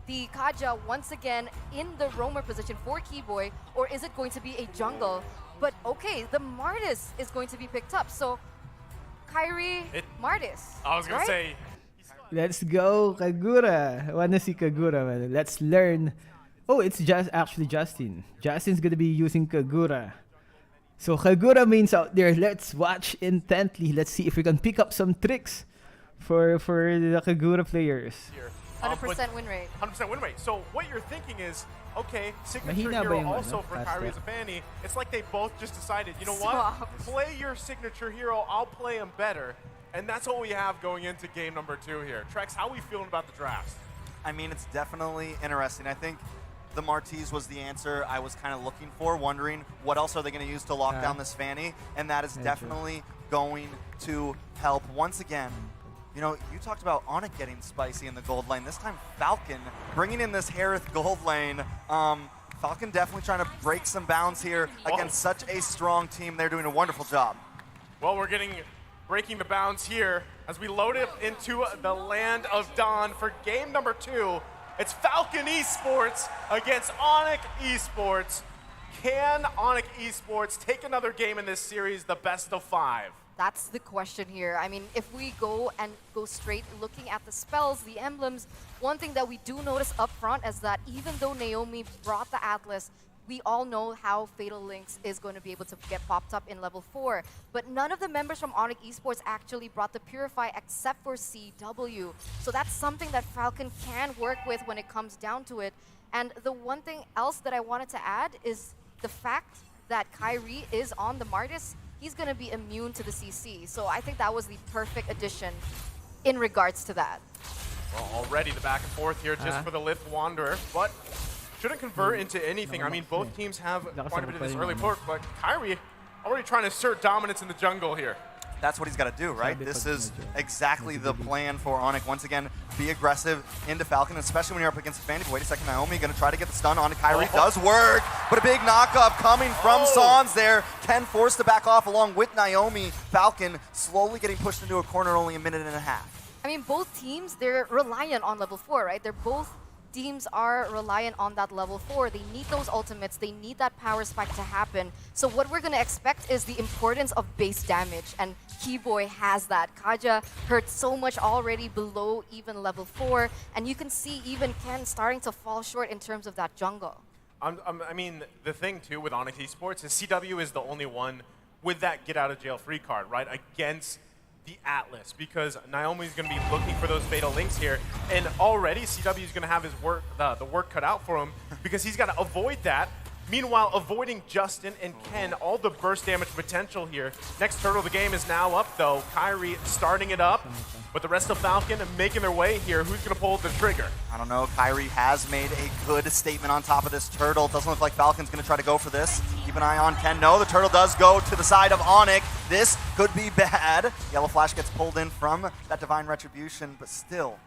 the Kaja once again in the roamer position for Keyboy, or is it going to be a jungle? But okay, the Martis is going to be picked up, so Kyrie, Martis. I was going to say. Let's go, Kagura. I want to see Kagura, man. Let's learn. Oh, it's just actually Justin. Justin's going to be using Kagura. So Kagura mains out there. Let's watch intently. Let's see if we can pick up some tricks for the Kagura players. 100% win rate. 100% win rate. So what you're thinking is, okay, signature hero also for Kyrie as a Fanny. It's like they both just decided, you know what? Play your signature hero. I'll play him better. And that's what we have going into game number 2 here. Trex, how are we feeling about the drafts? I mean, it's definitely interesting. I think the Martis was the answer I was kind of looking for, wondering what else are they going to use to lock down this Fanny, and that is definitely going to help. Once again, you know, you talked about Onyx getting spicy in the gold lane. This time, Falcon bringing in this Harith gold lane. Falcon definitely trying to break some bounds here against such a strong team. They're doing a wonderful job. Well, we're breaking the bounds here as we load it into the Land of Dawn for game number 2. It's Falcon Esports against Onyx Esports. Can Onyx Esports take another game in this series, the best of 5? That's the question here. I mean, if we go straight looking at the spells, the emblems, one thing that we do notice up front is that even though Naomi brought the Atlas, we all know how Fatal Links is going to be able to get popped up in level 4. But none of the members from Onyx Esports actually brought the Purify except for CW. So that's something that Falcon can work with when it comes down to it. And the one thing else that I wanted to add is the fact that Kyrie is on the Martis. He's going to be immune to the CC. So I think that was the perfect addition in regards to that. Well, already the back and forth here just for the Lith Wanderer, but shouldn't convert into anything. I mean, both teams have quite a bit of this early perk, but Kyrie already trying to assert dominance in the jungle here. That's what he's got to do, right? This is exactly the plan for Onyx. Once again, be aggressive into Falcon, especially when you're up against a Fanny. Wait a second, Naomi going to try to get the stun on Kyrie. Does work, but a big knockup coming from Sans there. Ken forced to back off along with Naomi. Falcon slowly getting pushed into a corner, only a minute and a half. I mean, both teams, they're reliant on level 4, right? They're both teams are reliant on that level 4. They need those ultimates. They need that power spike to happen. So what we're going to expect is the importance of base damage. And Keyboy has that. Kaja hurt so much already below even level 4. And you can see even Ken starting to fall short in terms of that jungle. I mean, the thing, too, with Onyx Esports is CW is the only one with that get-out-of-jail-free card, right, against the Atlas, because Naomi's going to be looking for those fatal links here, and already CW is going to have his work, the work cut out for him, because he's got to avoid that. Meanwhile, avoiding Justin and Ken, all the burst damage potential here. Next turtle of the game is now up, though. Kyrie starting it up, but the rest of Falcon making their way here. Who's going to pull the trigger? I don't know. Kyrie has made a good statement on top of this turtle. Doesn't look like Falcon's going to try to go for this. Keep an eye on Ken. No, the turtle does go to the side of Onyx. This could be bad. Yellow Flash gets pulled in from that Divine Retribution, but still,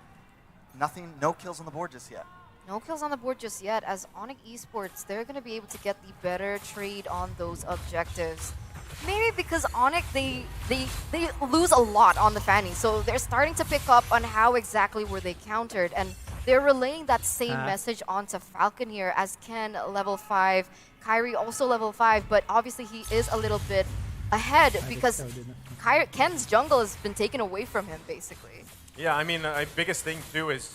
nothing, no kills on the board just yet. No kills on the board just yet, as Onyx Esports, they're going to be able to get the better trade on those objectives. Maybe because Onyx, they lose a lot on the Fanny, so they're starting to pick up on how exactly were they countered, and they're relaying that same message onto Falcon here, as Ken level 5, Kyrie also level 5, but obviously he is a little bit ahead because Ken's jungle has been taken away from him, basically. Yeah, I mean, the biggest thing, too, is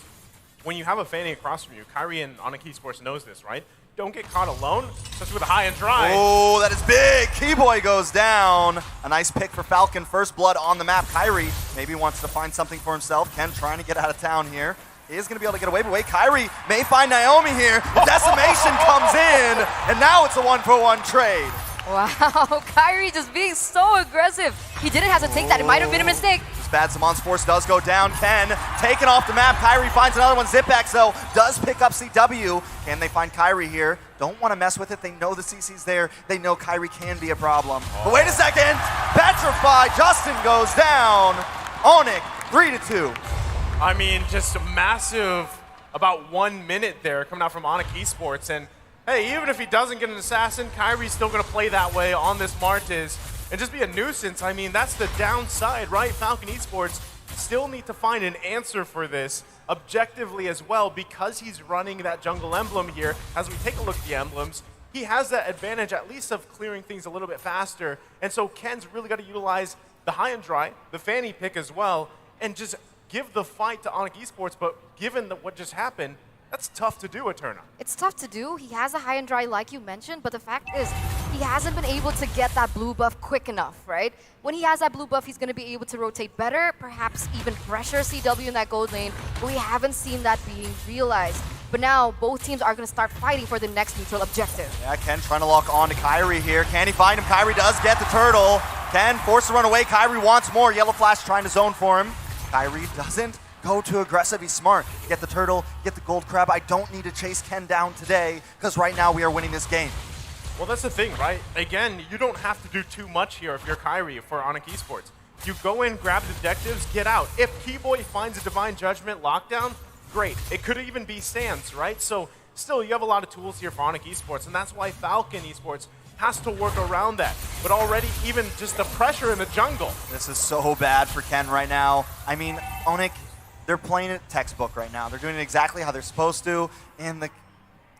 when you have a Fanny across from you, Kyrie and Onyx Esports knows this, right? Don't get caught alone, especially with a high and dry. Oh, that is big. Keyboy goes down. A nice pick for Falcon. First blood on the map. Kyrie maybe wants to find something for himself. Ken trying to get out of town here. He is going to be able to get away, but wait, Kyrie may find Naomi here. The decimation comes in, and now it's a 1-for-1 trade. Wow, Kyrie just being so aggressive. He didn't hesitate that. It might have been a mistake. Bad Samon's Force does go down. Ken taken off the map. Kyrie finds another one. Zipax, though, does pick up CW. Can they find Kyrie here? Don't want to mess with it. They know the CC's there. They know Kyrie can be a problem. But wait a second. Petrify. Justin goes down. Onyx, 3-2. I mean, just a massive, about 1 minute there coming out from Onyx Esports. And hey, even if he doesn't get an assassin, Kyrie's still going to play that way on this Martis and just be a nuisance. I mean, that's the downside, right? Falcon Esports still need to find an answer for this objectively as well, because he's running that jungle emblem here. As we take a look at the emblems, he has that advantage at least of clearing things a little bit faster. And so Ken's really got to utilize the high and dry, the Fanny pick as well, and just give the fight to Onyx Esports. But given what just happened, that's tough to do, Eterna. It's tough to do. He has a high and dry like you mentioned, but the fact is he hasn't been able to get that blue buff quick enough, right? When he has that blue buff, he's going to be able to rotate better, perhaps even pressure CW in that gold lane, but we haven't seen that being realized. But now both teams are going to start fighting for the next neutral objective. Yeah, Ken trying to lock on to Kyrie here. Can he find him? Kyrie does get the turtle. Ken forced to run away. Kyrie wants more. Yellow Flash trying to zone for him. Kyrie doesn't go too aggressive. He's smart. Get the turtle, get the gold crab. I don't need to chase Ken down today because right now we are winning this game. Well, that's the thing, right? Again, you don't have to do too much here if you're Kyrie for Onyx Esports. You go in, grab the objectives, get out. If Keyboy finds a Divine Judgment lockdown, great. It could even be Sands, right? So still, you have a lot of tools here for Onyx Esports, and that's why Falcon Esports has to work around that. But already, even just the pressure in the jungle. This is so bad for Ken right now. I mean, Onyx, they're playing it textbook right now. They're doing it exactly how they're supposed to, and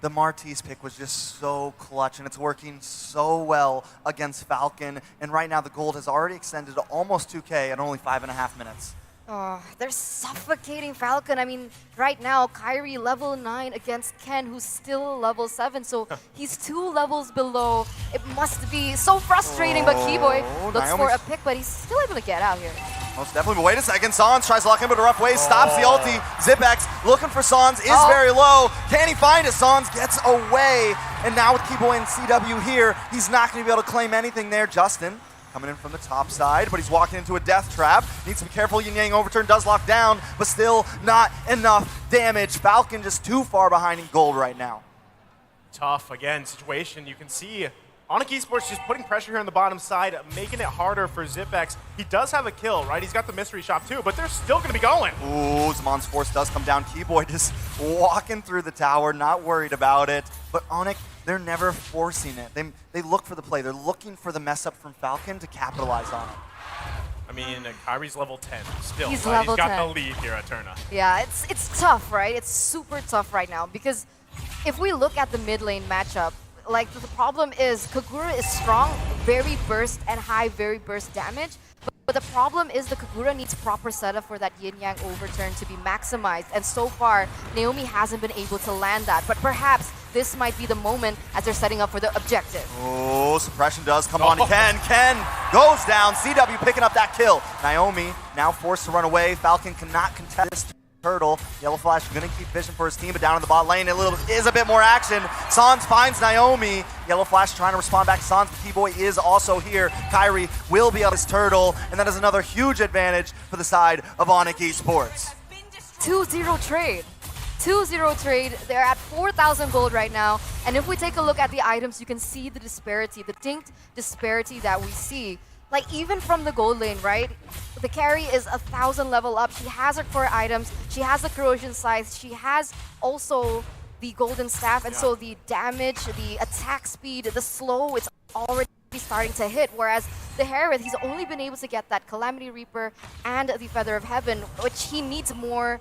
the Martis pick was just so clutch, and it's working so well against Falcon. And right now, the gold has already extended to almost 2K at only 5.5 minutes. Oh, they're suffocating Falcon. I mean, right now, Kyrie level 9 against Ken, who's still level 7, so he's 2 levels below. It must be so frustrating, but Keyboy looks for a pick, but he's still able to get out here. Most definitely, but wait a second. Sans tries to lock him into a rough way, stops the ulti. Zipax looking for Sans, is very low. Can he find it? Sans gets away. And now with Keyboy and CW here, he's not going to be able to claim anything there. Justin coming in from the top side, but he's walking into a death trap. Needs to be careful. Yin Yang overturn does lock down, but still not enough damage. Falcon just too far behind in gold right now. Tough, again, situation. You can see Onyx Esports just putting pressure here on the bottom side, making it harder for Zipax. He does have a kill, right? He's got the mystery shop too, but they're still going to be going. Ooh, Zamon's Force does come down. Keyboy just walking through the tower, not worried about it. But Onyx, they're never forcing it. They look for the play. They're looking for the mess up from Falcon to capitalize on it. I mean, Kyrie's level 10 still. He's right? level He's got 10. the lead here at Turna. Yeah, it's tough, right? It's super tough right now because if we look at the mid lane matchup, like the problem is Kagura is strong, very burst and high, very burst damage. But the problem is the Kagura needs proper setup for that yin-yang overturn to be maximized. And so far, Naomi hasn't been able to land that. But perhaps this might be the moment as they're setting up for the objective. Oh, suppression does come on to Ken. Ken goes down. CW picking up that kill. Naomi now forced to run away. Falcon cannot contest this turtle. Yellow Flash gonna keep vision for his team, but down in the bot lane, is a bit more action. Sans finds Naomi. Yellow Flash trying to respond back to Sans, but T-Boy is also here. Kyrie will be on his turtle, and that is another huge advantage for the side of Onyx Esports. 2-0 trade. 2-0 trade. They're at 4,000 gold right now. And if we take a look at the items, you can see the disparity, the distinct disparity that we see. Like even from the gold lane, right? The carry is 1,000 level up. She has her core items. She has the corrosion scythe. She has also the golden staff. And so the damage, the attack speed, the slow, it's already starting to hit. Whereas the Herod, he's only been able to get that Calamity Reaper and the Feather of Heaven, which he needs more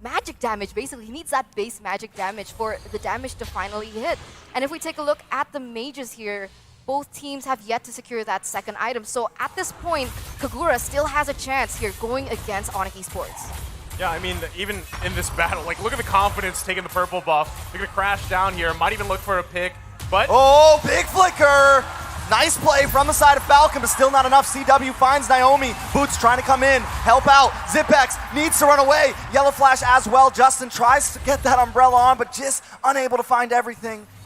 magic damage, basically. He needs that base magic damage for the damage to finally hit. And if we take a look at the mages here, both teams have yet to secure that second item. So at this point, Kagura still has a chance here going against Onyx Esports. Yeah, I mean, even in this battle, like, look at the confidence taking the purple buff. They're going to crash down here. Might even look for a pick, but... Oh, big flicker! Nice play from the side of Falcon, but still not enough. CW finds Naomi. Boots trying to come in, help out. Zipex needs to run away. Yellow Flash as well. Justin tries to get that umbrella on, but just unable to find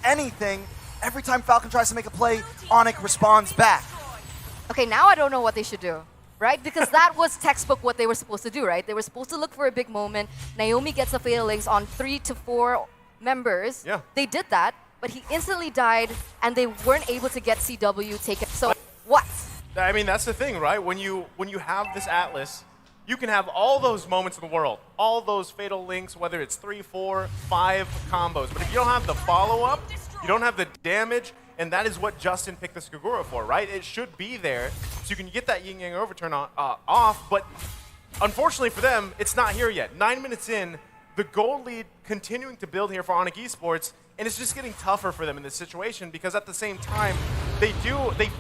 anything. Every time Falcon tries to make a play, Onyx responds back. Okay, now I don't know what they should do, right? Because that was textbook what they were supposed to do, right? They were supposed to look for a big moment. Naomi gets the Fatal Links on 3 to 4 members. Yeah. They did that, but he instantly died, and they weren't able to get CW taken. So what? I mean, that's the thing, right? When you have this Atlas, you can have all those moments in the world, all those Fatal Links, whether it's 3, 4, 5 combos. But if you don't have the follow-up, you don't have the damage, and that is what Justin picked this Kagura for, right? It should be there, so you can get that yin-yang overturn off, but unfortunately for them, it's not here yet. 9 minutes in, the gold lead continuing to build here for Onyx Esports, and it's just getting tougher for them in this situation because at the same time, they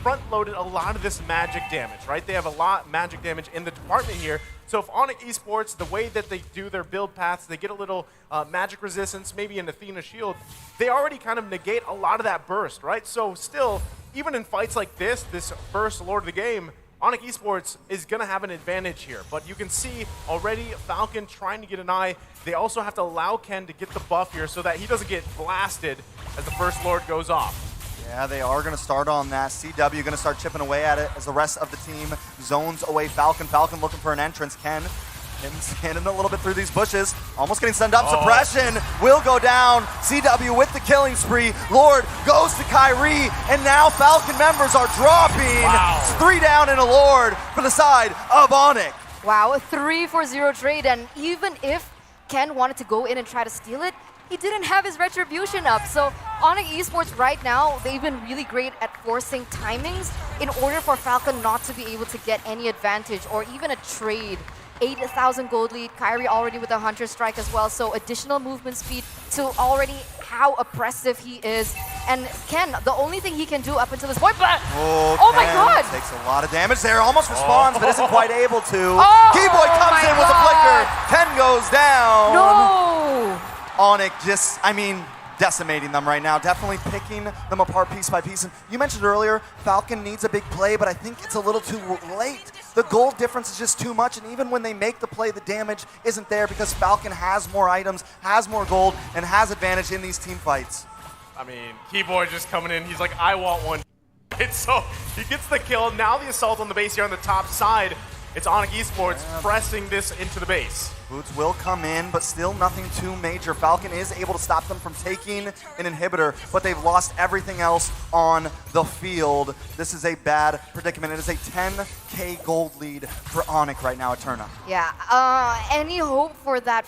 front-loaded a lot of this magic damage, right? They have a lot of magic damage in the department here. So if Onyx Esports, the way that they do their build paths, they get a little magic resistance, maybe an Athena shield, they already kind of negate a lot of that burst, right? So still, even in fights like this first Lord of the Game, Onyx Esports is going to have an advantage here. But you can see already Falcon trying to get an eye. They also have to allow Ken to get the buff here so that he doesn't get blasted as the first Lord goes off. Yeah, they are going to start on that. CW going to start chipping away at it as the rest of the team zones away Falcon. Falcon looking for an entrance. Ken standing a little bit through these bushes. Almost getting sent up. Suppression will go down. CW with the killing spree. Lord goes to Kyrie. And now Falcon members are dropping. Wow. It's 3 down and a Lord for the side of Onyx. Wow, a 3-4-0 trade. And even if Ken wanted to go in and try to steal it, he didn't have his retribution up. So Onyx Esports right now, they've been really great at forcing timings in order for Falcon not to be able to get any advantage or even a trade. 8,000 gold lead, Kyrie already with a Hunter Strike as well, so additional movement speed to already how oppressive he is. And Ken, the only thing he can do up until this point, but oh my god! Takes a lot of damage there, almost responds, but isn't quite able to. Oh, Keyboy comes in with a flicker, Ken goes down. No! Onyx just, decimating them right now, definitely picking them apart piece by piece. And you mentioned earlier, Falcon needs a big play, but I think it's a little too late. The gold difference is just too much, and even when they make the play, the damage isn't there because Falcon has more items, has more gold, and has advantage in these team fights. I mean, Keyboard just coming in, he's like, I want one. So he gets the kill. Now the assault on the base here on the top side. It's Onyx Esports pressing this into the base. Boots will come in, but still nothing too major. Falcon is able to stop them from taking an inhibitor, but they've lost everything else on the field. This is a bad predicament. It is a 10K gold lead for Onyx right now at Turna. Yeah, any hope for that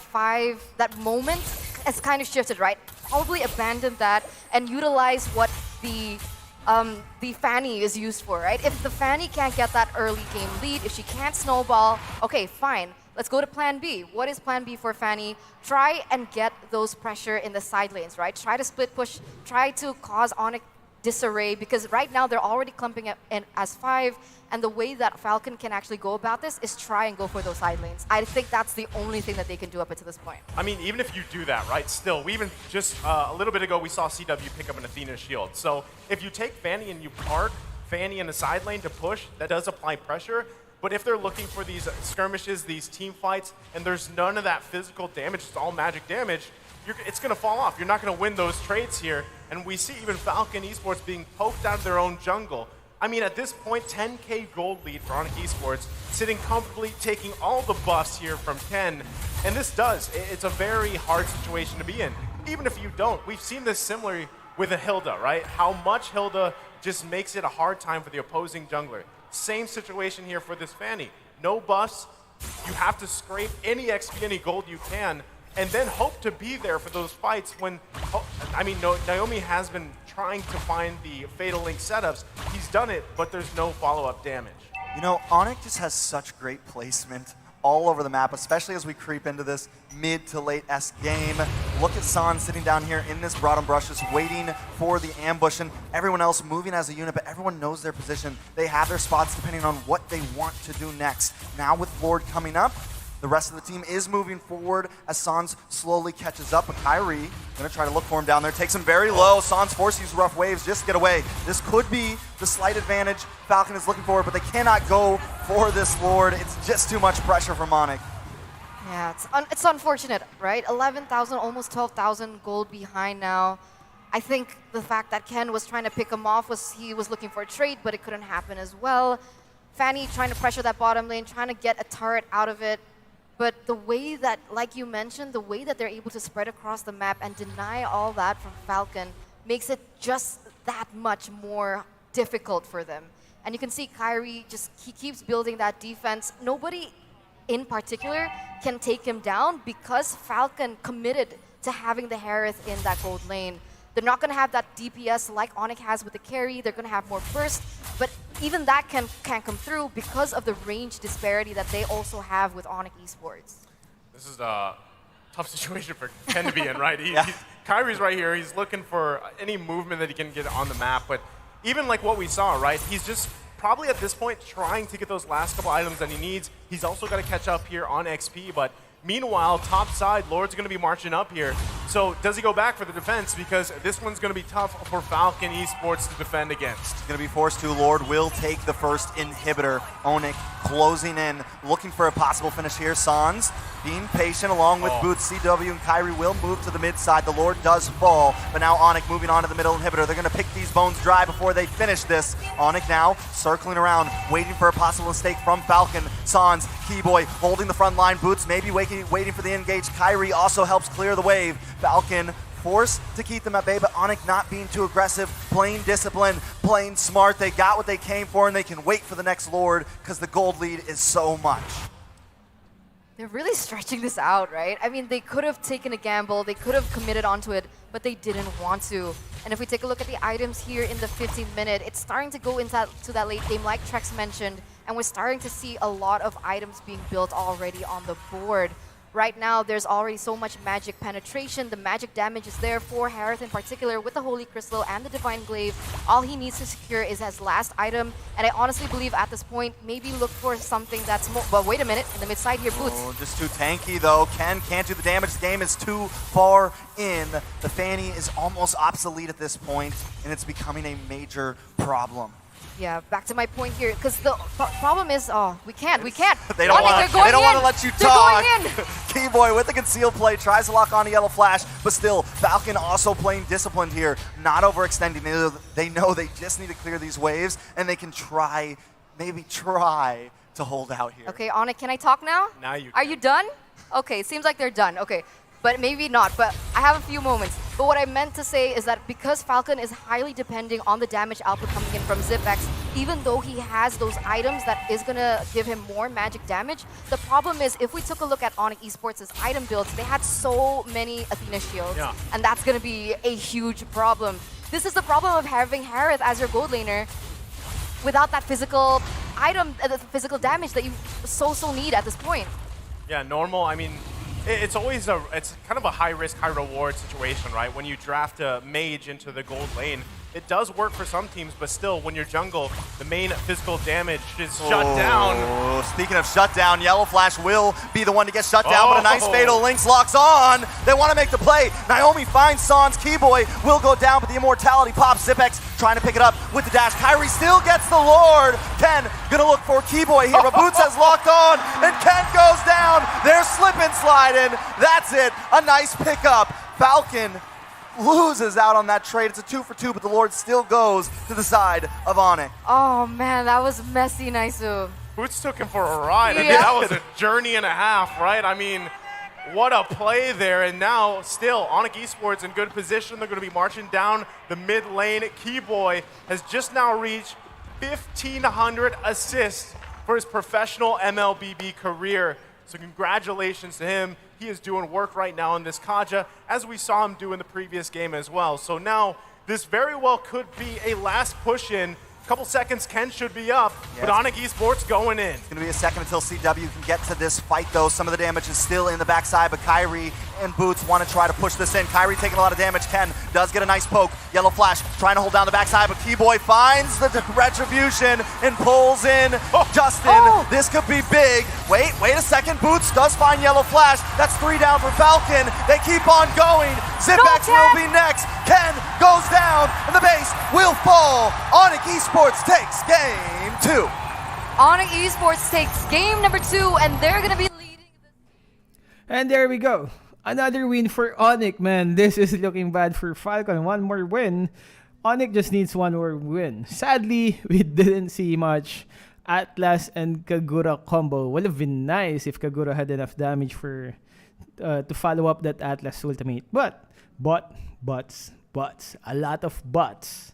moment has kind of shifted, right? Probably abandon that and utilize what the the Fanny is used for, right? If the Fanny can't get that early game lead, if she can't snowball, okay, fine. Let's go to plan B. What is plan B for Fanny? Try and get those pressure in the side lanes, right? Try to split push, try to cause Onyx disarray, because right now they're already clumping in as 5, and the way that Falcon can actually go about this is try and go for those side lanes. I think that's the only thing that they can do up until this point. I mean, even if you do that, right, still, we even just a little bit ago, we saw CW pick up an Athena shield. So if you take Fanny and you park Fanny in the side lane to push, that does apply pressure. But if they're looking for these skirmishes, these team fights, and there's none of that physical damage, it's all magic damage, it's going to fall off. You're not going to win those trades here. And we see even Falcon Esports being poked out of their own jungle. I mean, at this point, 10K gold lead for Onyx Esports, sitting comfortably, taking all the buffs here from Ken. And this it's a very hard situation to be in. Even if you don't, we've seen this similarly with a Hilda, right? How much Hilda just makes it a hard time for the opposing jungler. Same situation here for this Fanny. No buffs, you have to scrape any XP, any gold you can, and then hope to be there for those fights when, I mean, Naomi has been trying to find the Fatal Link setups. He's done it, but there's no follow-up damage. You know, Onyx just has such great placement all over the map, especially as we creep into this mid to late S game. Look at San sitting down here in this bottom brush, just waiting for the ambush, and everyone else moving as a unit, but everyone knows their position. They have their spots depending on what they want to do next. Now with Lord coming up, the rest of the team is moving forward as Sans slowly catches up, but Kyrie gonna try to look for him down there, takes him very low. Sans forces these rough waves, just get away. This could be the slight advantage Falcon is looking for, but they cannot go for this Lord. It's just too much pressure from Onyx. Yeah, it's unfortunate, right? 11,000, almost 12,000 gold behind now. I think the fact that Ken was trying to pick him off he was looking for a trade, but it couldn't happen as well. Fanny trying to pressure that bottom lane, trying to get a turret out of it. But the way that, like you mentioned, the way that they're able to spread across the map and deny all that from Falcon makes it just that much more difficult for them. And you can see Kyrie he keeps building that defense. Nobody in particular can take him down because Falcon committed to having the Harith in that gold lane. They're not going to have that DPS like Onyx has with the carry. They're going to have more burst, but even that can't come through because of the range disparity that they also have with Onyx Esports. This is a tough situation for Ken to be in, right? Kyrie's right here. He's looking for any movement that he can get on the map, but even like what we saw, right? He's just probably at this point trying to get those last couple items that he needs. He's also got to catch up here on XP, but meanwhile, top side, Lord's going to be marching up here. So does he go back for the defense? Because this one's going to be tough for Falcon Esports to defend against. He's going to be forced to. Lord will take the first inhibitor. Onyx closing in, looking for a possible finish here. Sans being patient along with Boots. CW and Kyrie will move to the mid side. The Lord does fall, but now Onyx moving on to the middle inhibitor. They're going to pick these bones dry before they finish this. Onyx now circling around, waiting for a possible mistake from Falcon. Sans, Keyboy holding the front line. Boots maybe waiting for the engage. Kyrie also helps clear the wave. Falcon forced to keep them at bay, but Onyx not being too aggressive, playing disciplined, playing smart. They got what they came for, and they can wait for the next Lord because the gold lead is so much. They're really stretching this out, right? I mean, they could have taken a gamble, they could have committed onto it, but they didn't want to. And if we take a look at the items here in the 15th minute, it's starting to go into that late game, like Trex mentioned, and we're starting to see a lot of items being built already on the board. Right now, there's already so much magic penetration. The magic damage is there for Harith in particular with the Holy Crystal and the Divine Glaive. All he needs to secure is his last item. And I honestly believe at this point, maybe look for something that's more... But wait a minute, in the mid side here, Boots. Oh, just too tanky though. Ken can't do the damage. The game is too far in. The Fanny is almost obsolete at this point, and it's becoming a major problem. Yeah, back to my point here, because the problem is, we can't. They don't want to let you talk. Keyboy with the concealed play tries to lock on a yellow flash, but still, Falcon also playing disciplined here, not overextending. They know they just need to clear these waves, and they can maybe try to hold out here. Okay, Onyx, can I talk now? Now you can. Are you done? Okay, seems like they're done. Okay, but maybe not, but I have a few moments. But what I meant to say is that because Falcon is highly depending on the damage output coming in from Zipex, even though he has those items that is going to give him more magic damage, the problem is if we took a look at Onyx Esports' item builds, they had so many Athena shields, and that's going to be a huge problem. This is the problem of having Harith as your gold laner without that physical item, the physical damage that you so need at this point. Yeah, normal. I mean, it's always it's kind of a high risk, high reward situation, right? When you draft a mage into the gold lane, it does work for some teams, but still, when you're jungle, the main physical damage is shut down. Speaking of shut down, Yellow Flash will be the one to get shut down, but a nice Fatal Lynx locks on. They want to make the play. Naomi finds Sans. Keyboy will go down, but the immortality pops. Zipex trying to pick it up with the dash. Kyrie still gets the Lord. Ken gonna look for Keyboy here, but Boots has locked on, and Ken goes down. They're slip and sliding. That's it. A nice pickup. Falcon loses out on that trade. It's a 2-for-2, but the Lord still goes to the side of Onyx. Oh man, that was messy, Naisu. Boots took him for a ride. I mean, that was a journey and a half, right? I mean, what a play there. And now, still, Onyx Esports in good position. They're going to be marching down the mid lane. Keyboy has just now reached 1,500 assists for his professional MLBB career. So congratulations to him. He is doing work right now in this Kaja, as we saw him do in the previous game as well. So now, this very well could be a last push-in. Couple seconds, Ken should be up, but Onyx Esports going in. It's going to be a second until CW can get to this fight, though. Some of the damage is still in the backside, but Kyrie and Boots want to try to push this in. Kyrie taking a lot of damage. Ken does get a nice poke. Yellow Flash trying to hold down the backside, but Keyboy finds the retribution and pulls in Justin. This could be big. Wait a second. Boots does find Yellow Flash. That's 3 down for Falcon. They keep on going. Zipex will be next. Ken goes down, and the base will fall. Onyx Esports takes game 2. Onyx Esports takes game number 2, and they're going to be leading. And there we go. Another win for Onyx, man. This is looking bad for Falcon. One more win. Onyx just needs one more win. Sadly, we didn't see much Atlas and Kagura combo. Would have been nice if Kagura had enough damage for to follow up that Atlas ultimate. But, a lot of buts.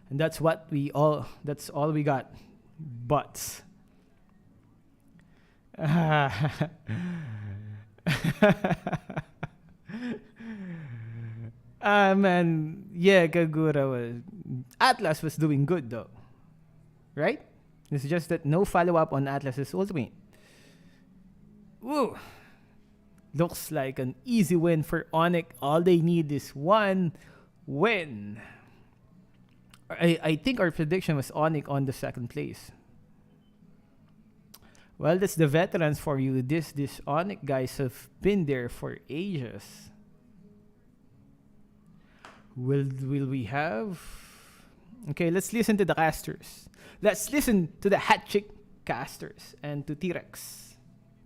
And that's all we got. Buts. Man, yeah, Atlas was doing good though. Right? It's just that no follow-up on Atlas's ultimate. Woo! Looks like an easy win for Onyx. All they need is one win. I think our prediction was Onyx on the second place. Well, that's the veterans for you. This Onyx guys have been there for ages. Will we have? Okay, let's listen to the casters. Let's listen to the hat trick casters and to T-Rex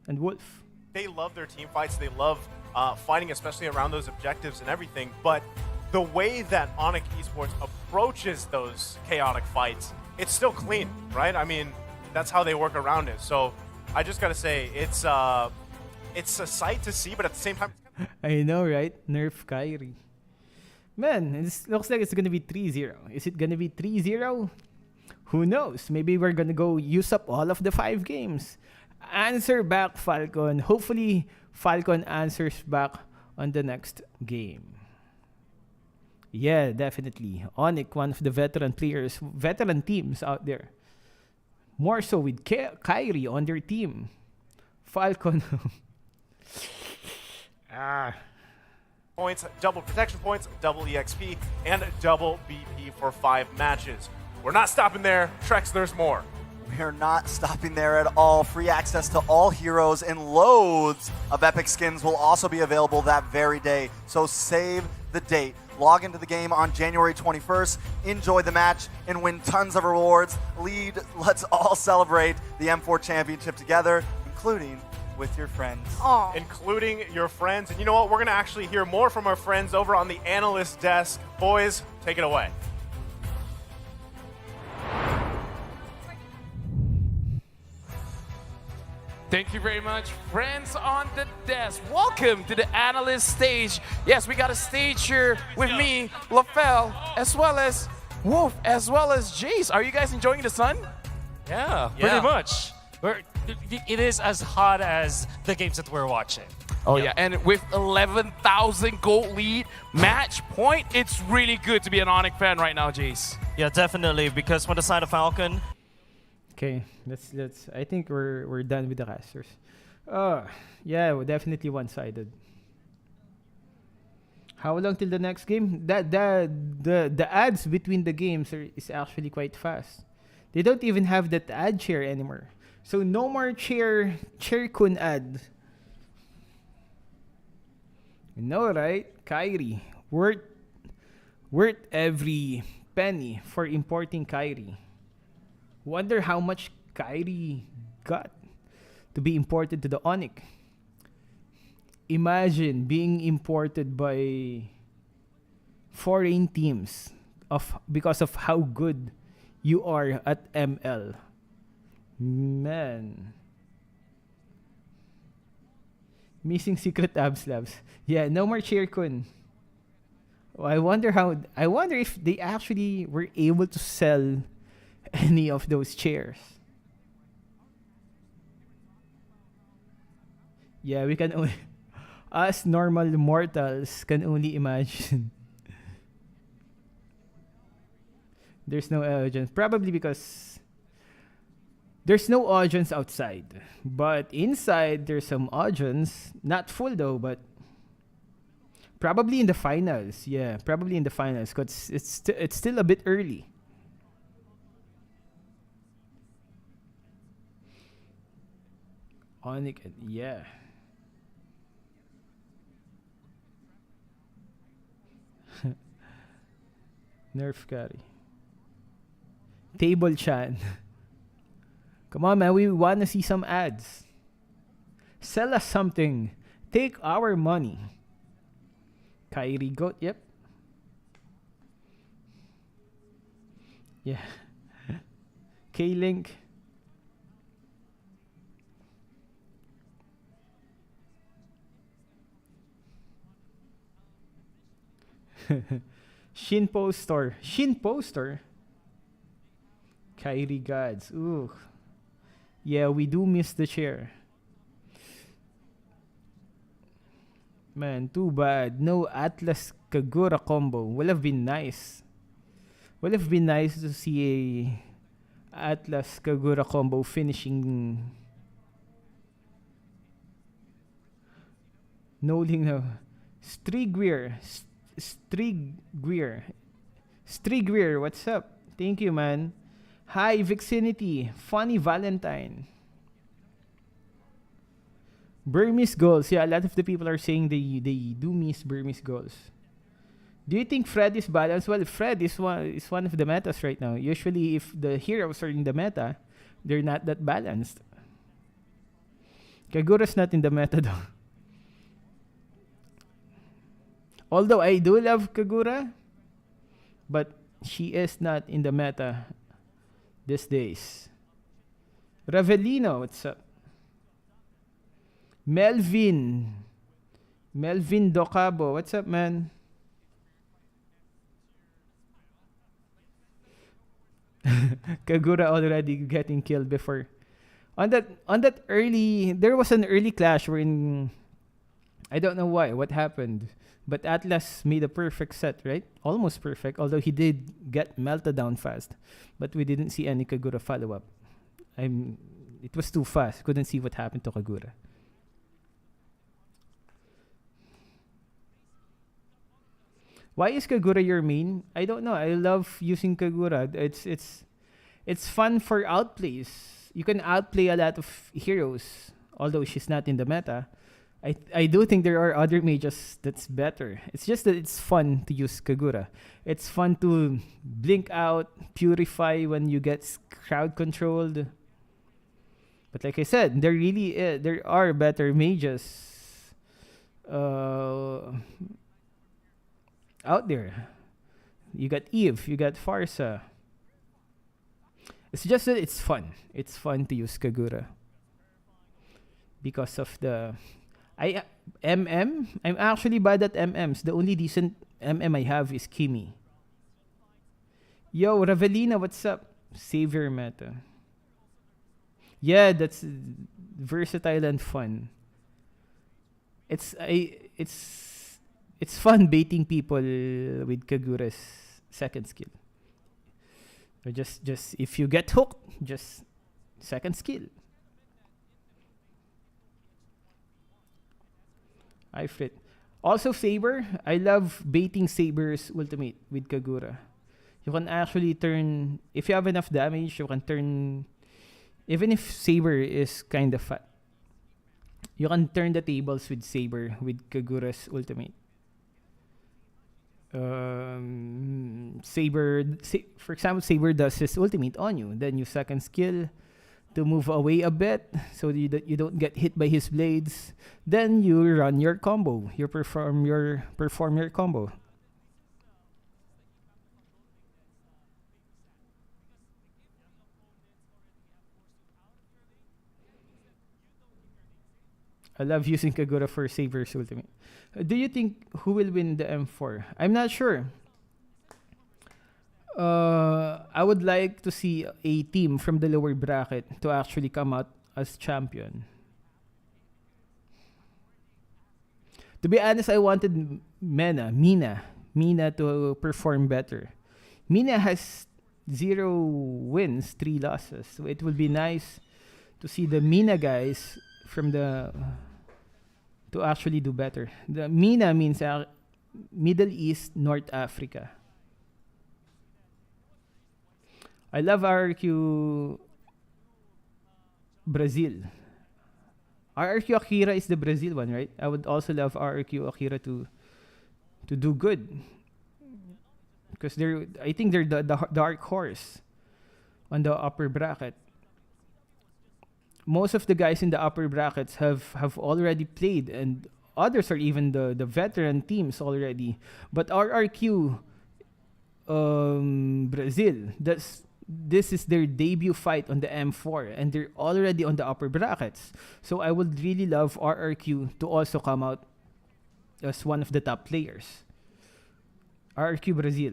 and Wolf. They love their team fights. They love fighting, especially around those objectives and everything. But the way that Onyx Esports approaches those chaotic fights, it's still clean, right? I mean, that's how they work around it. So I just gotta say, it's a sight to see, but at the same time, I know, right? Nerf Kyrie. Man, it looks like it's gonna be 3-0. Is it gonna be 3-0? Who knows? Maybe we're gonna go use up all of the 5 games. Answer back, Falcon. Hopefully, Falcon answers back on the next game. Yeah, definitely. Onyx, one of the veteran teams out there. More so with Kyrie on their team. Falcon. points, double protection points, double EXP, and double BP for 5 matches. We're not stopping there. Trex, there's more. We are not stopping there at all. Free access to all heroes and loads of epic skins will also be available that very day. So save the date. Log into the game on January 21st, enjoy the match, and win tons of rewards. Let's all celebrate the M4 Championship together, including with your friends. Aww. Including your friends. And you know what? We're going to actually hear more from our friends over on the analyst desk. Boys, take it away. Thank you very much, friends on the desk. Welcome to the analyst stage. Yes, we got a stage here with me, LaFell, as well as Wolf, as well as Jace. Are you guys enjoying the sun? Yeah, pretty much. It is as hot as the games that we're watching. Oh yeah, and with 11,000 gold lead, match point, it's really good to be an Onyx fan right now, Jace. Yeah, definitely, because for the side of Falcon. Okay, let's. I think we're done with the casters. Yeah, we're definitely one-sided. How long till the next game? The ads between the games is actually quite fast. They don't even have that ad chair anymore. So no more chair kun ad. You know, right? Kyrie. Worth every penny for importing Kyrie. Wonder how much Kyrie got to be imported to the Onyx. Imagine being imported by foreign teams because of how good you are at ML. Man. Missing secret abs labs. Yeah, no more cheer kun. I wonder if they actually were able to sell any of those chairs. Yeah, we can only us normal mortals can only imagine. There's no audience. Probably because there's no audience outside. But inside, there's some audience. Not full though, but probably in the finals. Yeah, probably in the finals. Because it's still a bit early. Onyx, yeah. Nerf carry. Table chan. Come on, man. We want to see some ads. Sell us something. Take our money. Kyrie Goat, yep. Yeah. K-Link. Shin poster. Shin poster. Kyrie gods. Ooh. Yeah, we do miss the chair. Man, too bad. No Atlas Kagura combo. Would have been nice. Would have been nice to see a Atlas Kagura combo finishing. No link now. Strigweir. Strigweir, what's up? Thank you, man. Hi, Vixinity. Funny Valentine. Burmese goals. Yeah, a lot of the people are saying they do miss Burmese goals. Do you think Fred is balanced? Well, Fred is one of the metas right now. Usually, if the heroes are in the meta, they're not that balanced. Kagura's not in the meta though. Although I do love Kagura, but she is not in the meta these days. Ravelino, what's up? Melvin Docabo, what's up, man? Kagura already getting killed before. On that early, there was an early clash wherein I don't know what happened. But Atlas made a perfect set, right? Almost perfect, although he did get melted down fast. But we didn't see any Kagura follow-up. It was too fast. Couldn't see what happened to Kagura. Why is Kagura your main? I don't know. I love using Kagura. It's fun for outplays. You can outplay a lot of heroes, although she's not in the meta. I do think there are other mages that's better. It's just that it's fun to use Kagura. It's fun to blink out, purify when you get crowd controlled. But like I said, there are better mages out there. You got Eve, you got Farsa. It's just that it's fun. It's fun to use Kagura because of the I'm actually bad at MMs. The only decent MM I have is Kimi. Yo, Ravelina, what's up? Savior meta. Yeah, that's versatile and fun. it's fun baiting people with Kagura's second skill. Or just if you get hooked, just second skill. I fit. Also Saber, I love baiting Saber's ultimate with Kagura. You can actually turn, if you have enough damage, you can turn, even if Saber is kind of fat, you can turn the tables with Saber with Kagura's ultimate. For example, Saber does his ultimate on you, then you second skill to move away a bit so you don't get hit by his blades. Then you run your combo. You perform your combo. I love using Kagura for Saber's ultimate. Do you think who will win the M4? I'm not sure. I would like to see a team from the lower bracket to actually come out as champion. To be honest, I wanted Mina to perform better. Mina has 0 wins, 3 losses. So it would be nice to see the Mina guys from the to actually do better. The Mina means Middle East, North Africa. I love RRQ Brazil. RRQ Akira is the Brazil one, right? I would also love RRQ Akira to do good. Because I think they're the dark horse on the upper bracket. Most of the guys in the upper brackets have already played, and others are even the veteran teams already. But RRQ Brazil, this is their debut fight on the M4, and they're already on the upper brackets. So I would really love RRQ to also come out as one of the top players. RRQ Brazil.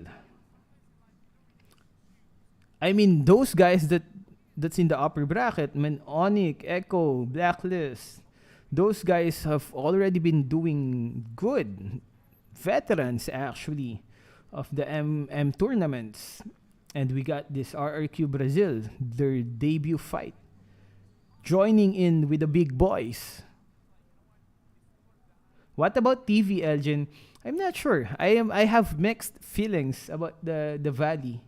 I mean, those guys that's in the upper bracket, Onyx, Echo, Blacklist, those guys have already been doing good. Veterans, actually, of the M tournaments. And we got this RRQ Brazil, their debut fight, joining in with the big boys. What about TV, Elgin? I'm not sure. I have mixed feelings about the Valley.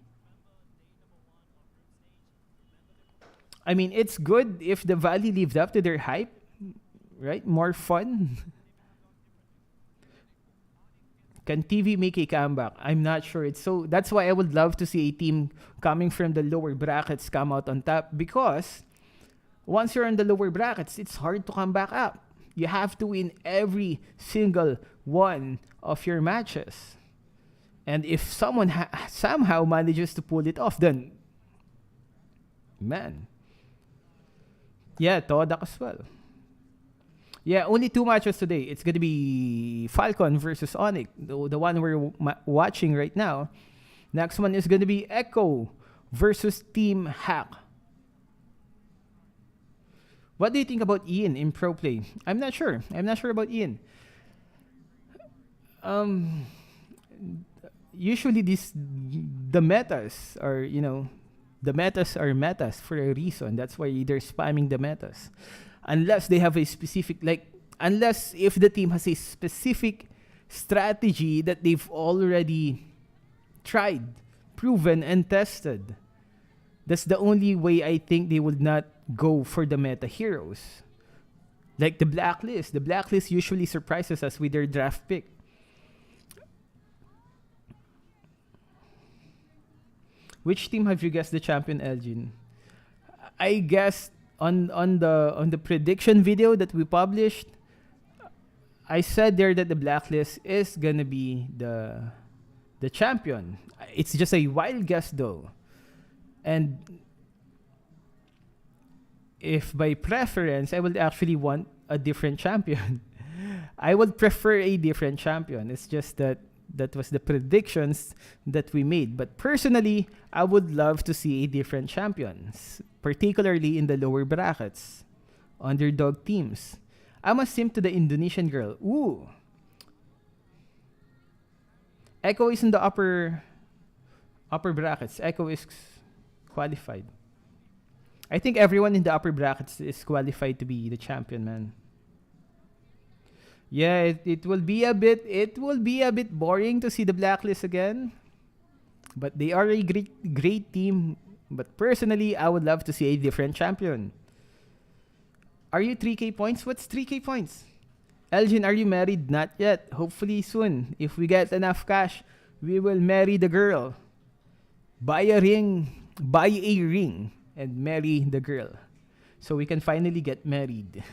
I mean, it's good if the Valley lived up to their hype, right? More fun. Can TV make a comeback? I'm not sure. That's why I would love to see a team coming from the lower brackets come out on top, because once you're in the lower brackets, it's hard to come back up. You have to win every single one of your matches. And if someone somehow manages to pull it off, then man. Yeah, Todak as well. Yeah, only 2 matches today. It's going to be Falcon versus Onyx, the one we're watching right now. Next one is going to be Echo versus Team Hack. What do you think about Ian in pro play? I'm not sure. I'm not sure about Ian. Usually the metas are, the metas are metas for a reason. That's why they're spamming the metas. Unless they have a specific, unless if the team has a specific strategy that they've already tried, proven, and tested. That's the only way I think they would not go for the meta heroes. Like the Blacklist. The Blacklist usually surprises us with their draft pick. Which team have you guessed the champion, Elgin? I guessed on the prediction video that we published, I said there that the Blacklist is gonna be the champion. It's just a wild guess though. And if by preference, I would actually want a different champion. I would prefer a different champion. It's just that was the predictions that we made. But personally, I would love to see a different champions, particularly in the lower brackets, underdog teams. I'm a simp to the Indonesian girl. Ooh. Echo is in the upper brackets. Echo is qualified. I think everyone in the upper brackets is qualified to be the champion, man. Yeah, it will be a bit boring to see the blacklist again. But they are a great team. But personally, I would love to see a different champion. Are you 3K points? What's 3K points? Elgin, are you married? Not yet. Hopefully soon. If we get enough cash, we will marry the girl. Buy a ring, and marry the girl. So we can finally get married.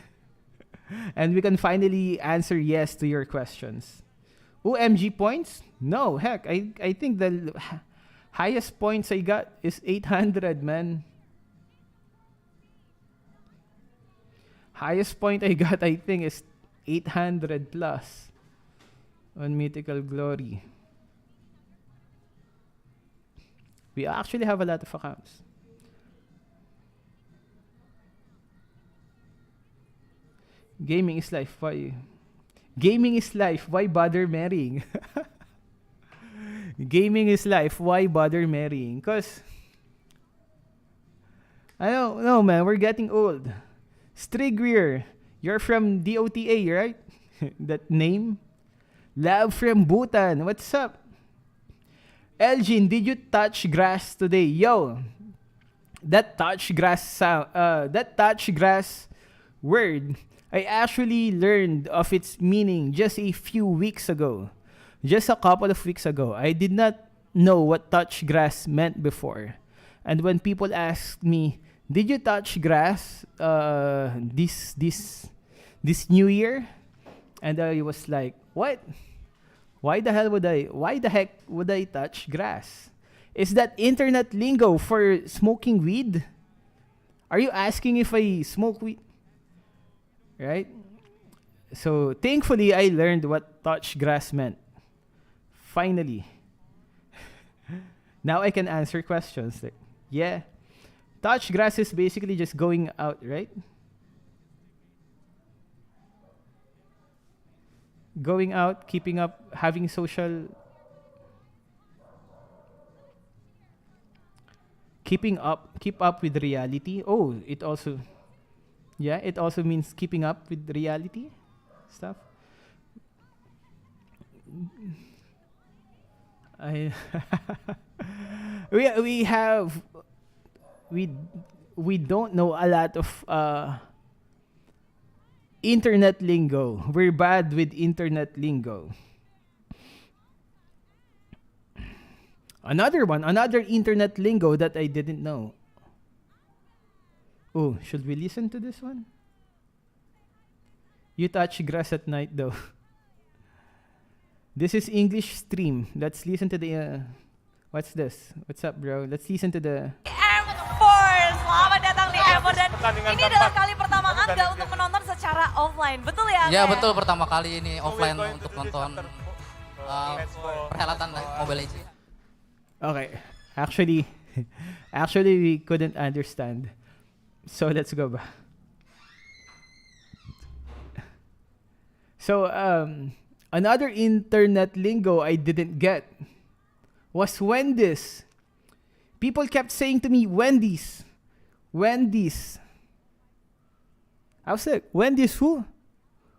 And we can finally answer yes to your questions. OMG points? No, heck, I think the highest points I got is 800, man. Highest point I got, I think, is 800 plus on Mythical Glory. We actually have a lot of accounts. Gaming is life. Why? Gaming is life. Why bother marrying? Gaming is life. Why bother marrying? Because I don't know, man. We're getting old. Strigweir, you're from DOTA, right? That name? Love from Bhutan. What's up? Elgin, did you touch grass today? Yo, that touch grass sound, that touch grass word, I actually learned of its meaning just a few weeks ago. Just a couple of weeks ago. I did not know what touch grass meant before. And when people asked me, did you touch grass this new year? And I was like, what? Why the heck would I touch grass? Is that internet lingo for smoking weed? Are you asking if I smoke weed? Right? So thankfully I learned what touch grass meant. Finally. Now I can answer questions. Like, yeah. Touch grass is basically just going out, right? Going out, keeping up, having social... keep up with reality. Oh, it also... Yeah, it also means keeping up with reality stuff. We don't know a lot of internet lingo. We're bad with internet lingo. Another internet lingo that I didn't know. Oh, should we listen to this one? You touch grass at night though. This is English stream. Let's listen to the... what's this? What's up, bro? Let's listen to the... M4, selamat datang di M4 dan ini adalah kali pertama Anda untuk menonton secara offline. Betul ya? Ya, betul, pertama kali ini offline untuk nonton perhelatan Mobile Legends. Okay. Actually we couldn't understand. So let's go back. So another internet lingo I didn't get was Wendy's. People kept saying to me, Wendy's. Wendy's. I was like, Wendy's who?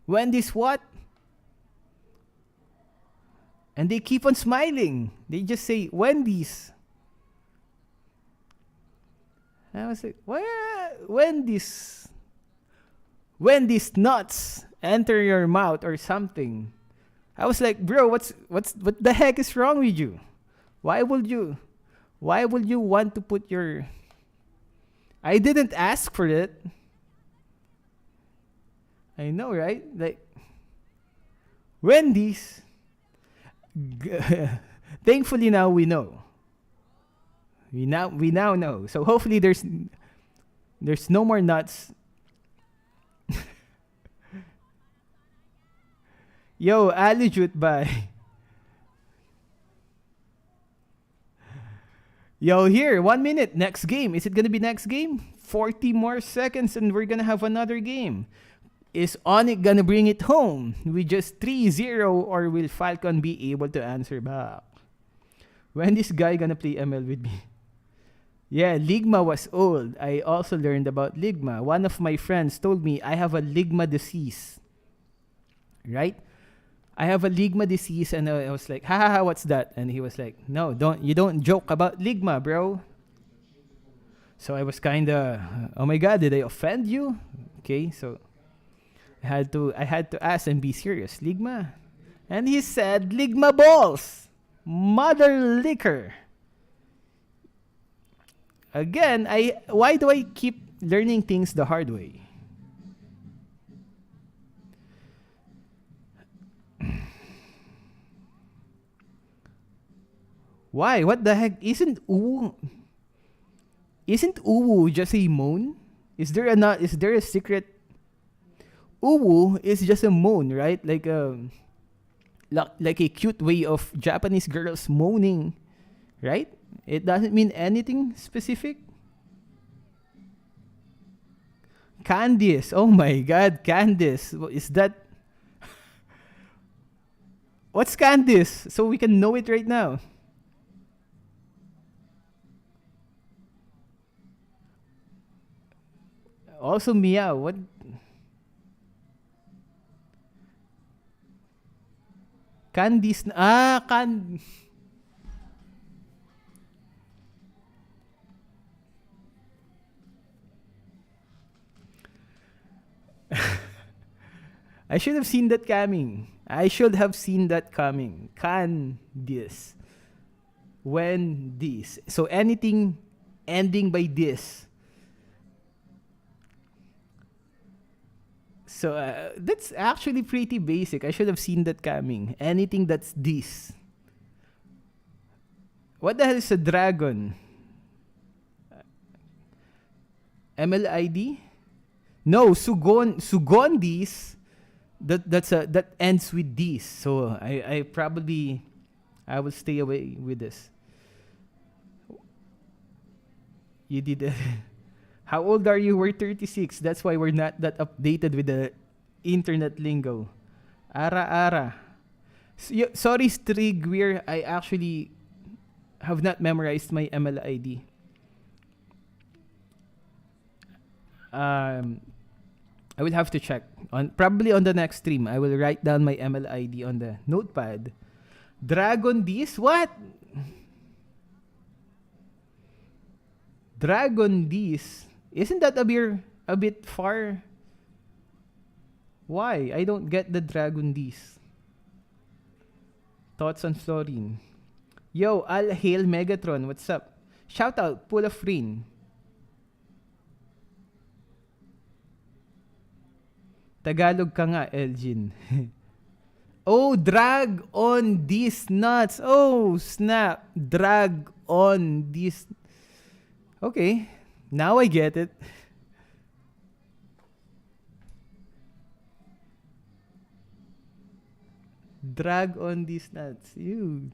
Wendy's what? And they keep on smiling. They just say, Wendy's. And I was like, what? Wendy's. Wendy's nuts enter your mouth or something. I was like, bro, what the heck is wrong with you? Why would you want to put your... I didn't ask for it. I know, right? Like, Wendy's. Thankfully now we know. We now know. So hopefully there's no more nuts. Yo, Alijut, bye. Yo, here, 1 minute. Next game. Is it gonna be next game? 40 more seconds and we're gonna have another game. Is Onyx gonna bring it home with just 3-0, or will Falcon be able to answer back? When this guy gonna play ML with me? Yeah, Ligma was old. I also learned about Ligma. One of my friends told me I have a Ligma disease. Right? I have a Ligma disease, and I was like, ha, what's that? And he was like, no, you don't joke about Ligma, bro. So I was kinda, oh my god, did I offend you? Okay, so I had to ask and be serious. Ligma? And he said, Ligma balls! Mother liquor! Again, why do I keep learning things the hard way? Why? What the heck? Isn't Uwu just a moan? Is there a secret? Uwu is just a moan, right? Like a cute way of Japanese girls moaning, right? It doesn't mean anything specific. Candice. Oh my god, Candice. Is that... What's Candice? So we can know it right now. Also, Mia, what? Candice. I should have seen that coming. Candice. When this. So anything ending by this. So that's actually pretty basic. I should have seen that coming. Anything that's this. What the hell is a dragon? MLID? No, Sugondis. That ends with this. So I will stay away with this. You did it. How old are you? We're 36. That's why we're not that updated with the internet lingo. Ara. Sorry, Strigweir. I actually have not memorized my MLID. I will have to check. Probably on the next stream, I will write down my MLID on the notepad. Dragon D's? What? Dragon D's? Isn't that a bit far? Why? I don't get the Dragon D's. Thoughts on Florine? Yo, Al Hail Megatron, what's up? Shout out, Pull of Rain. Tagalog ka nga, Elgin. Oh, drag on these nuts. Oh, snap. Drag on these. Okay. Now I get it. Drag on these nuts. Ew.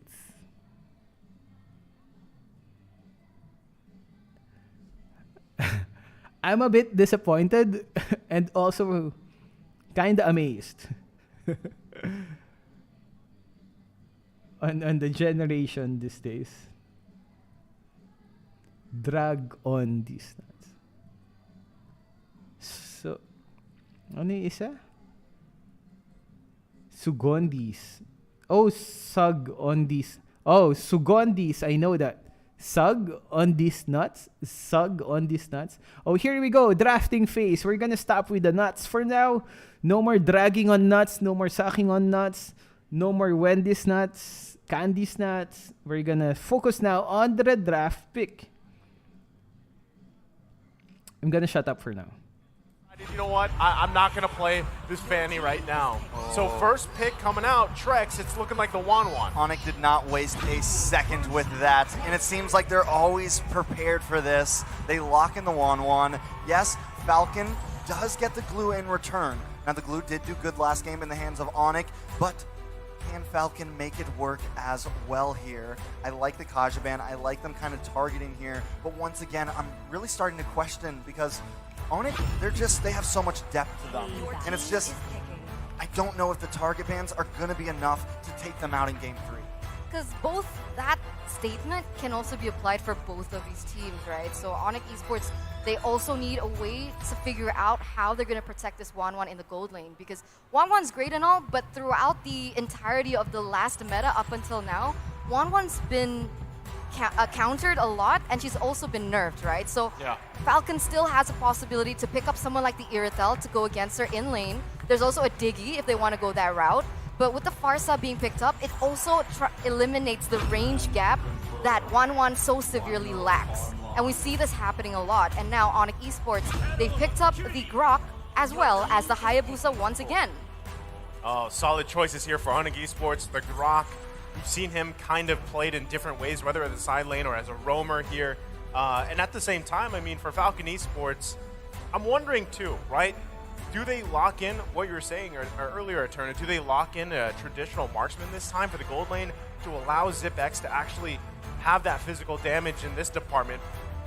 I'm a bit disappointed and also kinda amazed on the generation these days. Drag on these nuts. So, ano yung isa? Sugondis. Oh, sug on these. Oh, Sugondis. I know that. Sug on these nuts. Sug on these nuts. Oh, here we go. Drafting phase. We're gonna stop with the nuts for now. No more dragging on nuts. No more sucking on nuts. No more Wendy's nuts. Candy's nuts. We're gonna focus now on the draft pick. I'm gonna shut up for now. You know what? I'm not going to play this Fanny right now. Oh. So first pick coming out, Trex, it's looking like the Wan-Wan. Onyx did not waste a second with that, and it seems like they're always prepared for this. They lock in the Wan-Wan. Yes, Falcon does get the glue in return. Now, the glue did do good last game in the hands of Onyx, but can Falcon make it work as well here? I like the Kaja ban. I like them kind of targeting here. But once again, I'm really starting to question because Onyx, they have so much depth to them. And it's just, I don't know if the target bans are going to be enough to take them out in Game 3. Because both that statement can also be applied for both of these teams, right? So Onyx Esports, they also need a way to figure out how they're going to protect this 1-1 in the gold lane. Because 1-1's great and all, but throughout the entirety of the last meta up until now, 1-1's been countered a lot, and she's also been nerfed, right? So Falcon still has a possibility to pick up someone like the Irithel to go against her in lane. There's also a Diggy if they want to go that route. But with the Pharsa being picked up, it also eliminates the range gap that 1-1 so severely lacks. And we see this happening a lot. And now Onyx Esports, they've picked up the Grok as well as the Hayabusa once again. Oh, solid choices here for Onyx Esports. The Grok, we've seen him kind of played in different ways, whether as a side lane or as a roamer here. And at the same time, I mean, for Falcon Esports, I'm wondering too, right? Do they lock in what you were saying earlier, Eterna? Do they lock in a traditional marksman this time for the gold lane to allow ZipX to actually have that physical damage in this department?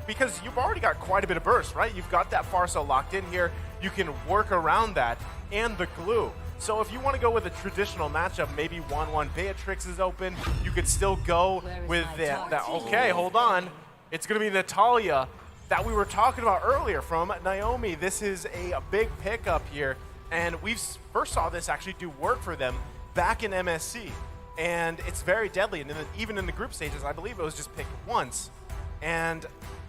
Because you've already got quite a bit of burst, right? You've got that Pharsa locked in here. You can work around that and the glue. So if you want to go with a traditional matchup, maybe 1-1 Beatrix is open. You could still go with that. Okay, hold on. It's going to be Natalia that we were talking about earlier from Naomi. This is a big pickup here, and we first saw this actually do work for them back in MSC, and it's very deadly. And even in the group stages, I believe it was just picked once. And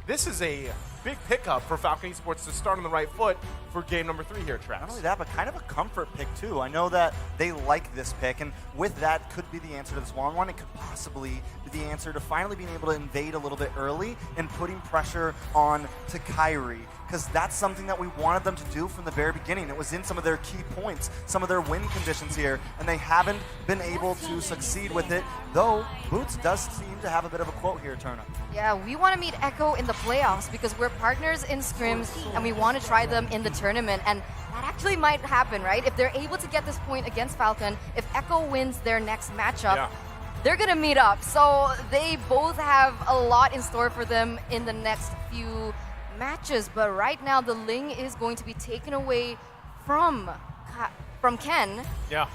this is a big pickup for Falcon Esports to start on the right foot for game number 3 here, Travis. Not only that, but kind of a comfort pick too. I know that they like this pick, and with that could be the answer to this 1-1. It could possibly be the answer to finally being able to invade a little bit early and putting pressure on to Kyrie, because that's something that we wanted them to do from the very beginning. It was in some of their key points, some of their win conditions here, and they haven't been able to succeed with it, though Boots does seem to have a bit of a quote here, Turna. Yeah, we want to meet Echo in the playoffs because we're partners in scrims and we want to try them in the tournament, and that actually might happen, right? If they're able to get this point against Falcon, if Echo wins their next matchup, they're going to meet up. So they both have a lot in store for them in the next few matches, but right now the Ling is going to be taken away from Ken. Yeah.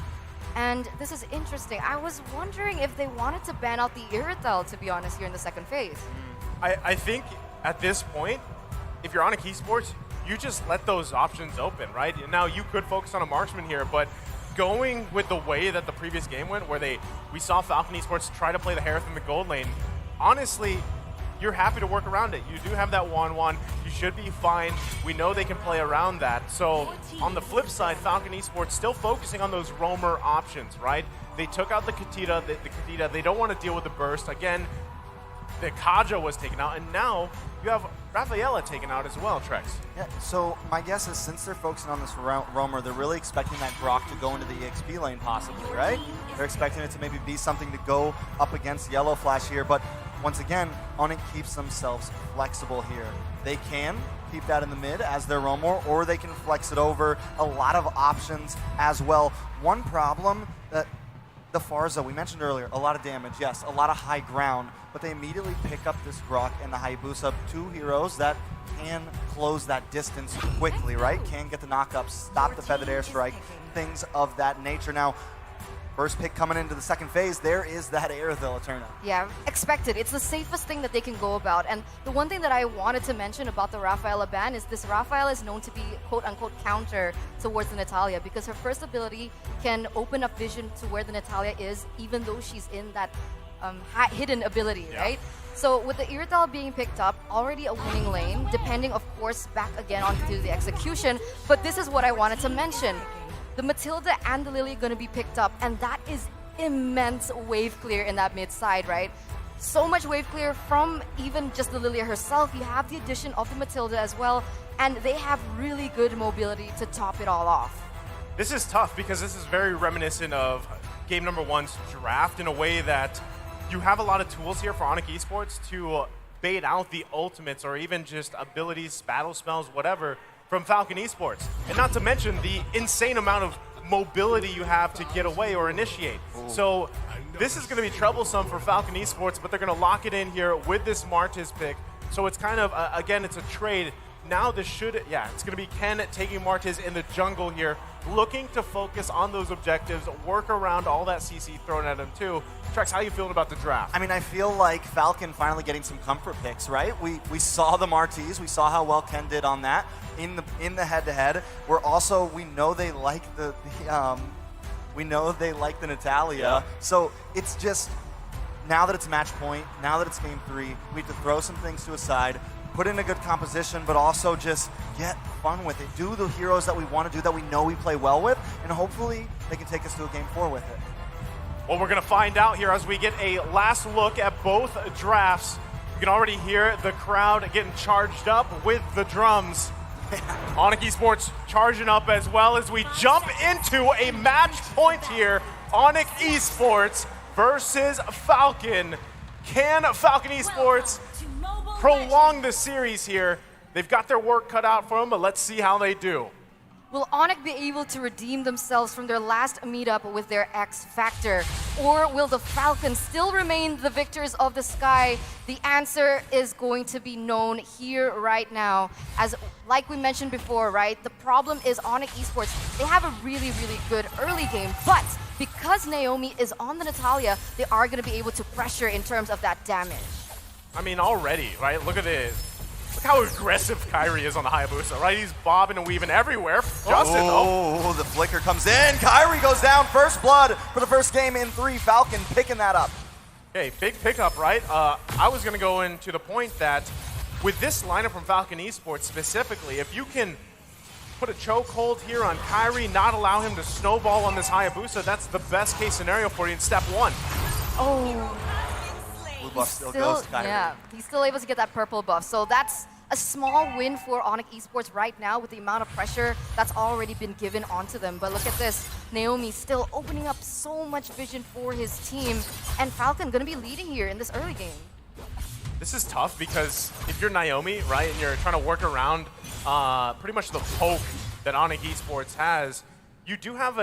And this is interesting. I was wondering if they wanted to ban out the Irithel, to be honest, here in the second phase. I think at this point, if you're on a Esports, you just let those options open, right? Now you could focus on a marksman here, but going with the way that the previous game went, where we saw Falcon Esports try to play the Harith in the gold lane, honestly, you're happy to work around it. You do have that 1-1. You should be fine. We know they can play around that. So on the flip side, Falcon Esports still focusing on those roamer options, right? They took out the Katita. The Katita, they don't want to deal with the burst. Again, the Kaja was taken out, and now you have Rafaela taken out as well, Trex. Yeah, so my guess is since they're focusing on this roamer, they're really expecting that Grok to go into the EXP lane possibly, right? They're expecting it to maybe be something to go up against Yellow Flash here, but once again, Onyx keeps themselves flexible here. They can keep that in the mid as their roamer, or they can flex it over. A lot of options as well. One problem that the Pharsa, we mentioned earlier, a lot of damage, yes, a lot of high ground, but they immediately pick up this Grok and the Hayabusa, 2 heroes that can close that distance quickly, right? Can get the knockups, stop the feathered airstrike, things of that nature. Now, first pick coming into the second phase, there is that Irithel Eterna. Yeah, expected. It's the safest thing that they can go about. And the one thing that I wanted to mention about the Rafaela ban is this Rafaela is known to be quote-unquote counter towards the Natalia, because her first ability can open up vision to where the Natalia is, even though she's in that hidden ability, right? So with the Irithel being picked up, already a winning lane, depending, of course, back again onto the execution. But this is what I wanted to mention. The Matilda and the Lily are going to be picked up, and that is immense wave clear in that mid side, right? So much wave clear from even just the Lily herself. You have the addition of the Matilda as well, and they have really good mobility to top it all off. This is tough because this is very reminiscent of game number 1's draft in a way that you have a lot of tools here for Onyx Esports to bait out the ultimates or even just abilities, battle spells, whatever, from Falcon Esports. And not to mention the insane amount of mobility you have to get away or initiate. So this is going to be troublesome for Falcon Esports, but they're going to lock it in here with this Martiz pick. So it's kind of, again, it's a trade. Now this should, it's going to be Ken taking Martiz in the jungle here, looking to focus on those objectives, work around all that CC thrown at him too. Trex, how you feeling about the draft? I mean, I feel like Falcon finally getting some comfort picks, right? We saw the Martiz, we saw how well Ken did on that in the head-to-head. We know they like the Natalia. Yeah. So it's just, now that it's match point, now that it's game 3, we have to throw some things to a side, put in a good composition, but also just get fun with it. Do the heroes that we want to do, that we know we play well with, and hopefully they can take us to a game 4 with it. Well, we're going to find out here as we get a last look at both drafts. You can already hear the crowd getting charged up with the drums. Onyx Esports charging up as well as we jump into a match point here. Onyx Esports versus Falcon. Can Falcon Esports prolong the series here? They've got their work cut out for them, but let's see how they do. Will Onyx be able to redeem themselves from their last meetup with their X Factor? Or will the Falcons still remain the victors of the sky? The answer is going to be known here right now. As like we mentioned before, right? The problem is Onyx Esports, they have a really, really good early game, but because Naomi is on the Natalia, they are going to be able to pressure in terms of that damage. I mean, already, right? Look at this. Look how aggressive Kyrie is on the Hayabusa, right? He's bobbing and weaving everywhere. Justin, the flicker comes in. Kyrie goes down. First blood for the first game in 3. Falcon picking that up. Okay, big pickup, right? I was going to go into the point that with this lineup from Falcon Esports specifically, if you can put a chokehold here on Kyrie, not allow him to snowball on this Hayabusa, that's the best case scenario for you in step 1. Oh. Blue buff still goes to Kyrie. Yeah, he's still able to get that purple buff. So that's a small win for Onyx Esports right now with the amount of pressure that's already been given onto them. But look at this. Naomi still opening up so much vision for his team. And Falcon going to be leading here in this early game. This is tough because if you're Naomi, right, and you're trying to work around pretty much the poke that Onyx Esports has, you do have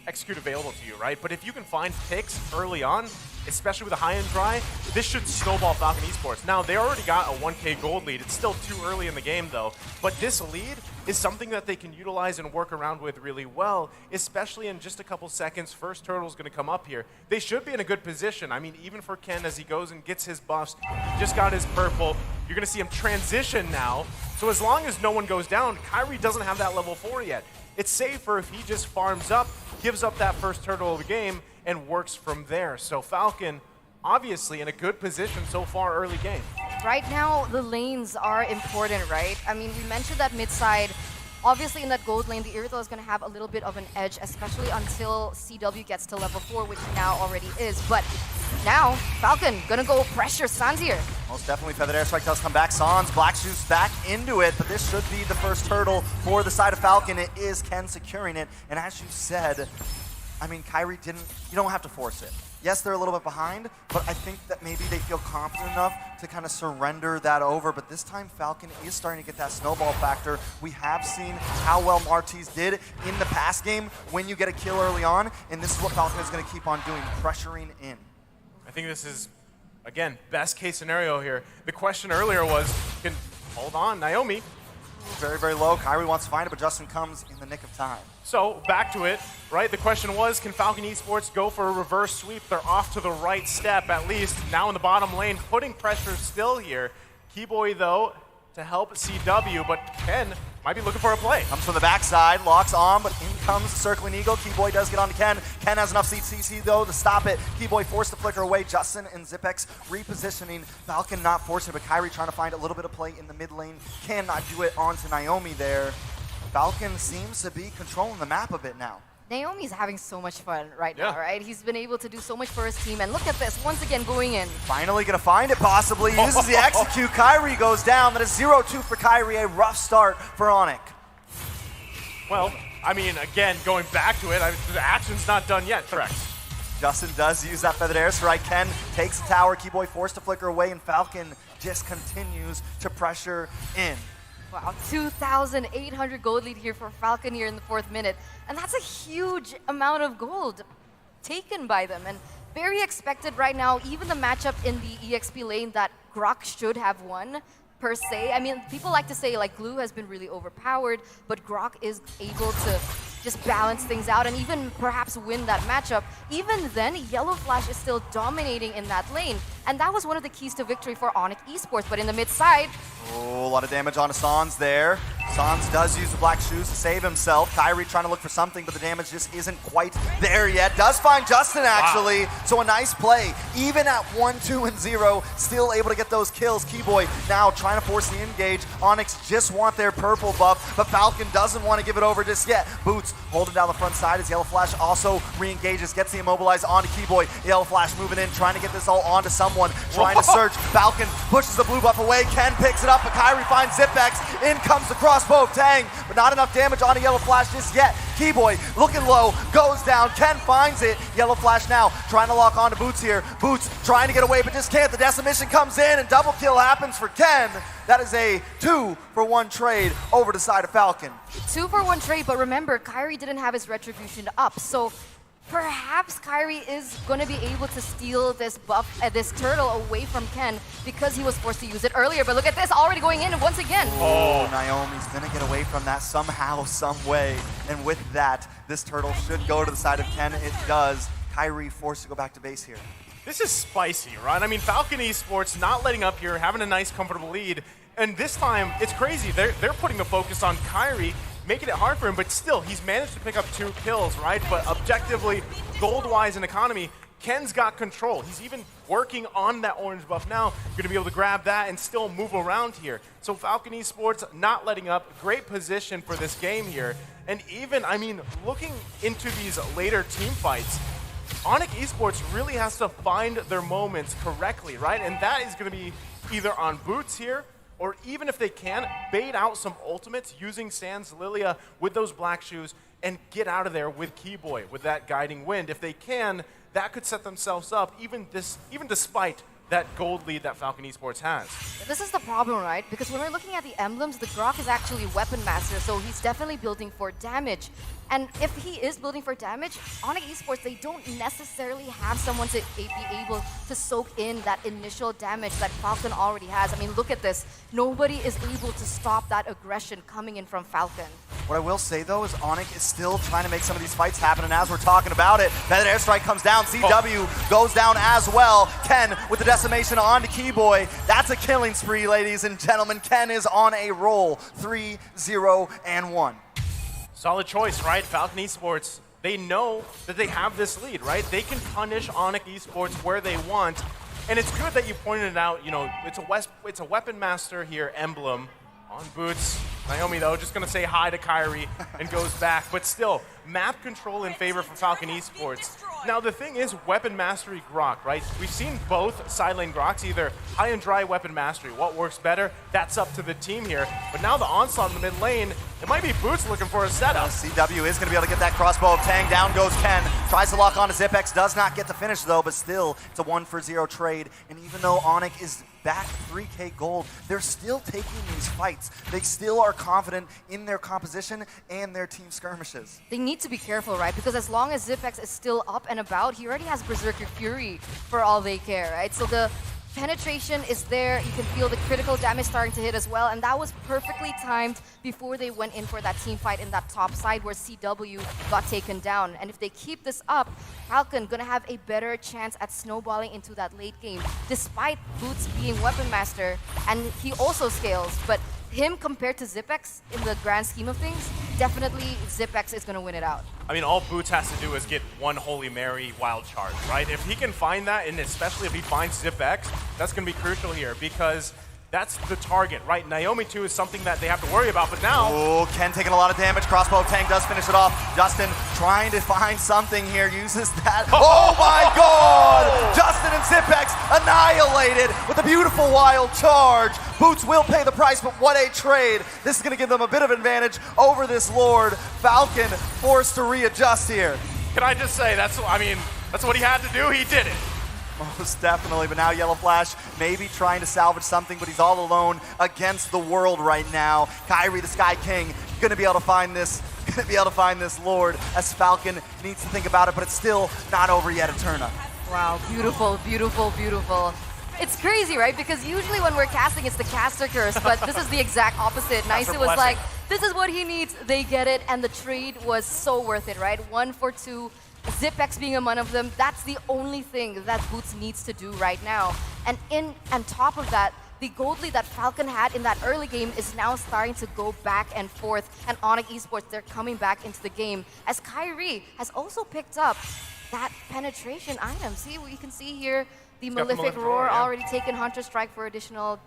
execute available to you, right? But if you can find picks early on, especially with a high and dry, this should snowball Falcon Esports. Now, they already got a 1K gold lead. It's still too early in the game, though. But this lead is something that they can utilize and work around with really well, especially in just a couple seconds. First turtle's going to come up here. They should be in a good position. I mean, even for Ken, as he goes and gets his buffs, just got his purple. You're going to see him transition now. So as long as no one goes down, Kyrie doesn't have that level 4 yet. It's safer if he just farms up, gives up that first turtle of the game, and works from there. So Falcon, obviously in a good position so far early game. Right now, the lanes are important, right? I mean, we mentioned that mid side. Obviously, in that gold lane, the Irithel is going to have a little bit of an edge, especially until CW gets to level 4, which now already is. But now, Falcon going to go pressure Sans here. Most definitely, Feathered Airstrike does come back. Sans, Black Shoes back into it, but this should be the first turtle for the side of Falcon. It is Ken securing it, and as you said, I mean, Kyrie you don't have to force it. Yes, they're a little bit behind, but I think that maybe they feel confident enough to kind of surrender that over. But this time, Falcon is starting to get that snowball factor. We have seen how well Martiz did in the past game when you get a kill early on, and this is what Falcon is going to keep on doing, pressuring in. I think this is, again, best case scenario here. The question earlier was, hold on, Naomi. Very, very low. Kyrie wants to find it, but Justin comes in the nick of time. So, back to it, right? The question was, can Falcon Esports go for a reverse sweep? They're off to the right step, at least. Now in the bottom lane, putting pressure still here. Keyboy, though, to help CW, but Ken might be looking for a play. Comes from the backside, locks on, but in comes the Circling Eagle. Keyboy does get onto Ken. Ken has enough CC, though, to stop it. Keyboy forced to flicker away. Justin and Zipex repositioning. Falcon not forcing, but Kyrie trying to find a little bit of play in the mid lane. Cannot do it onto Naomi there. Falcon seems to be controlling the map a bit now. Naomi's having so much fun right now, right? He's been able to do so much for his team, and look at this, once again going in. Finally gonna find it, possibly. Uses the execute. Kyrie goes down. That is 0-2 for Kyrie. A rough start for Onyx. Well, I mean, again, going back to it, the action's not done yet, correct? Justin does use that Feathered Airstrike. Ken takes the tower. Keyboy forced to flicker away, and Falcon just continues to pressure in. Wow, 2,800 gold lead here for Falcon here in the 4th minute. And that's a huge amount of gold taken by them. And very expected right now, even the matchup in the EXP lane that Grok should have won, per se. I mean, people like to say like Glue has been really overpowered, but Grok is able to just balance things out and even perhaps win that matchup. Even then, Yellow Flash is still dominating in that lane. And that was one of the keys to victory for Onyx Esports. But in the mid side... Oh, a lot of damage on Sans there. Sans does use the black shoes to save himself. Kyrie trying to look for something, but the damage just isn't quite there yet. Does find Justin, actually. Wow. So a nice play. Even at 1, 2, and 0, still able to get those kills. Keyboy now trying to force the engage. Onyx just want their purple buff, but Falcon doesn't want to give it over just yet. Boots holding down the front side as Yellow Flash also re-engages, gets the immobilized onto Keyboy. Yellow Flash moving in, trying to get this all onto someone, trying to search. Falcon pushes the blue buff away. Ken picks it up, but Kyrie finds Zipex. In comes the crossbow of Tang, but not enough damage on a Yellow Flash just yet. Keyboy looking low, goes down. Ken finds it. Yellow Flash now trying to lock onto Boots here. Boots trying to get away, but just can't. The Decimation comes in, and double kill happens for Ken. That is a 2-for-1 trade over the side of Falcon. 2-for-1 trade, but remember, Kyrie didn't have his Retribution up, so perhaps Kyrie is going to be able to steal this buff, this turtle away from Ken because he was forced to use it earlier. But look at this, already going in once again. Oh, Naomi's going to get away from that somehow, some way. And with that, this turtle should go to the side of Ken. It does. Kyrie forced to go back to base here. This is spicy, right? I mean, Falcon Esports not letting up here, having a nice, comfortable lead. And this time, it's crazy. They're putting the focus on Kyrie, making it hard for him, but still, he's managed to pick up 2 kills, right? But objectively, gold-wise and economy, Ken's got control. He's even working on that orange buff now. Going to be able to grab that and still move around here. So Falcon Esports not letting up. Great position for this game here. And even, I mean, looking into these later team fights, Onyx Esports really has to find their moments correctly, right? And that is going to be either on Boots here, or even if they can, bait out some ultimates using Sans Lilia with those black shoes and get out of there with Keyboy, with that guiding wind. If they can, that could set themselves up, even despite that gold lead that Falcon Esports has. This is the problem, right? Because when we're looking at the emblems, the Grok is actually Weapon Master, so he's definitely building for damage. And if he is building for damage, Onyx Esports, they don't necessarily have someone to be able to soak in that initial damage that Falcon already has. I mean, look at this. Nobody is able to stop that aggression coming in from Falcon. What I will say, though, is Onyx is still trying to make some of these fights happen, and as we're talking about it, that airstrike comes down. CW goes down as well. Ken with the decimation onto Keyboy. That's a killing spree, ladies and gentlemen. Ken is on a roll. 3-0-1. Solid choice, right? Falcon Esports, they know that they have this lead, right? They can punish Onyx Esports where they want. And it's good that you pointed it out, you know, it's a Weapon Master here emblem on Boots. Naomi, though, just going to say hi to Kyrie and goes back. But still, map control in favor for Falcon Esports. Now, the thing is, Weapon Mastery Grok, right? We've seen both side lane Groks, either high and dry Weapon Mastery. What works better? That's up to the team here. But now the onslaught in the mid lane, it might be Boots looking for a setup. CW is going to be able to get that crossbow of Tang. Down goes Ken. Tries to lock on to Zipex. Does not get the finish, though, but still, it's a 1-for-0 trade. And even though Onyx is back 3K gold, they're still taking these fights. They still are confident in their composition and their team skirmishes. They need to be careful, right? Because as long as Zipex is still up and about, he already has Berserker Fury for all they care, right? So the penetration is there. You can feel the critical damage starting to hit as well, and that was perfectly timed before they went in for that team fight in that top side where CW got taken down. And if they keep this up, Falcon gonna have a better chance at snowballing into that late game, despite Boots being Weapon Master, and he also scales, but him compared to Zipex in the grand scheme of things, definitely Zipex is gonna win it out. I mean, all Boots has to do is get one Holy Mary wild charge, right? If he can find that, and especially if he finds Zipex, that's going to be crucial here because that's the target, right? Naomi 2 is something that they have to worry about, but now... Oh, Ken taking a lot of damage. Crossbow Tank does finish it off. Justin trying to find something here, uses that. Oh my god! Justin and Zipex annihilated with a beautiful wild charge. Boots will pay the price, but what a trade. This is going to give them a bit of advantage over this Lord. Falcon forced to readjust here. Can I just say, that's what he had to do. He did it. Most definitely, but now Yellow Flash maybe trying to salvage something, but he's all alone against the world right now. Kairi, the Sky King, gonna be able to find this Lord, as Falcon needs to think about it, but it's still not over yet, Eterna. Wow, beautiful, beautiful, beautiful. It's crazy, right? Because usually when we're casting, it's the caster curse, but this is the exact opposite. Naisu was like, this is what he needs. They get it, and the trade was so worth it, right? 1 for 2. Zipex being one of them, that's the only thing that Boots needs to do right now. And on top of that, the gold lead that Falcon had in that early game is now starting to go back and forth. And Onyx Esports, they're coming back into the game. As Kairi has also picked up that penetration item. See, what you can see here, the Malefic Roar already taken Hunter Strike for additional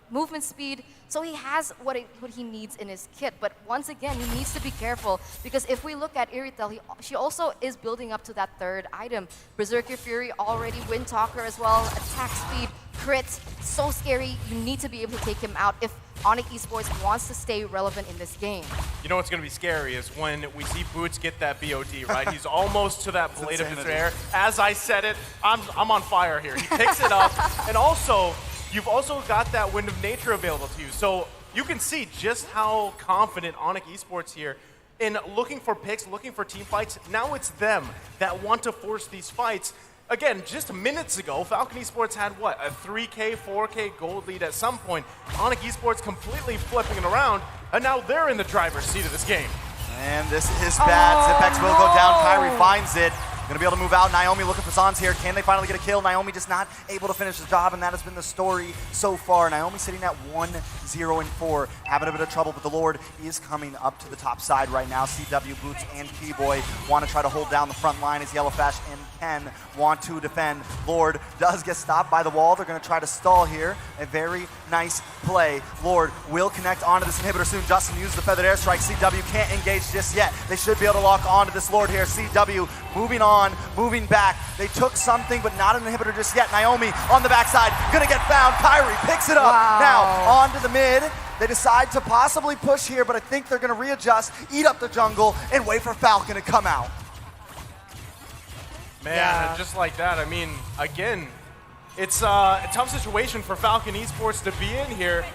movement speed. So he has what he needs in his kit. But once again, he needs to be careful, because if we look at Iritel, she also is building up to that third item. Berserker Fury already, Wind Talker as well, attack speed, crit, so scary. You need to be able to take him out if Onyx Esports wants to stay relevant in this game. You know what's going to be scary is when we see Boots get that BOD, right? He's almost to that blade of despair. As I said it, I'm on fire here. He picks it up, and also, you've also got that Wind of Nature available to you. So you can see just how confident Onyx Esports here in looking for picks, looking for team fights. Now it's them that want to force these fights. Again, just minutes ago, Falcon Esports had what, a 3K, 4K gold lead at some point. Onyx Esports completely flipping it around, and now they're in the driver's seat of this game. And this is bad. Zipex will go down. Kairi finds it. Gonna be able to move out. Naomi looking for Sans here. Can they finally get a kill? Naomi just not able to finish the job, and that has been the story so far. Naomi sitting at 1-0-4, having a bit of trouble, but the Lord is coming up to the top side right now. CW, Boots, and Keyboy want to try to hold down the front line as Yellowfash and Ken want to defend. Lord does get stopped by the wall. They're gonna try to stall here. A very nice play. Lord will connect onto this inhibitor soon. Justin uses the feathered airstrike. CW can't engage just yet. They should be able to lock onto this Lord here. CW moving on, moving back. They took something, but not an inhibitor just yet. Naomi on the backside, gonna get found. Kairi picks it up. Wow. Now onto the mid. They decide to possibly push here, but I think they're gonna readjust, eat up the jungle, and wait for Falcon to come out. Man, and just like that, I mean, again, it's a tough situation for Falcon Esports to be in here.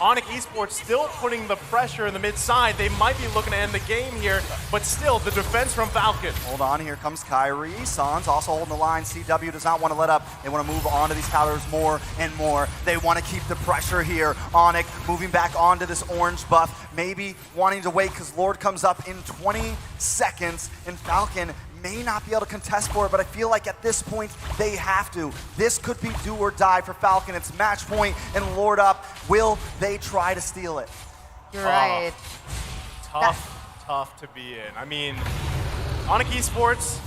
Onyx Esports still putting the pressure in the mid side. They might be looking to end the game here, but still, the defense from Falcon. Hold on, here comes Kairi. Sans also holding the line. CW does not want to let up. They want to move on to these towers more and more. They want to keep the pressure here. Onyx moving back onto this orange buff, maybe wanting to wait because Lord comes up in 20 seconds, and Falcon may not be able to contest for it, but I feel like at this point, they have to. This could be do or die for Falcon. It's match point and Lord up. Will they try to steal it? You're right. Tough to be in. I mean, Onyx Esports,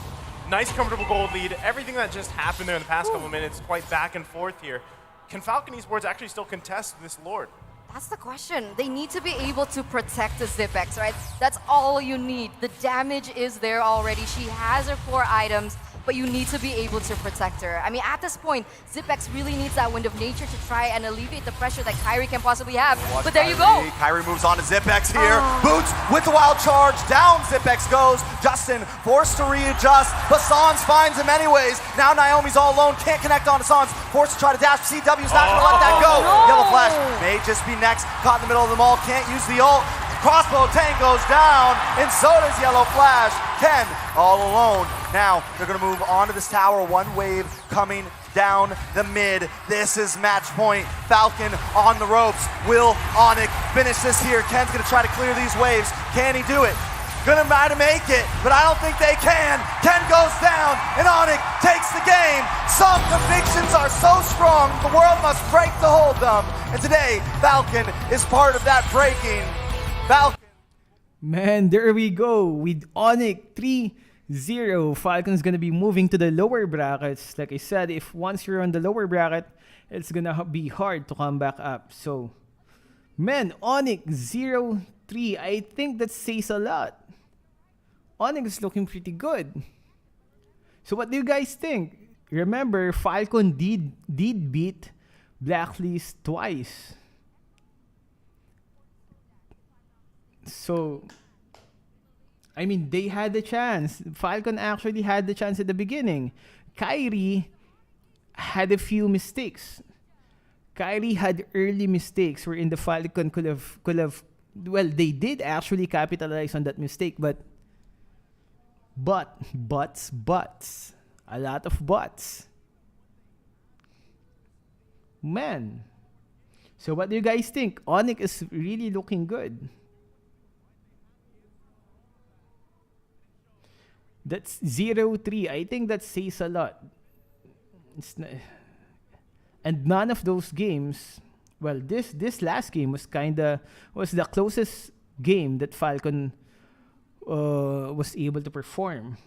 nice comfortable gold lead. Everything that just happened there in the past couple of minutes, quite back and forth here. Can Falcon Esports actually still contest this Lord? That's the question. They need to be able to protect the Zipex, right? That's all you need. The damage is there already. She has her 4 items, but you need to be able to protect her. I mean, at this point, Zipex really needs that Wind of Nature to try and alleviate the pressure that Kairi can possibly have. But there you go. Kairi moves on to Zipex here. Boots with the wild charge. Down Zipex goes. Justin forced to readjust, but Sans finds him anyways. Now Naomi's all alone. Can't connect onto Sans. Forced to try to dash. CW's not going to let that go. No. Yellow Flash may just be next. Caught in the middle of them all. Can't use the ult. Crossbow tank goes down, and so does Yellow Flash. Ken all alone. Now they're gonna move onto this tower. One wave coming down the mid. This is match point. Falcon on the ropes. Will Onyx finish this here? Ken's gonna try to clear these waves. Can he do it? Gonna try to make it, but I don't think they can. Ken goes down, and Onyx takes the game. Some convictions are so strong, the world must break to hold them. And today, Falcon is part of that breaking. Falcon. Man, there we go with Onyx 3-0. Falcon's gonna be moving to the lower brackets. Like I said, if once you're on the lower bracket, it's gonna be hard to come back up. So, man, Onyx 0-3. I think that says a lot. Onyx is looking pretty good. So what do you guys think? Remember, Falcon did beat Blacklist twice. So, I mean, they had the chance. Falcon actually had the chance at the beginning. Kairi had a few mistakes. Kyrie had early mistakes wherein the Falcon could have well, they did actually capitalize on that mistake, but a lot of buts. Man. So what do you guys think? Onyx is really looking good. That's 0-3. I think that says a lot. And none of those games, well, this last game was the closest game that Falcon was able to perform.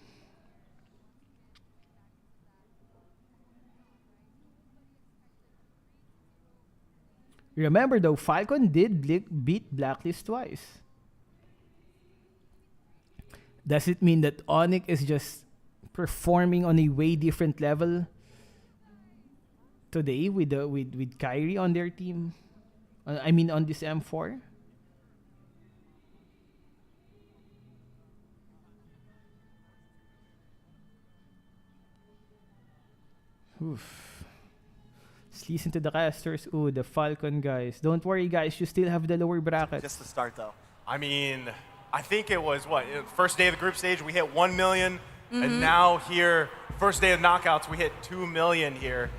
Remember though, Falcon did beat Blacklist twice. Does it mean that Onyx is just performing on a way different level today with Kyrie on their team? I mean on this M4? Oof. Let's listen to the casters. Ooh, the Falcon guys. Don't worry, guys. You still have the lower bracket. Just to start, though. I mean, I think it was, first day of the group stage, we hit 1 million. And now here, first day of knockouts, we hit 2 million here.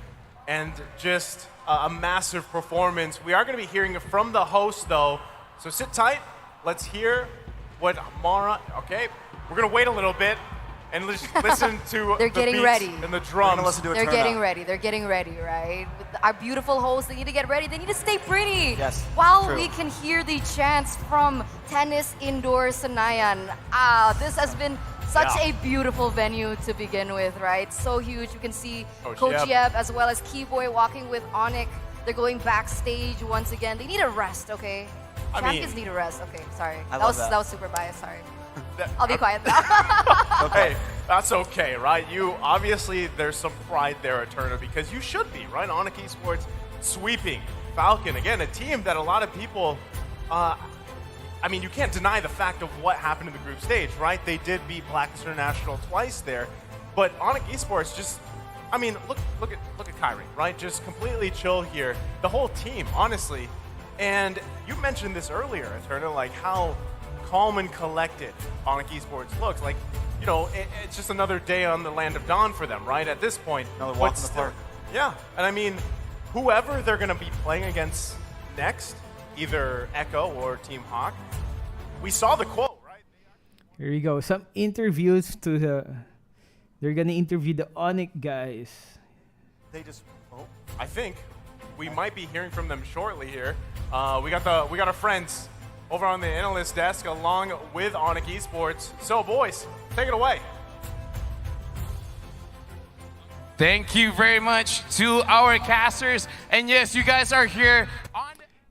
And just a massive performance. We are going to be hearing from the host, though. So sit tight. Let's hear what Mara... Okay, we're going to wait a little bit. And listen to They're the getting beats ready. and the drums. They're getting ready. They're getting ready, right? With our beautiful hosts, they need to get ready. They need to stay pretty. Yes. While true. we can hear the chants from Tennis Indoor Sanayan. This has been such a beautiful venue to begin with, right? So huge. You can see Coach Yeb as well as Keyboy walking with Onyx. They're going backstage once again. They need a rest, okay? Champions need a rest. Okay, sorry. That was super biased. Sorry. I'll be quiet now. Okay, that's okay, right? Obviously, there's some pride there at Turner because you should be, right? Onyx Esports sweeping Falcon. Again, a team that a lot of people, I mean, you can't deny the fact of what happened in the group stage, right? They did beat Blacklist International twice there. But Onyx Esports just, I mean, look at Kyrie, right? Just completely chill here. The whole team, honestly. And you mentioned this earlier, Turner, like how calm and collected Onyx Esports looks. Like, you know, it's just another day on the land of dawn for them, right? At this point. Another walk in the park. Yeah, and I mean, whoever they're going to be playing against next, either Echo or Team Hawk, we saw the quote, right? Here we go. Some interviews to they're going to interview the Onyx guys. I think we might be hearing from them shortly here. We got our friends over on the analyst desk along with Onyx Esports. So, boys, take it away. Thank you very much to our casters. And yes, you guys are here.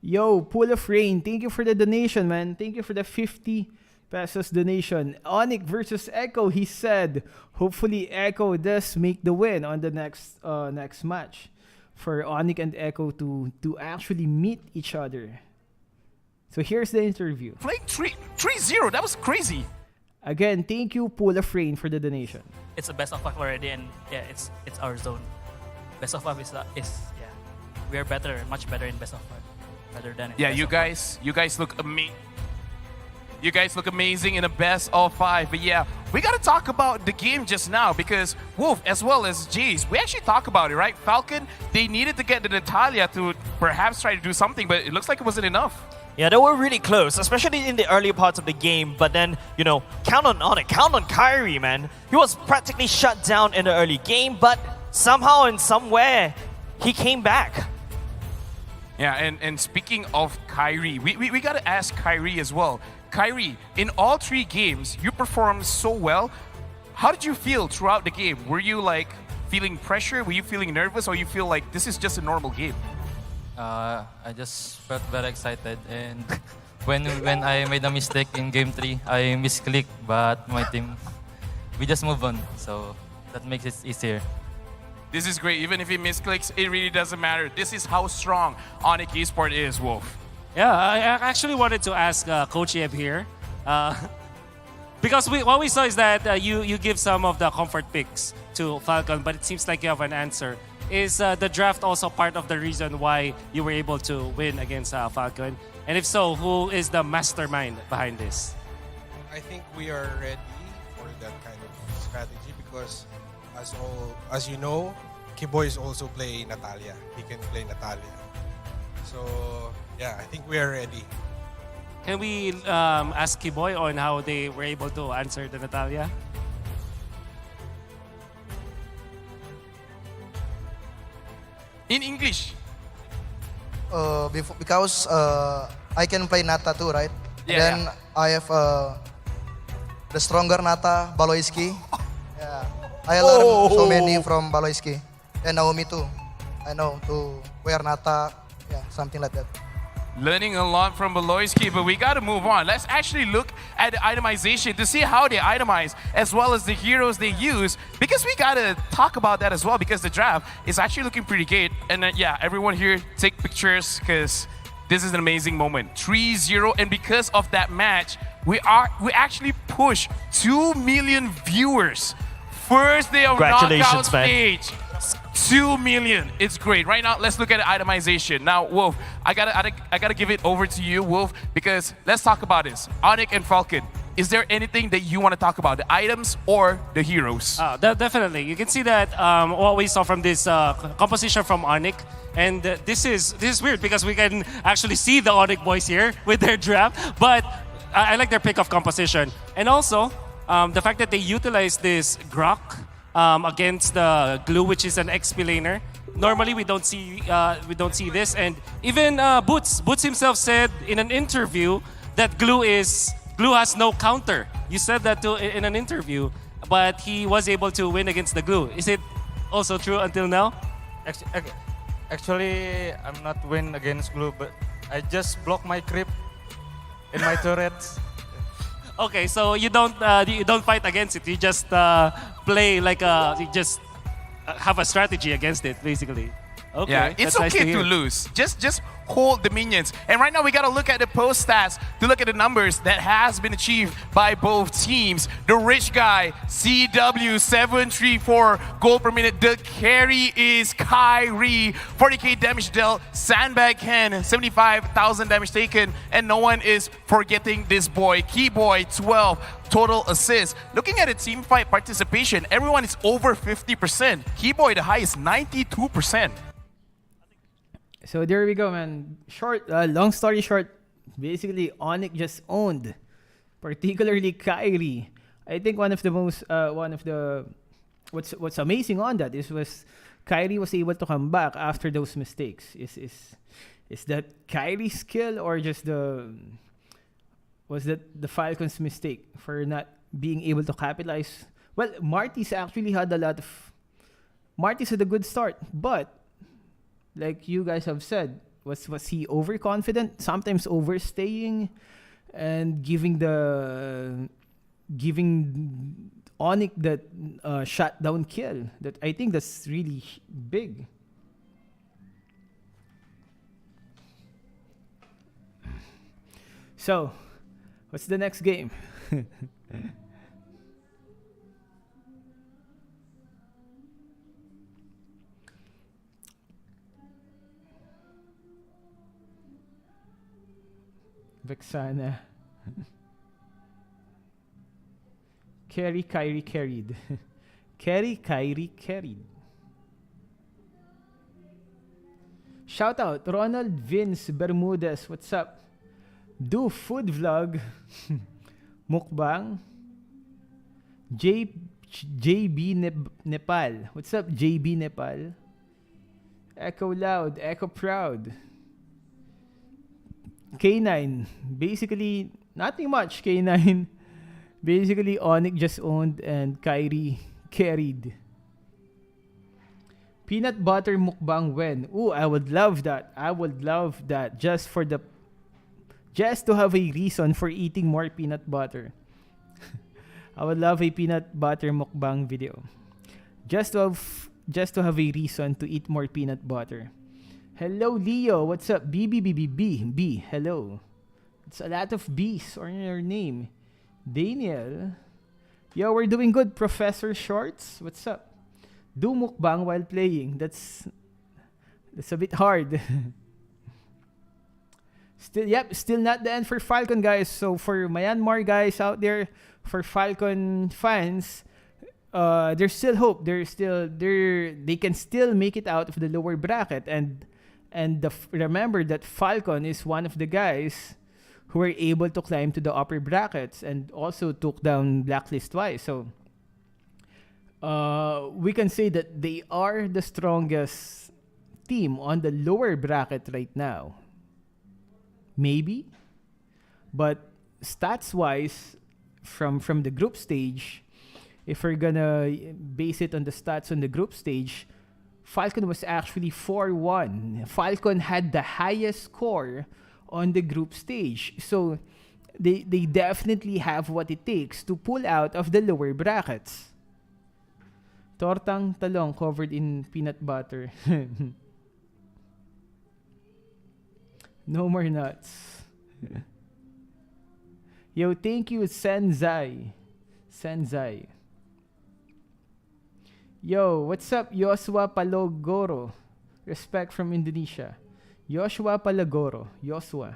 Yo, Pool of Rain, thank you for the donation, man. Thank you for the 50 pesos donation. Onyx versus Echo, he said. Hopefully, Echo does make the win on the next match for Onyx and Echo to actually meet each other. So here's the interview. Playing 3-0, that was crazy. Again, thank you, Pool of Rain, for the donation. It's a best of 5 already, and yeah, it's our zone. Best of 5 is we are better, much better in best of 5, better than. Yeah, you guys look amazing. You guys look amazing in a best of 5. But yeah, we gotta talk about the game just now because Wolf as well as Jace, we actually talk about it, right? Falcon, they needed to get the Natalia to perhaps try to do something, but it looks like it wasn't enough. Yeah, they were really close, especially in the early parts of the game. But then, you know, count on Onyx, count on Kyrie, man. He was practically shut down in the early game, but somehow and somewhere, he came back. Yeah, and speaking of Kyrie, we got to ask Kyrie as well. Kyrie, in all 3 games, you performed so well. How did you feel throughout the game? Were you like feeling pressure? Were you feeling nervous? Or you feel like this is just a normal game? I just felt very excited, and when I made a mistake in game 3, I misclicked, but my team, we just move on, so that makes it easier. This is great. Even if he misclicks, it really doesn't matter. This is how strong Onyx Esports is, Wolf. Yeah, I actually wanted to ask Coach Yeb here, because what we saw is that you give some of the comfort picks to Falcon, but it seems like you have an answer is the draft also part of the reason why you were able to win against Falcon? And if so, who is the mastermind behind this? I think we are ready for that kind of strategy because, as you know, Kiboy is also playing Natalia. He can play Natalia. So yeah, I think we are ready. Can we ask Kiboy on how they were able to answer the Natalia? In English. Because I can play Nata too, right? Yeah, Then I have the stronger Nata, Baloyski. Yeah, I learned so many from Baloyski. And Naomi too. I know to wear Nata, yeah, something like that. Learning a lot from Beloyski, but we got to move on. Let's actually look at the itemization to see how they itemize as well as the heroes they use, because we got to talk about that as well, because the draft is actually looking pretty good. And yeah, everyone here take pictures because this is an amazing moment. 3-0, and because of that match, we actually push 2 million viewers. First day of knockout stage. 2 million. It's great. Right now, let's look at the itemization. Now, Wolf, I gotta give it over to you, Wolf, because let's talk about this. Onyx and Falcon. Is there anything that you want to talk about, the items or the heroes? Definitely. You can see that what we saw from this composition from Onyx. And this is weird because we can actually see the Onyx boys here with their draft. But I like their pick of composition. And also, the fact that they utilize this Grok against the Glue, which is an XP laner. Normally, we don't see this. And even Boots himself said in an interview that Glue has no counter. You said that too in an interview, but he was able to win against the Glue. Is it also true until now? Actually, I'm not win against Glue, but I just block my creep in my turrets. Okay, so you don't fight against it. You just play like you just have a strategy against it, basically. Okay, yeah, it's that's okay nice to hear. lose. Just hold the minions. And right now we gotta look at the post stats to look at the numbers that has been achieved by both teams. The rich guy, CW734 gold per minute. The carry is Kyrie, 40k damage dealt. Sandbag Hen, 75,000 damage taken. And no one is forgetting this boy, Keyboy, 12 total assists. Looking at the team fight participation, everyone is over 50%. Keyboy, the highest, 92%. So there we go, man. Long story short, basically Onyx just owned, particularly Kyrie. I think what's amazing on that was Kyrie was able to come back after those mistakes. Is that Kyrie's skill or just was that the Falcons' mistake for not being able to capitalize? Well, Marty's actually had Marty's had a good start, but like you guys have said, was he overconfident, sometimes overstaying, and giving Onyx that shutdown kill? That I think that's really big. So, what's the next game? Vexana. Kyrie carried. Kyrie carried. Shout out Ronald Vince Bermudez. What's up? Do food vlog. Mukbang. JB Nepal. What's up, JB Nepal? Echo loud, echo proud. K9, basically nothing much. K9, basically Onyx just owned and Kyrie carried. Peanut butter mukbang when? Ooh, I would love that. Just to have a reason for eating more peanut butter. I would love a peanut butter mukbang video. Just to have a reason to eat more peanut butter. Hello, Leo. What's up? B. Hello. It's a lot of B's on your name. Daniel. Yo, we're doing good. Professor Shorts. What's up? do mukbang while playing. That's a bit hard. Still not the end for Falcon, guys. So for Myanmar guys out there, for Falcon fans, there's still hope. They can still make it out of the lower bracket, and remember that Falcon is one of the guys who were able to climb to the upper brackets and also took down Blacklist twice. So we can say that they are the strongest team on the lower bracket right now. Maybe, but stats-wise, from the group stage, if we're gonna base it on the stats on the group stage, Falcon was actually 4-1. Falcon had the highest score on the group stage, so they definitely have what it takes to pull out of the lower brackets. Tortang talong covered in peanut butter. No more nuts. Yo, thank you, Senzai. Yo, what's up, Joshua Palogoro? Respect from Indonesia. Joshua Palogoro. Joshua.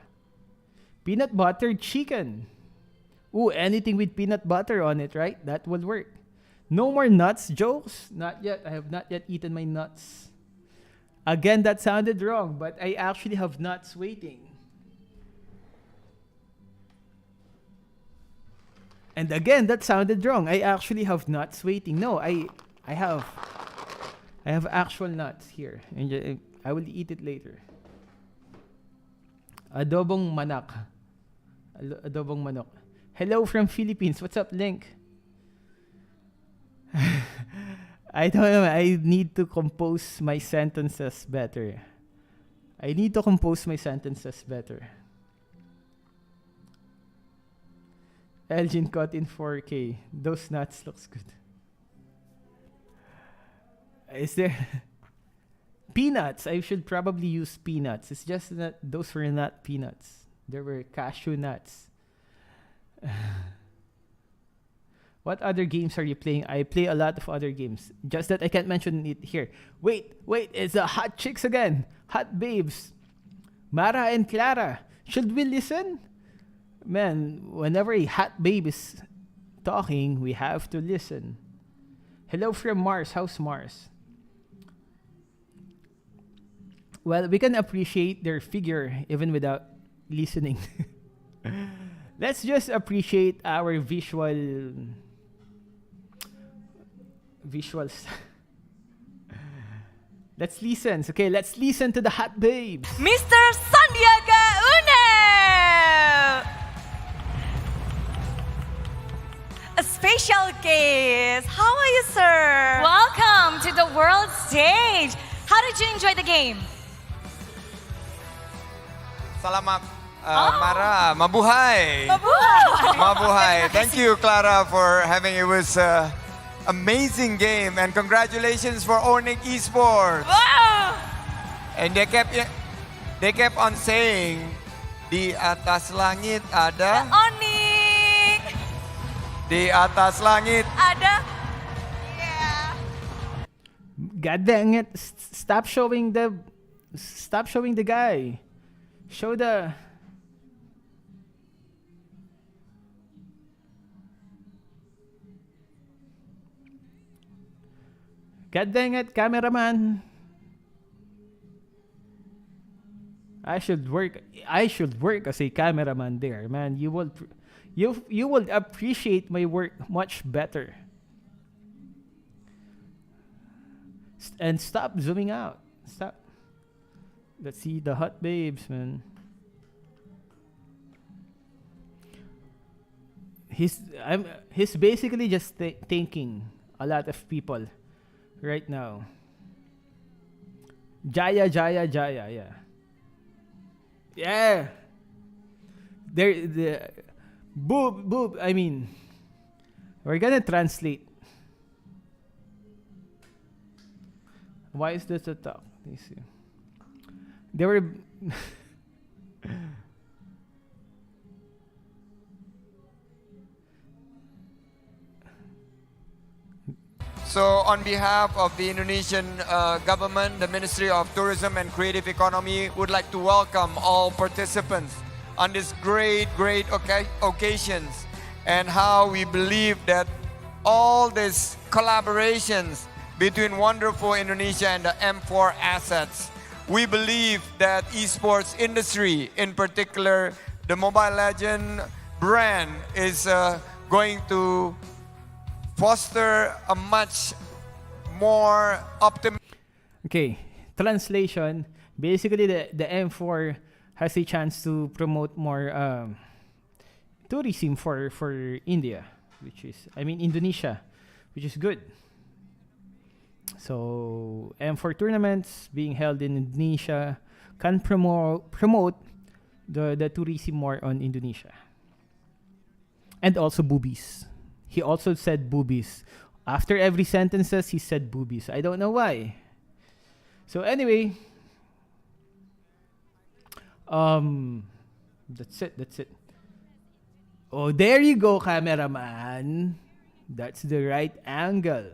Peanut butter chicken. Ooh, anything with peanut butter on it, right? That will work. No more nuts jokes? Not yet. I have not yet eaten my nuts. Again, that sounded wrong, but I actually have nuts waiting. And again, that sounded wrong. I actually have nuts waiting. No, I have actual nuts here, and I will eat it later. Adobong manok. Adobong manok. Hello from Philippines. What's up, Link? I don't know. I need to compose my sentences better. Elgin cut in 4K. Those nuts looks good. Is there peanuts? I should probably use peanuts. It's just that those were not peanuts. There were cashew nuts. What other games are you playing? I play a lot of other games. Just that I can't mention it here. Wait, it's the hot chicks again. Hot babes. Mara and Clara. Should we listen? Man, whenever a hot babe is talking, we have to listen. Hello from Mars. How's Mars? Well, we can appreciate their figure even without listening. Let's just appreciate our visuals. Let's listen. Okay, let's listen to the hot babes. Mr. Sandiaga Uno! A special guest. How are you, sir? Welcome to the world stage. How did you enjoy the game? Salamat, Mara. Mabuhay. Mabuhay. Mabuhay. Thank you, Clara, for having it. It was amazing game, and congratulations for Onyx Esports. Wow. And they kept on saying, di atas langit ada. Onyx. Di atas langit ada. God dang it! Stop showing the guy. Show the. God dang it, cameraman! I should work as a cameraman there, man. You will appreciate my work much better. And stop zooming out. Stop. Let's see the hot babes, man. He's basically just thanking a lot of people right now. Jaya, yeah. Yeah. The boob. I mean, we're gonna translate. Why is this a talk? Let me see. They were. So on behalf of the Indonesian government, the Ministry of Tourism and Creative Economy would like to welcome all participants on this great occasions, and how we believe that all these collaborations between wonderful Indonesia and the M4 assets, we believe that esports industry, in particular the Mobile Legend brand, is going to foster a much more optimistic. Okay, translation. Basically, the M4 has a chance to promote more tourism for India, Indonesia, which is good. So M4 tournaments being held in Indonesia can promote the tourism more on Indonesia. And also boobies. He also said boobies. After every sentences, he said boobies. I don't know why. So anyway, that's it. Oh, there you go, cameraman. That's the right angle.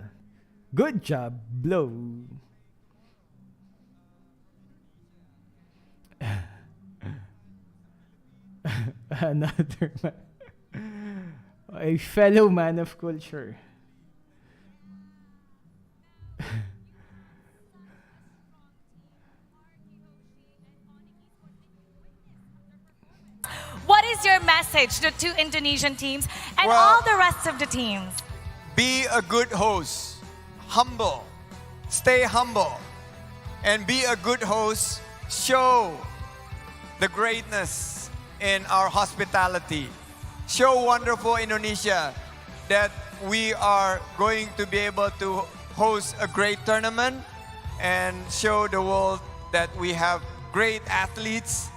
Good job, blow. Another man. A fellow man of culture. What is your message to two Indonesian teams and Well, all the rest of the teams? Be a good host, humble, stay humble, and be a good host. Show the greatness in our hospitality. Show wonderful Indonesia that we are going to be able to host a great tournament and show the world that we have great athletes,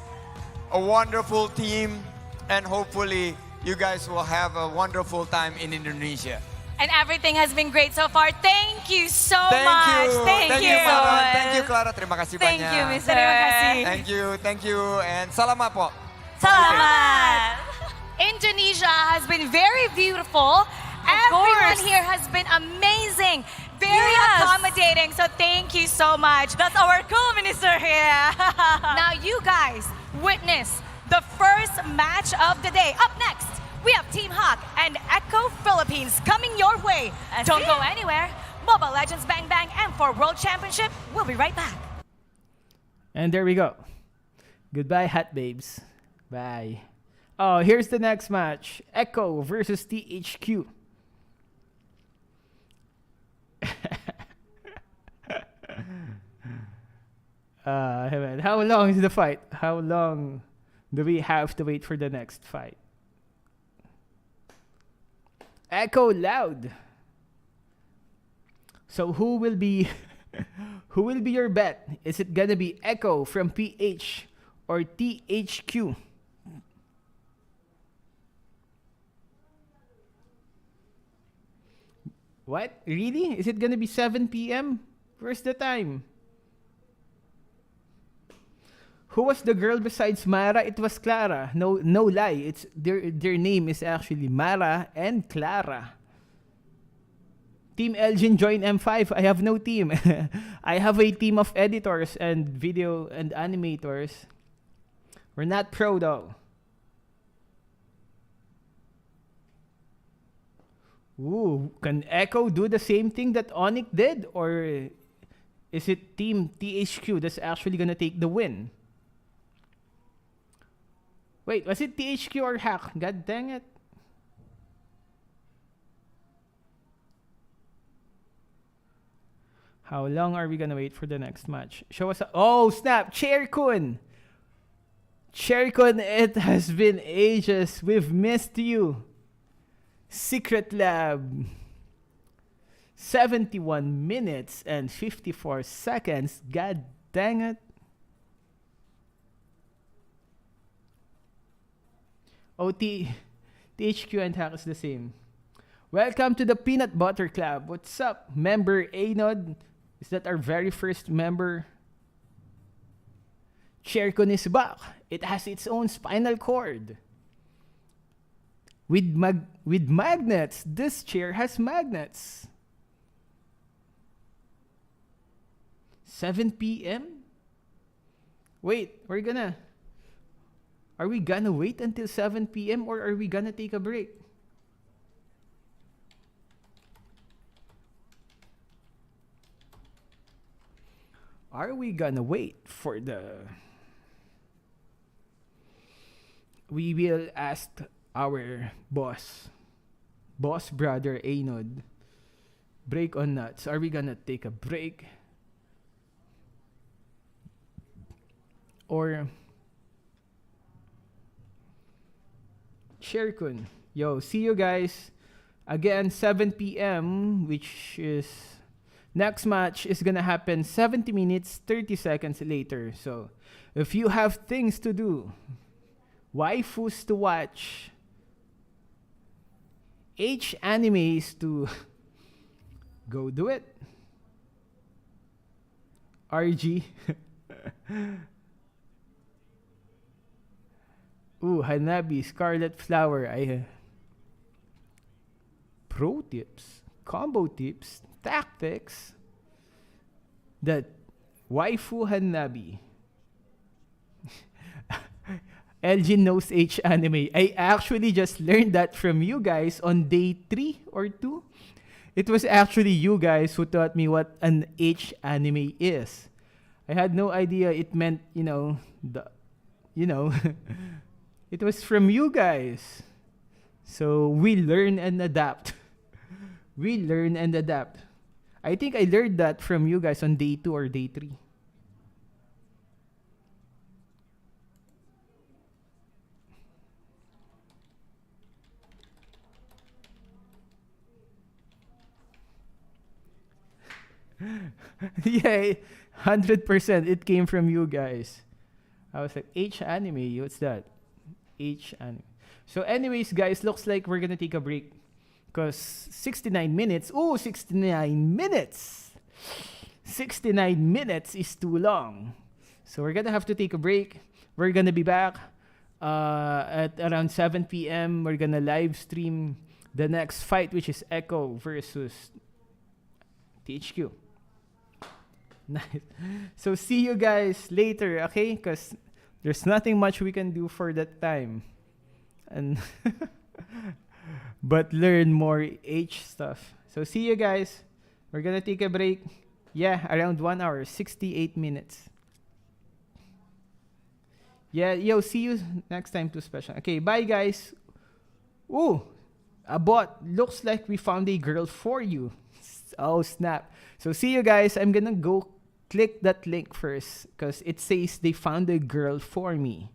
a wonderful team, and hopefully you guys will have a wonderful time in Indonesia. And everything has been great so far. Thank you so Thank much. you. Thank you. Clara. Thank you, Clara. Terima kasih Thank banyak. you, Mr. Terima kasih. Thank you, and salamat po. Salamat. Indonesia has been very beautiful. Everyone here has been amazing. Very accommodating. So thank you so much. That's our cool minister here. Now you guys witness the first match of the day. Up next, we have Team Hawk and Echo Philippines coming your way. Don't go anywhere. Mobile Legends Bang Bang M4 World Championship. We'll be right back. And there we go. Goodbye, hot babes. Bye. Oh, here's the next match. Echo versus THQ. How long is the fight? How long do we have to wait for the next fight? Echo loud. So who will be your bet? Is it gonna be Echo from PH or THQ? What? Really? Is it gonna be 7 p.m.? Where's the time? Who was the girl besides Mara? It was Clara. No lie. It's their name is actually Mara and Clara. Team Elgin join M5. I have no team. I have a team of editors and video and animators. We're not pro though. Ooh, can Echo do the same thing that Onyx did? Or is it Team THQ that's actually gonna take the win? Wait, was it THQ or Hack? God dang it. How long are we gonna wait for the next match? Show us. Oh, snap! Cherkun! Cherkun, it has been ages. We've missed you. Secret Lab. 71 minutes and 54 seconds. God dang it. THQ and Hack is the same. Welcome to the Peanut Butter Club. What's up? Member Anod. Is that our very first member? Cherkun is back. It has its own spinal cord. With magnets. This chair has magnets. 7 p.m. Wait, are we gonna wait until 7 p.m. or are we gonna take a break? Are we gonna wait for we will ask our boss brother Anod, break on nuts. Are we gonna take a break? Or Sherkun, yo, see you guys again 7 p.m. which is next match is gonna happen 70 minutes 30 seconds later. So if you have things to do, waifus to watch, H animes to go do it. RG. Ooh, Hanabi, Scarlet Flower. Pro tips, combo tips, tactics. That waifu Hanabi. Elgin knows H anime. I actually just learned that from you guys on day 3 or 2. It was actually you guys who taught me what an H anime is. I had no idea it meant, it was from you guys. So we learn and adapt. We learn and adapt. I think I learned that from you guys on day 2 or day 3. Yeah, 100%. It came from you guys. I was like, H anime, what's that? H anime. So anyways, guys, looks like we're gonna take a break. Because 69 minutes. Oh, 69 minutes. 69 minutes is too long. So we're gonna have to take a break. We're gonna be back at around 7 p.m. We're gonna live stream the next fight, which is Echo versus THQ. Nice. So see you guys later, okay? Because there's nothing much we can do for that time. And but learn more H stuff. So see you guys. We're gonna take a break. Yeah, around 1 hour, 68 minutes. Yeah, yo, see you next time to special. Okay, bye guys. Ooh, a bot. Looks like we found a girl for you. Oh, snap. So see you guys. I'm gonna go click that link first because it says they found a girl for me.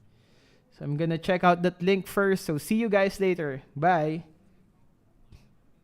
So I'm gonna check out that link first. So see you guys later. Bye.